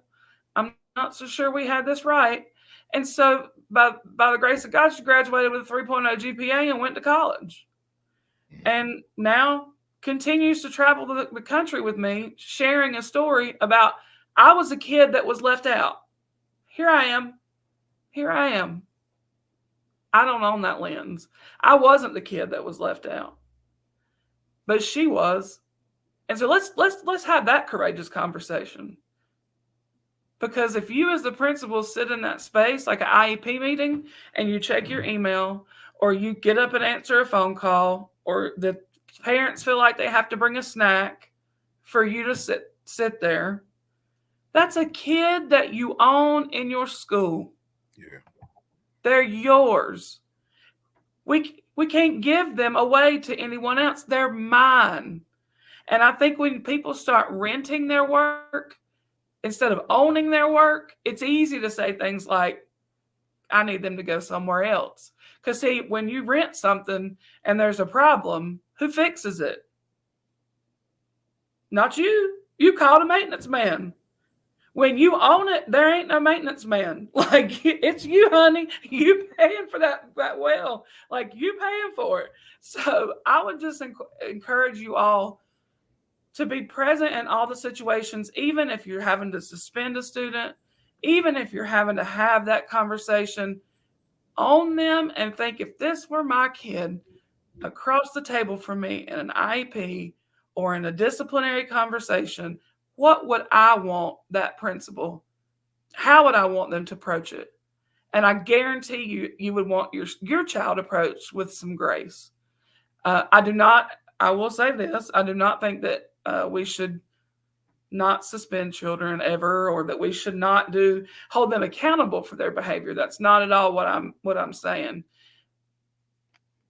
I'm not so sure we had this right. And so by the grace of God, she graduated with a 3.0 GPA and went to college. And now continues to travel the country with me, sharing a story about, I was a kid that was left out. Here I am. I don't own that lens. I wasn't the kid that was left out, but she was. And so let's have that courageous conversation. Because if you as the principal sit in that space, like an IEP meeting, and you check your email, or you get up and answer a phone call, or the parents feel like they have to bring a snack for you to sit there, that's a kid that you own in your school. Yeah. They're yours. We can't give them away to anyone else. They're mine. And I think when people start renting their work instead of owning their work, it's easy to say things like, I need them to go somewhere else. Because see, when you rent something and there's a problem, who fixes it? Not you. You called a maintenance man. When you own it, there ain't no maintenance man. Like, it's you, honey. You paying for that well. Like, you paying for it. So I would just encourage you all to be present in all the situations, even if you're having to suspend a student, even if you're having to have that conversation, own them and think, if this were my kid across the table from me in an IEP or in a disciplinary conversation, what would I want that principal? How would I want them to approach it? And I guarantee you would want your child approached with some grace. I will say this, I do not think that we should not suspend children ever, or that we should not hold them accountable for their behavior. That's not at all what I'm saying.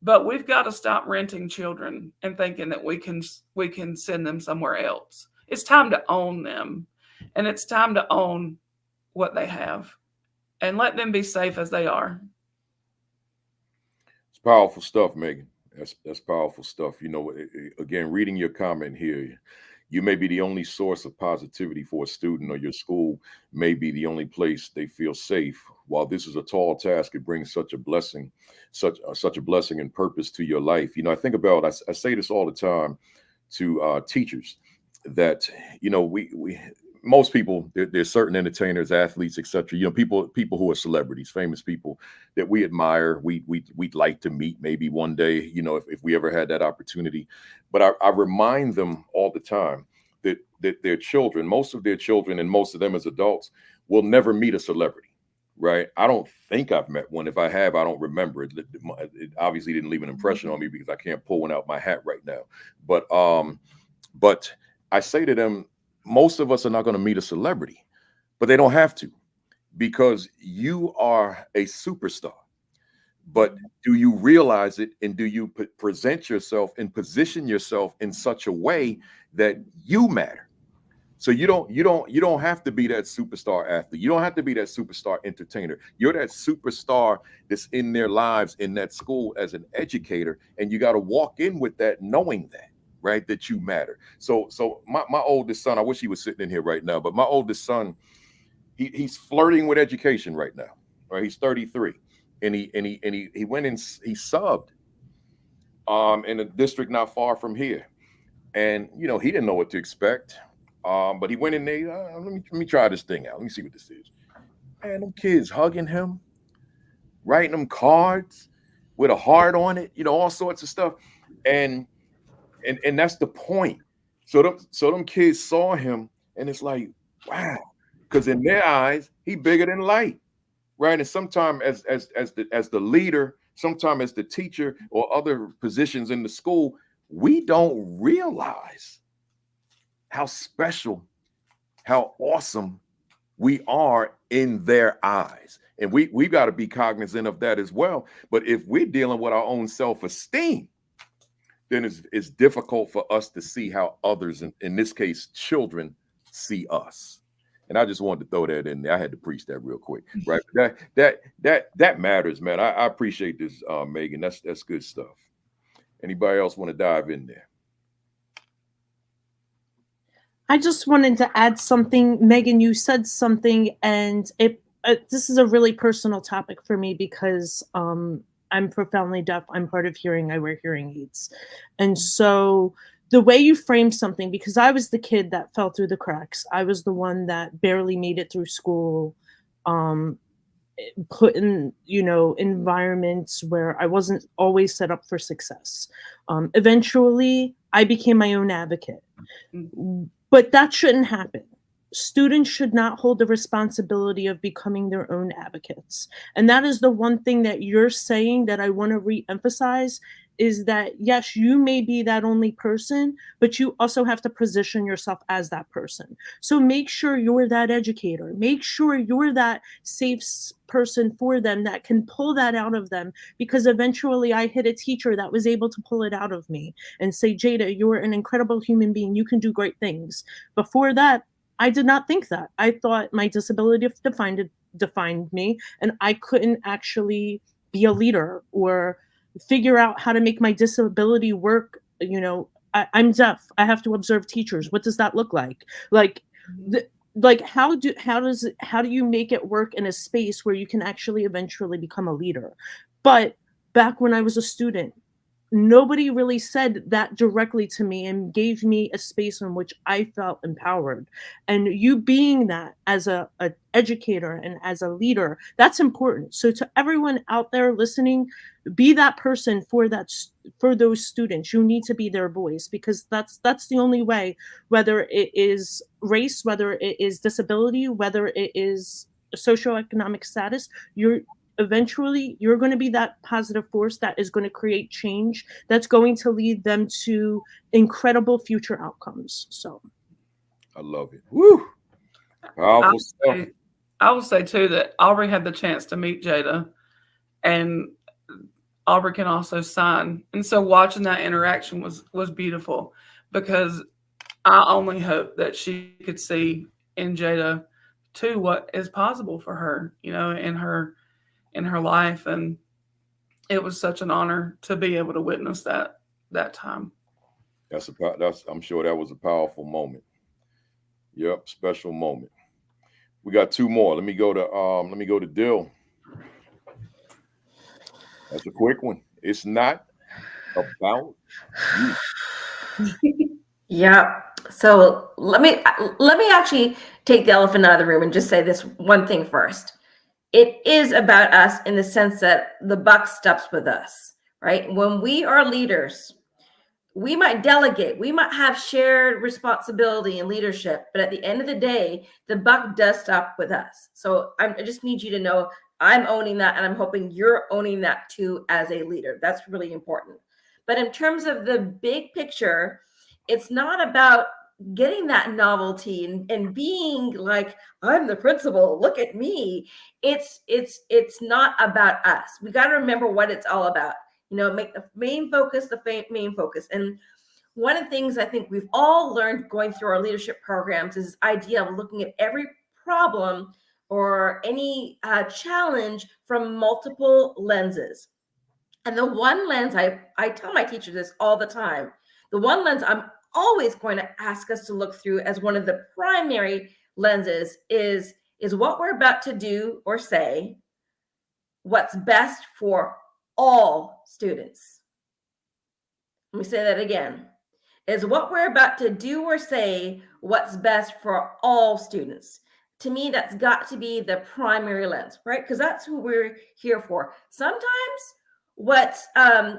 But we've got to stop renting children and thinking that we can send them somewhere else. It's time to own them, and it's time to own what they have and let them be safe as they are. It's powerful stuff, Megan. That's powerful stuff. You know, again, reading your comment here, you may be the only source of positivity for a student, or your school may be the only place they feel safe. While this is a tall task, it brings such a blessing, such a blessing and purpose to your life. You know, I think about, I say this all the time to teachers. that, you know, we most people, there's certain entertainers, athletes, etc. You know, people who are celebrities, famous people that we admire, we'd like to meet maybe one day, you know, if we ever had that opportunity. But I remind them all the time that their children, most of their children, and most of them as adults, will never meet a celebrity. Right. I don't think I've met one. If I have, I don't remember it. It obviously didn't leave an impression on me because I can't pull one out my hat right now. But I say to them, most of us are not going to meet a celebrity, but they don't have to, because you are a superstar. But do you realize it, and do you present yourself and position yourself in such a way that you matter? So you don't have to be that superstar athlete. You don't have to be that superstar entertainer. You're that superstar that's in their lives in that school as an educator, and you got to walk in with that, knowing that, right, that you matter. So my oldest son, I wish he was sitting in here right now, but my oldest son, he's flirting with education right now. Right, he's 33, and he went and he subbed in a district not far from here, and you know, he didn't know what to expect. But he went in there. Let me try this thing out. Let me see what this is. Man, them kids hugging him, writing them cards with a heart on it, you know, all sorts of stuff. And that's the point. So them kids saw him, and it's like, wow, because in their eyes, he bigger than light, right? And sometimes as the leader, sometimes as the teacher or other positions in the school, we don't realize how special, how awesome we are in their eyes. And we've got to be cognizant of that as well. But if we're dealing with our own self-esteem, then it's difficult for us to see how others, in this case, children, see us. And I just wanted to throw that in there. I had to preach that real quick, right? That matters, man. I appreciate this, Megan. That's good stuff. Anybody else want to dive in there? I just wanted to add something. Megan, you said something, and this is a really personal topic for me because I'm profoundly deaf. I'm hard of hearing. I wear hearing aids. And so the way you frame something, because I was the kid that fell through the cracks. I was the one that barely made it through school, put in, you know, environments where I wasn't always set up for success. Eventually, I became my own advocate. But that shouldn't happen. Students should not hold the responsibility of becoming their own advocates. And that is the one thing that you're saying that I want to re-emphasize, is that yes, you may be that only person, but you also have to position yourself as that person. So make sure you're that educator. Make sure you're that safe person for them that can pull that out of them, because eventually I hit a teacher that was able to pull it out of me and say, Jada, you're an incredible human being. You can do great things. Before that, I did not think that. I thought my disability defined me, and I couldn't actually be a leader or figure out how to make my disability work. You know, I'm deaf. I have to observe teachers. What does that look like? How do you make it work in a space where you can actually eventually become a leader? But back when I was a student, nobody really said that directly to me and gave me a space in which I felt empowered. And you being that as a educator and as a leader, that's important. So to everyone out there listening, be that person for those students. You need to be their voice, because that's the only way, whether it is race, whether it is disability, whether it is socioeconomic status, eventually you're going to be that positive force that is going to create change, that's going to lead them to incredible future outcomes. So I love it. Woo! Powerful stuff. I will say too that Aubrey had the chance to meet Jada, and Aubrey can also sign. And so watching that interaction was beautiful, because I only hope that she could see in Jada too what is possible for her, you know, in her life. And it was such an honor to be able to witness that time. I'm sure that was a powerful moment. Yep, special moment. We got two more. Let me go to Dill. That's a quick one. It's not about you. Yeah. So let me actually take the elephant out of the room and just say this one thing first. It is about us in the sense that the buck stops with us, right? When we are leaders, we might delegate, we might have shared responsibility and leadership, but at the end of the day, the buck does stop with us. So I just need you to know I'm owning that, and I'm hoping you're owning that too as a leader. That's really important. But in terms of the big picture, it's not about getting that novelty and being like, I'm the principal, look at me. It's not about us. We got to remember what it's all about. Make the main focus the main focus. And one of the things I think we've all learned going through our leadership programs is this idea of looking at every problem or any challenge from multiple lenses. And the one lens, I tell my teachers this all the time, the one lens I'm always going to ask us to look through as one of the primary lenses is what we're about to do or say, what's best for all students. Let me say that again. Is what we're about to do or say what's best for all students. To me, that's got to be the primary lens, right? Because that's who we're here for. Sometimes what's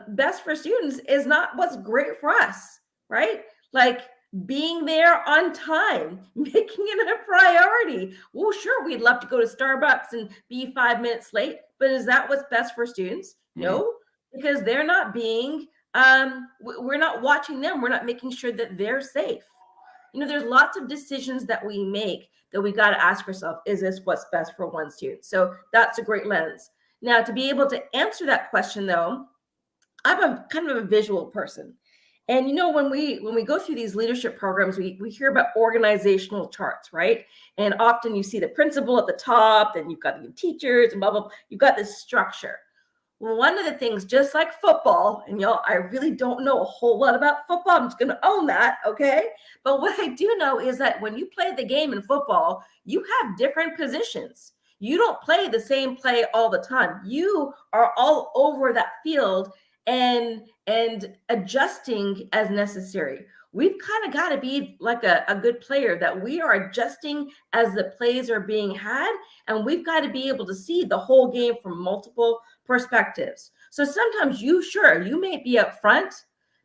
best for students is not what's great for us, right? Like being there on time, making it a priority. Well, sure, we'd love to go to Starbucks and be 5 minutes late, but is that what's best for students? No, because they're not being, we're not watching them. We're not making sure that they're safe. There's lots of decisions that we make that we got to ask ourselves, is this what's best for one student? So that's a great lens. Now, to be able to answer that question, though, I'm a kind of a visual person. And when we go through these leadership programs, we hear about organizational charts, right? And often you see the principal at the top, and you've got the teachers and blah, blah, blah. You've got this structure. Well, one of the things, just like football, and y'all, I really don't know a whole lot about football. I'm just going to own that, okay? But what I do know is that when you play the game in football, you have different positions. You don't play the same play all the time. You are all over that field and adjusting as necessary. We've kind of got to be like a good player, that we are adjusting as the plays are being had, and we've got to be able to see the whole game from multiple perspectives. So sometimes you may be up front,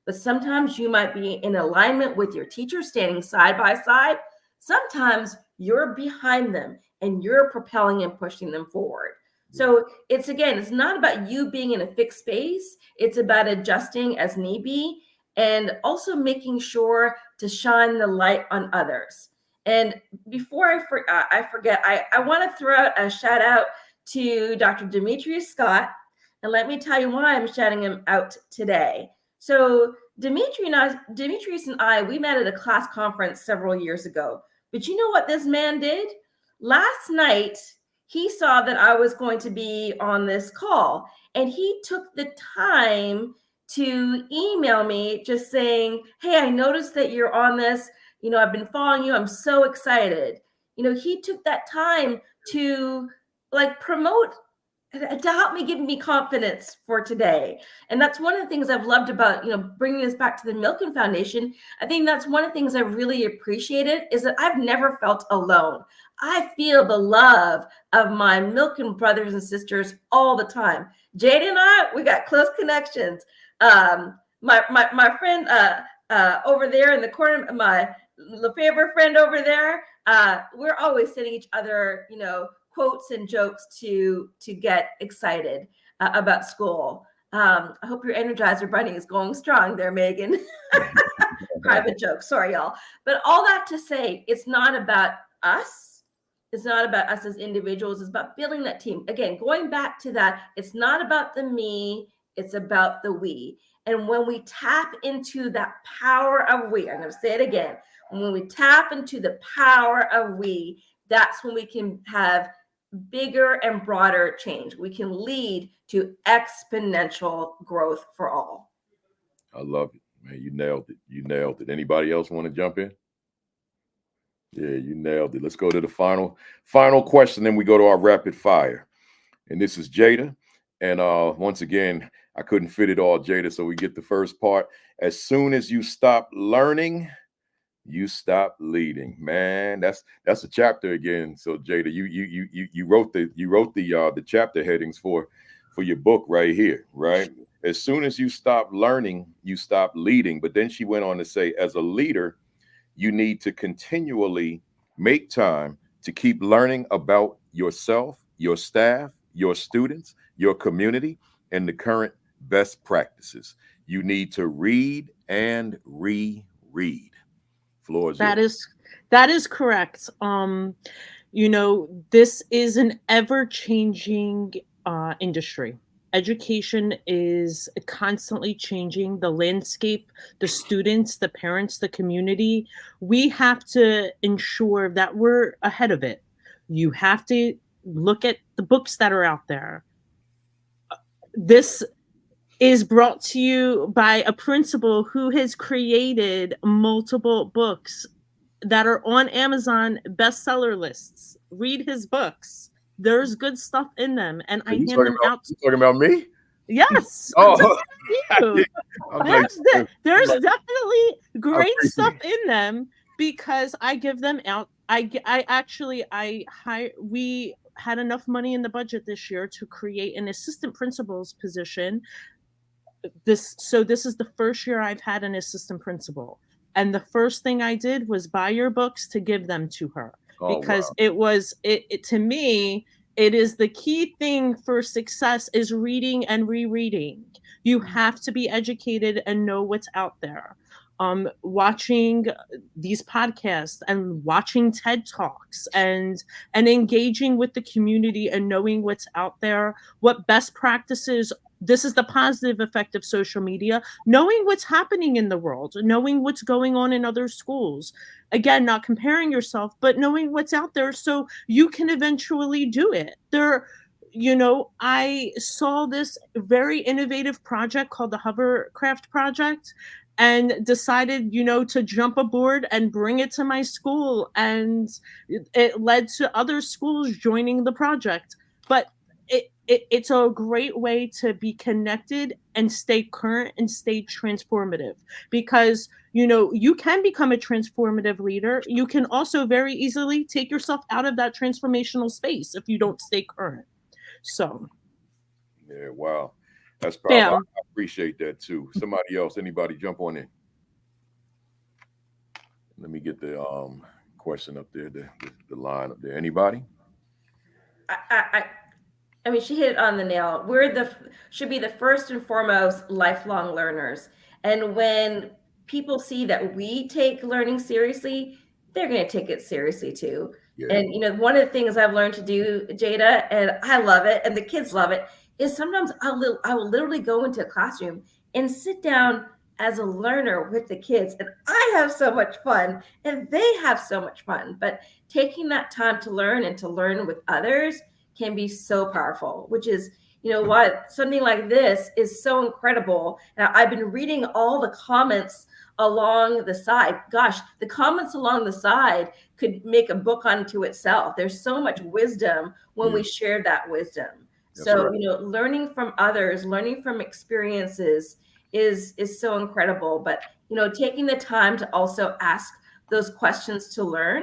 but sometimes you might be in alignment with your teacher standing side by side. Sometimes you're behind them and you're propelling and pushing them forward. So it's not about you being in a fixed space. It's about adjusting as need be, and also making sure to shine the light on others. And before I forget, I want to throw out a shout out to Dr. Demetrius Scott. And let me tell you why I'm shouting him out today. So Demetrius and I, we met at a class conference several years ago. But you know what this man did? Last night, he saw that I was going to be on this call, and he took the time to email me just saying, hey, I noticed that you're on this. I've been following you. I'm so excited. He took that time to promote, to help me, give me confidence for today. And that's one of the things I've loved about, bringing this back to the Milken Foundation. I think that's one of the things I've really appreciated, is that I've never felt alone. I feel the love of my Milken brothers and sisters all the time. Jada and I, we got close connections. My friend over there in the corner, my Lefebvre friend over there, we're always sending each other, quotes and jokes to get excited about school. I hope your Energizer Bunny is going strong there, Megan. Private joke, sorry, y'all. But all that to say, it's not about us. It's not about us as individuals. It's about building that team. Again, going back to that, it's not about the me, it's about the we. And when we tap into that power of we, I'm going to say it again. When we tap into the power of we, that's when we can have bigger and broader change. We can lead to exponential growth for all. I love it, man. You nailed it. You nailed it. Anybody else want to jump in? Yeah, you nailed it. Let's go to the final question, then we go to our rapid fire. And this is Jada. And once again, I couldn't fit it all, Jada, so we get the first part. As soon as you stop learning, You stop leading, man. That's a chapter again. So Jada, you wrote the chapter headings for your book right here, right? As soon as you stop learning, you stop leading. But then she went on to say, as a leader, you need to continually make time to keep learning about yourself, your staff, your students, your community, and the current best practices. You need to read and reread. Floor is yours. That is correct. This is an ever-changing industry. Education is constantly changing. The landscape, the students, the parents, the community. We have to ensure that we're ahead of it. You have to look at the books that are out there. This is brought to you by a principal who has created multiple books that are on Amazon bestseller lists. Read his books. There's good stuff in them, and I hand them out. You talking about me? Yes. Oh, There's definitely great stuff in them because I give them out. We had enough money in the budget this year to create an assistant principal's position. This is the first year I've had an assistant principal. And the first thing I did was buy your books to give them to her because it to me, it is the key thing for success is reading and rereading. You have to be educated and know what's out there. Watching these podcasts and watching TED Talks and engaging with the community and knowing what's out there, what best practices. This is the positive effect of social media, knowing what's happening in the world, knowing what's going on in other schools. Again, not comparing yourself, but knowing what's out there so you can eventually do it. I saw this very innovative project called the Hovercraft Project and decided, to jump aboard and bring it to my school. And it led to other schools joining the project. But it's a great way to be connected and stay current and stay transformative because, you can become a transformative leader. You can also very easily take yourself out of that transformational space if you don't stay current. So. Yeah, wow. That's powerful. Yeah. I appreciate that too. Somebody else, anybody jump on in. Let me get the question up there, the line up there. Anybody? I mean, she hit it on the nail. Should be the first and foremost lifelong learners. And when people see that we take learning seriously, they're going to take it seriously too. Yeah. And, one of the things I've learned to do, Jada, and I love it, and the kids love it, is sometimes I will literally go into a classroom and sit down as a learner with the kids. And I have so much fun and they have so much fun. But taking that time to learn and to learn with others can be so powerful, which is, why something like this is so incredible. Now, I've been reading all the comments along the side. Gosh, the comments along the side could make a book unto itself. There's so much wisdom when we share that wisdom. That's so, right. Learning from others, learning from experiences is so incredible. But, taking the time to also ask those questions to learn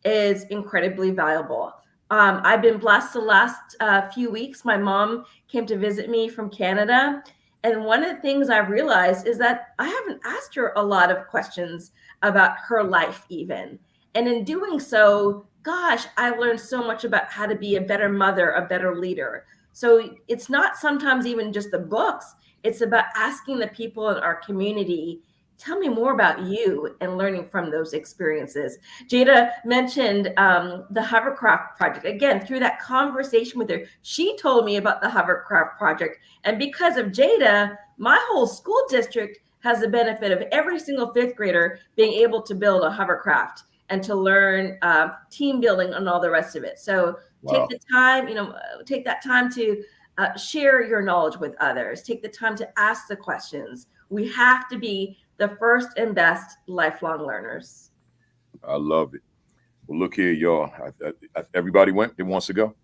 is incredibly valuable. I've been blessed the last few weeks. My mom came to visit me from Canada. And one of the things I've realized is that I haven't asked her a lot of questions about her life even. And in doing so, gosh, I learned so much about how to be a better mother, a better leader. So it's not sometimes even just the books. It's about asking the people in our community, tell me more about you, and learning from those experiences. Jada mentioned the Hovercraft Project. Again, through that conversation with her, she told me about the Hovercraft Project. And because of Jada, my whole school district has the benefit of every single fifth grader being able to build a hovercraft and to learn team building and all the rest of it. So take the time, take that time to share your knowledge with others. Take the time to ask the questions. We have to be the first and best lifelong learners. I love it. Well, look here, y'all. Everybody went? It wants to go?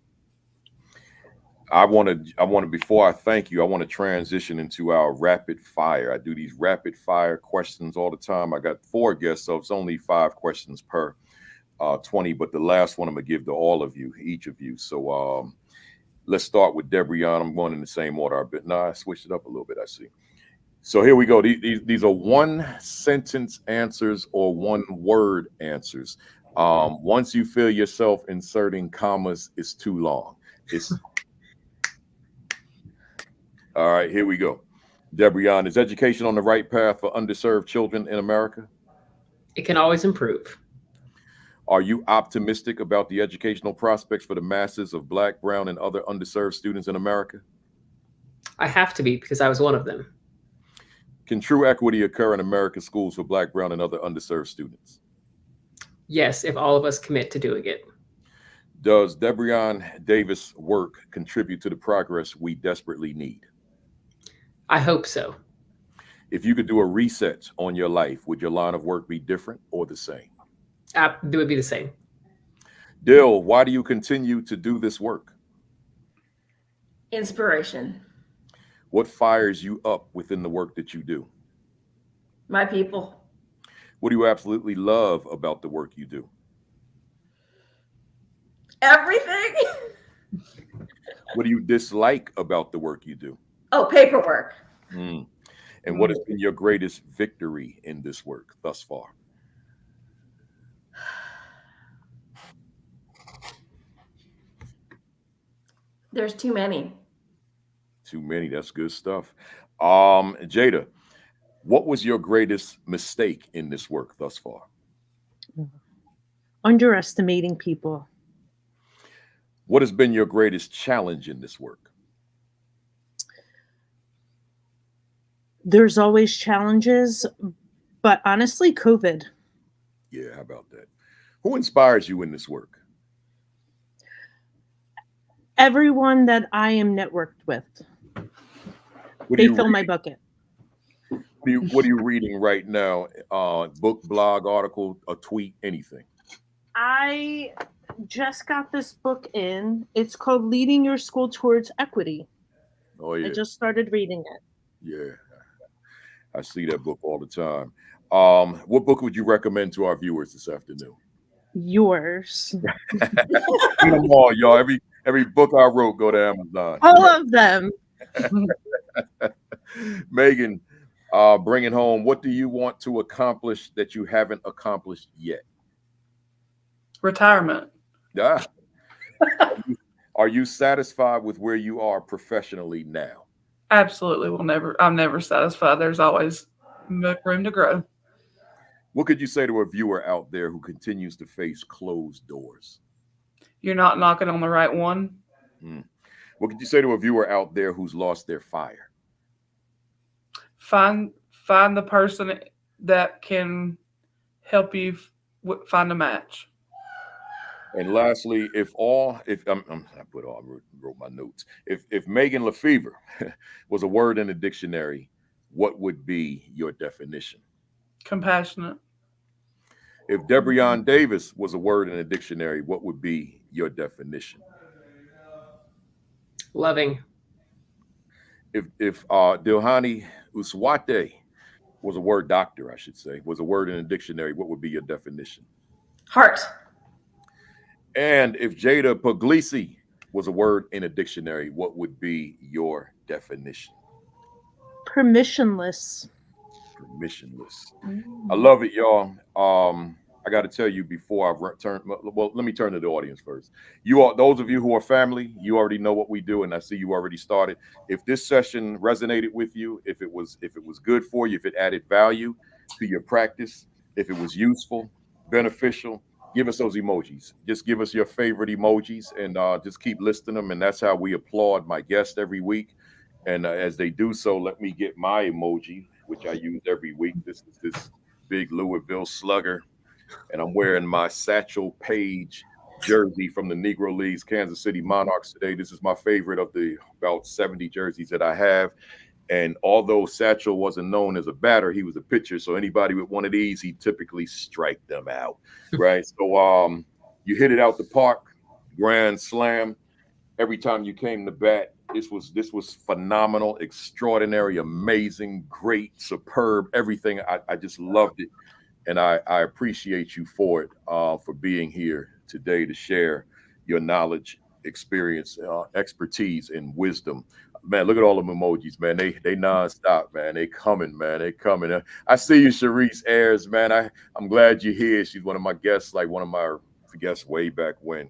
I want to, before I thank you, I want to transition into our rapid fire. I do these rapid fire questions all the time. I got 4 guests, so it's only 5 questions per 20, but the last one I'm gonna give to all of you, each of you. So let's start with Debrian. I'm going in the same order. I switched it up a little bit, I see. So here we go. These are 1-sentence answers or 1-word answers. Once you feel yourself inserting commas, it's too long. It's all right, here we go. Debrian, is education on the right path for underserved children in America? It can always improve. Are you optimistic about the educational prospects for the masses of Black, brown, and other underserved students in America? I have to be, because I was one of them. Can true equity occur in America's schools for Black, brown, and other underserved students? Yes, if all of us commit to doing it. Does Debrian Davis' work contribute to the progress we desperately need? I hope so. If you could do a reset on your life, would your line of work be different or the same? It would be the same. Dill, why do you continue to do this work? Inspiration. What fires you up within the work that you do? My people. What do you absolutely love about the work you do? Everything. What do you dislike about the work you do? Oh, paperwork. And what has been your greatest victory in this work thus far? There's too many. Too many. That's good stuff. Jada, what was your greatest mistake in this work thus far? Underestimating people. What has been your greatest challenge in this work? There's always challenges, but honestly, COVID. Yeah, how about that? Who inspires you in this work? Everyone that I am networked with. They fill my bucket. What are you reading right now? Book, blog, article, a tweet, anything? I just got this book in. It's called Leading Your School Towards Equity. Oh, yeah. I just started reading it. Yeah, I see that book all the time. What book would you recommend to our viewers this afternoon? Yours. Come on, y'all. Every book I wrote, go to Amazon. All of them. Megan, bring it home. What do you want to accomplish that you haven't accomplished yet? Retirement. Yeah. Are you satisfied with where you are professionally now? Absolutely. I'm never satisfied. There's always room to grow. What could you say to a viewer out there who continues to face closed doors? You're not knocking on the right one. What could you say to a viewer out there who's lost their fire? Find the person that can help you find a match. And lastly, I wrote my notes. If Megan Lefevre was a word in a dictionary, what would be your definition? Compassionate. If Debrian Davis was a word in a dictionary, what would be your definition? Loving. If Dilhani Uswate was a word, doctor, I should say, was a word in a dictionary, what would be your definition? Heart. And if Jada Puglisi was a word in a dictionary, what would be your definition? Permissionless. Permissionless. I love it, y'all. I got to tell you before I turn. Well, let me turn to the audience first. You all, those of you who are family, you already know what we do, and I see you already started. If this session resonated with you, if it was good for you, if it added value to your practice, if it was useful, beneficial, give us those emojis. Just give us your favorite emojis, and just keep listing them. And that's how we applaud my guests every week. And as they do so, let me get my emoji, which I use every week. This is this big Louisville Slugger. And I'm wearing my Satchel Paige jersey from the Negro Leagues, Kansas City Monarchs today. This is my favorite of the about 70 jerseys that I have. And although Satchel wasn't known as a batter, he was a pitcher. So anybody with one of these, he typically strike them out, right? So you hit it out the park, grand slam. every time you came to bat. This was phenomenal, extraordinary, amazing, great, superb, everything. I just loved it. And I appreciate you for it, for being here today to share your knowledge, experience, expertise, and wisdom. Man, look at all them emojis, man. They nonstop, man. They coming, man. They coming. I see you, Sharice Ayers, man. I'm glad you're here. She's one of my guests, like one of my guests way back when.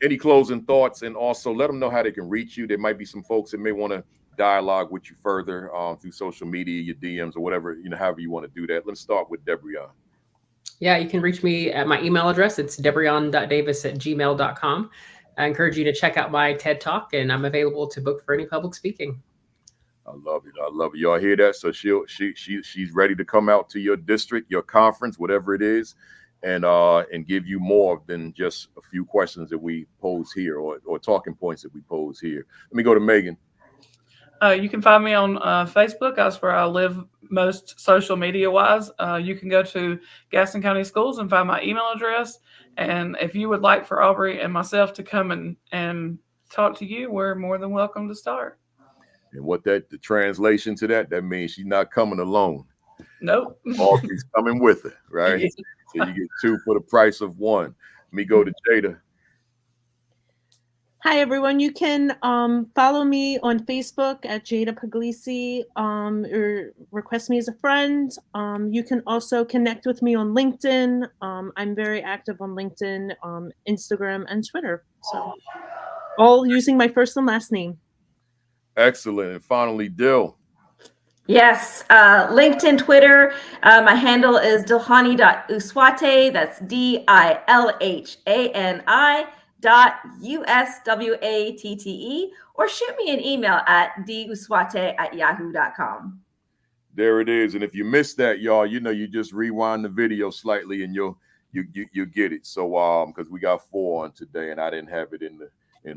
Any closing thoughts? And also let them know how they can reach you. There might be some folks that may want to dialogue with you further through social media, your DMs or whatever, however you want to do that. Let's start with Debrion. Yeah, you can reach me at my email address. It's debrion.davis@gmail.com. I encourage you to check out my TED Talk, and I'm available to book for any public speaking. I love it. I love it. Y'all hear that? So she's ready to come out to your district, your conference, whatever it is, and give you more than just a few questions that we pose here or talking points that we pose here. Let me go to Megan. You can find me on Facebook. That's where I live most social media wise. You can go to Gaston County Schools and find my email address. And if you would like for Aubrey and myself to come and talk to you, we're more than welcome to start. And what the translation to that means she's not coming alone. Nope. Aubrey's coming with her, right? Yeah. So you get two for the price of one. Let me go to Jada. Hi, everyone. You can follow me on Facebook at Jada Puglisi, or request me as a friend. You can also connect with me on LinkedIn. I'm very active on LinkedIn, Instagram, and Twitter. So all using my first and last name. Excellent. And finally, Dill. Yes, LinkedIn, Twitter. My handle is dilhani.uswate. That's DILHANI.USWATTE, or shoot me an email at duswate@yahoo.com. There it is. And if you missed that, y'all, you just rewind the video slightly and you get it. So because we got 4 on today and I didn't have it in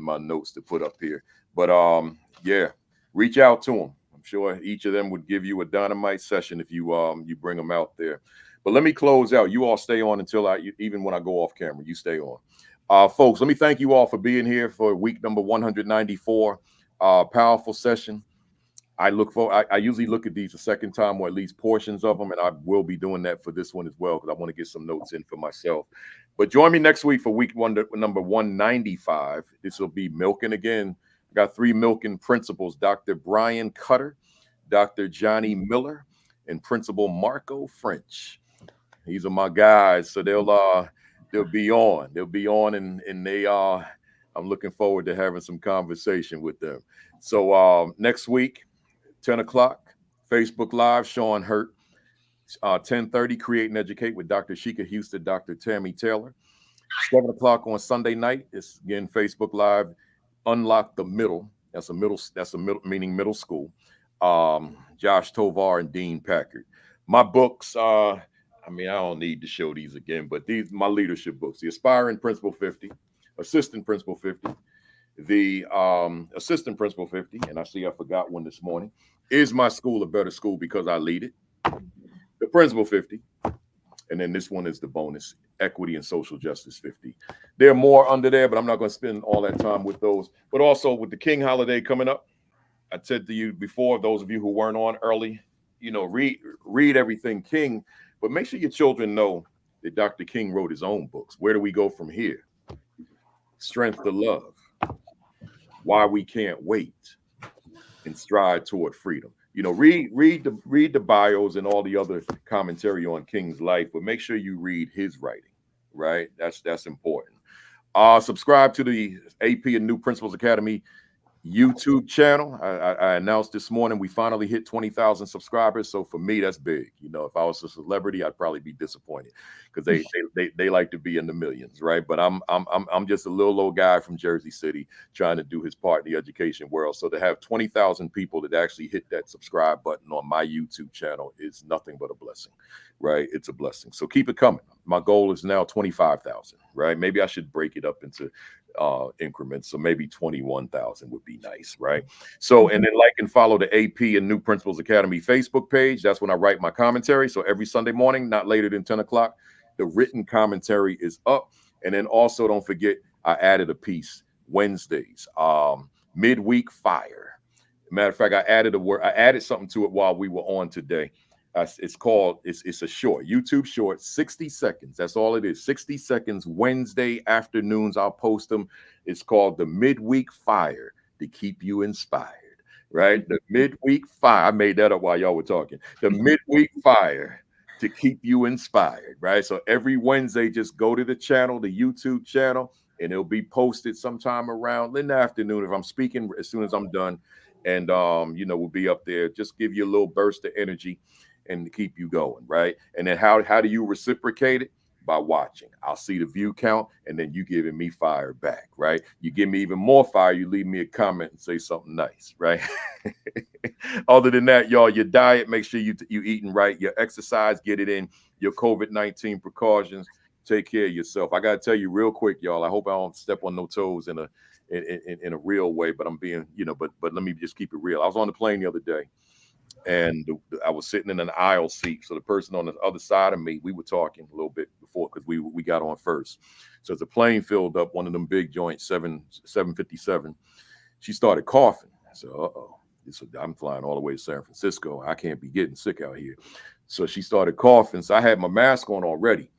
my notes to put up here. But yeah, reach out to them. I'm sure each of them would give you a dynamite session if you bring them out there. But let me close out. You all stay on until even when I go off camera, you stay on. Folks, let me thank you all for being here for week number 194. Powerful session. I usually look at these a second time, or at least portions of them, and I will be doing that for this one as well because I want to get some notes in for myself. But join me next week for week number 195. This will be Milken again. I got 3 Milken principals: Dr. Brian Cutter, Dr. Johnny Miller, and Principal Marco French. These are my guys, so they'll be on. They'll be on, and they are. I'm looking forward to having some conversation with them. So next week, 10 o'clock, Facebook Live, Sean Hurt. 10:30, Create and Educate with Dr. Sheikah Houston, Dr. Tammy Taylor. 7 o'clock on Sunday night, it's again Facebook Live, Unlock the Middle. That's a middle, meaning middle school. Josh Tovar and Dean Packard. My books, I don't need to show these again, but these my leadership books: the Aspiring Principal 50, Assistant Principal 50, the Assistant Principal 50, and I see I forgot one this morning. Is my school a better school because I lead it? The Principal 50, and then this one is the bonus: Equity and Social Justice 50. There are more under there, but I'm not going to spend all that time with those. But also with the King holiday coming up, I said to you before, those of you who weren't on early, read everything King. But make sure your children know that Dr. King wrote his own books. Where do we go from here? Strength to Love, Why We Can't Wait, and Stride Toward Freedom. Read the bios and all the other commentary on King's life, but make sure you read his writing, right? That's important. Subscribe to the AP and New Principals Academy YouTube channel. I announced this morning we finally hit 20,000 subscribers. So for me, that's big. If I was a celebrity, I'd probably be disappointed because they like to be in the millions, right? But I'm just a little old guy from Jersey City trying to do his part in the education world. So to have 20,000 people that actually hit that subscribe button on my YouTube channel is nothing but a blessing, right? It's a blessing. So keep it coming. My goal is now 25,000, right? Maybe I should break it up into increments. So maybe 21,000 would be nice, right? So, and then like and follow the AP and New Principals Academy Facebook page. That's when I write my commentary. So every Sunday morning, not later than 10 o'clock, the written commentary is up. And then also don't forget, I added a piece Wednesdays. Midweek fire. Matter of fact, I added something to it while we were on today. It's a short, YouTube short, 60 seconds. That's all it is. 60 seconds Wednesday afternoons. I'll post them. It's called the Midweek Fire to keep you inspired, right? The Midweek Fire. I made that up while y'all were talking. The Midweek Fire to keep you inspired, right? So every Wednesday, just go to the channel, the YouTube channel, and it'll be posted sometime around in the afternoon if I'm speaking as soon as I'm done. And, we'll be up there. Just give you a little burst of energy and to keep you going, right? And then how do you reciprocate it? By watching. I'll see the view count, and then you giving me fire back, right? You give me even more fire, you leave me a comment and say something nice, right? Other than that, y'all, your diet, make sure you eating right. Your exercise, get it in. Your COVID-19 precautions, take care of yourself. I gotta tell you real quick, y'all. I hope I don't step on no toes in a real way, but I'm being, but let me just keep it real. I was on the plane the other day, and I was sitting in an aisle seat. So the person on the other side of me, we were talking a little bit before because we got on first. So as the plane filled up, one of them big joints, 757, she started coughing. I said, uh-oh. I'm flying all the way to San Francisco. I can't be getting sick out here. So she started coughing. So I had my mask on already,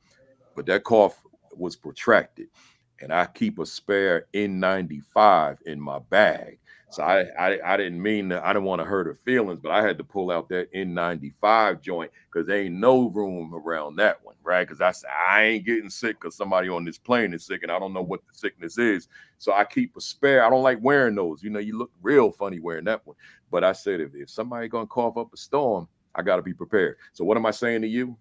but that cough was protracted. And I keep a spare N95 in my bag. So I didn't mean that. I didn't want to hurt her feelings, but I had to pull out that N95 joint because there ain't no room around that one, right? Because I ain't getting sick because somebody on this plane is sick and I don't know what the sickness is. So I keep a spare. I don't like wearing those. You look real funny wearing that one. But I said, if somebody gonna cough up a storm, I got to be prepared. So what am I saying to you?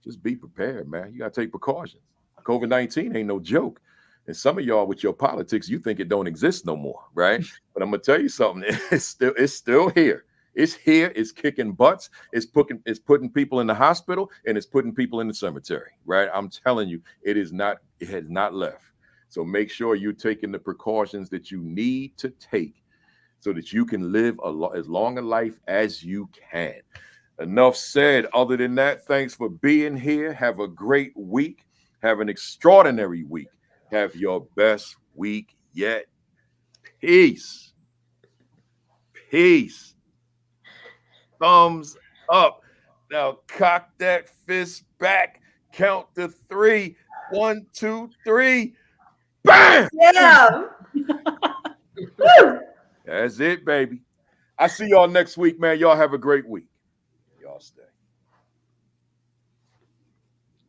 Just be prepared, man. You got to take precautions. COVID-19 ain't no joke. And some of y'all with your politics, you think it don't exist no more, right? But I'm gonna tell you something. It's still here. It's here. It's kicking butts. It's putting people in the hospital, and it's putting people in the cemetery, right? I'm telling you, it has not left. So make sure you're taking the precautions that you need to take so that you can live as long a life as you can. Enough said. Other than that, thanks for being here. Have a great week. Have an extraordinary week. Have your best week yet. Peace. Peace. Thumbs up. Now cock that fist back. Count to 3. 1, 2, 3. Bam! Yeah. That's it, baby. I see y'all next week, man. Y'all have a great week. Y'all stay.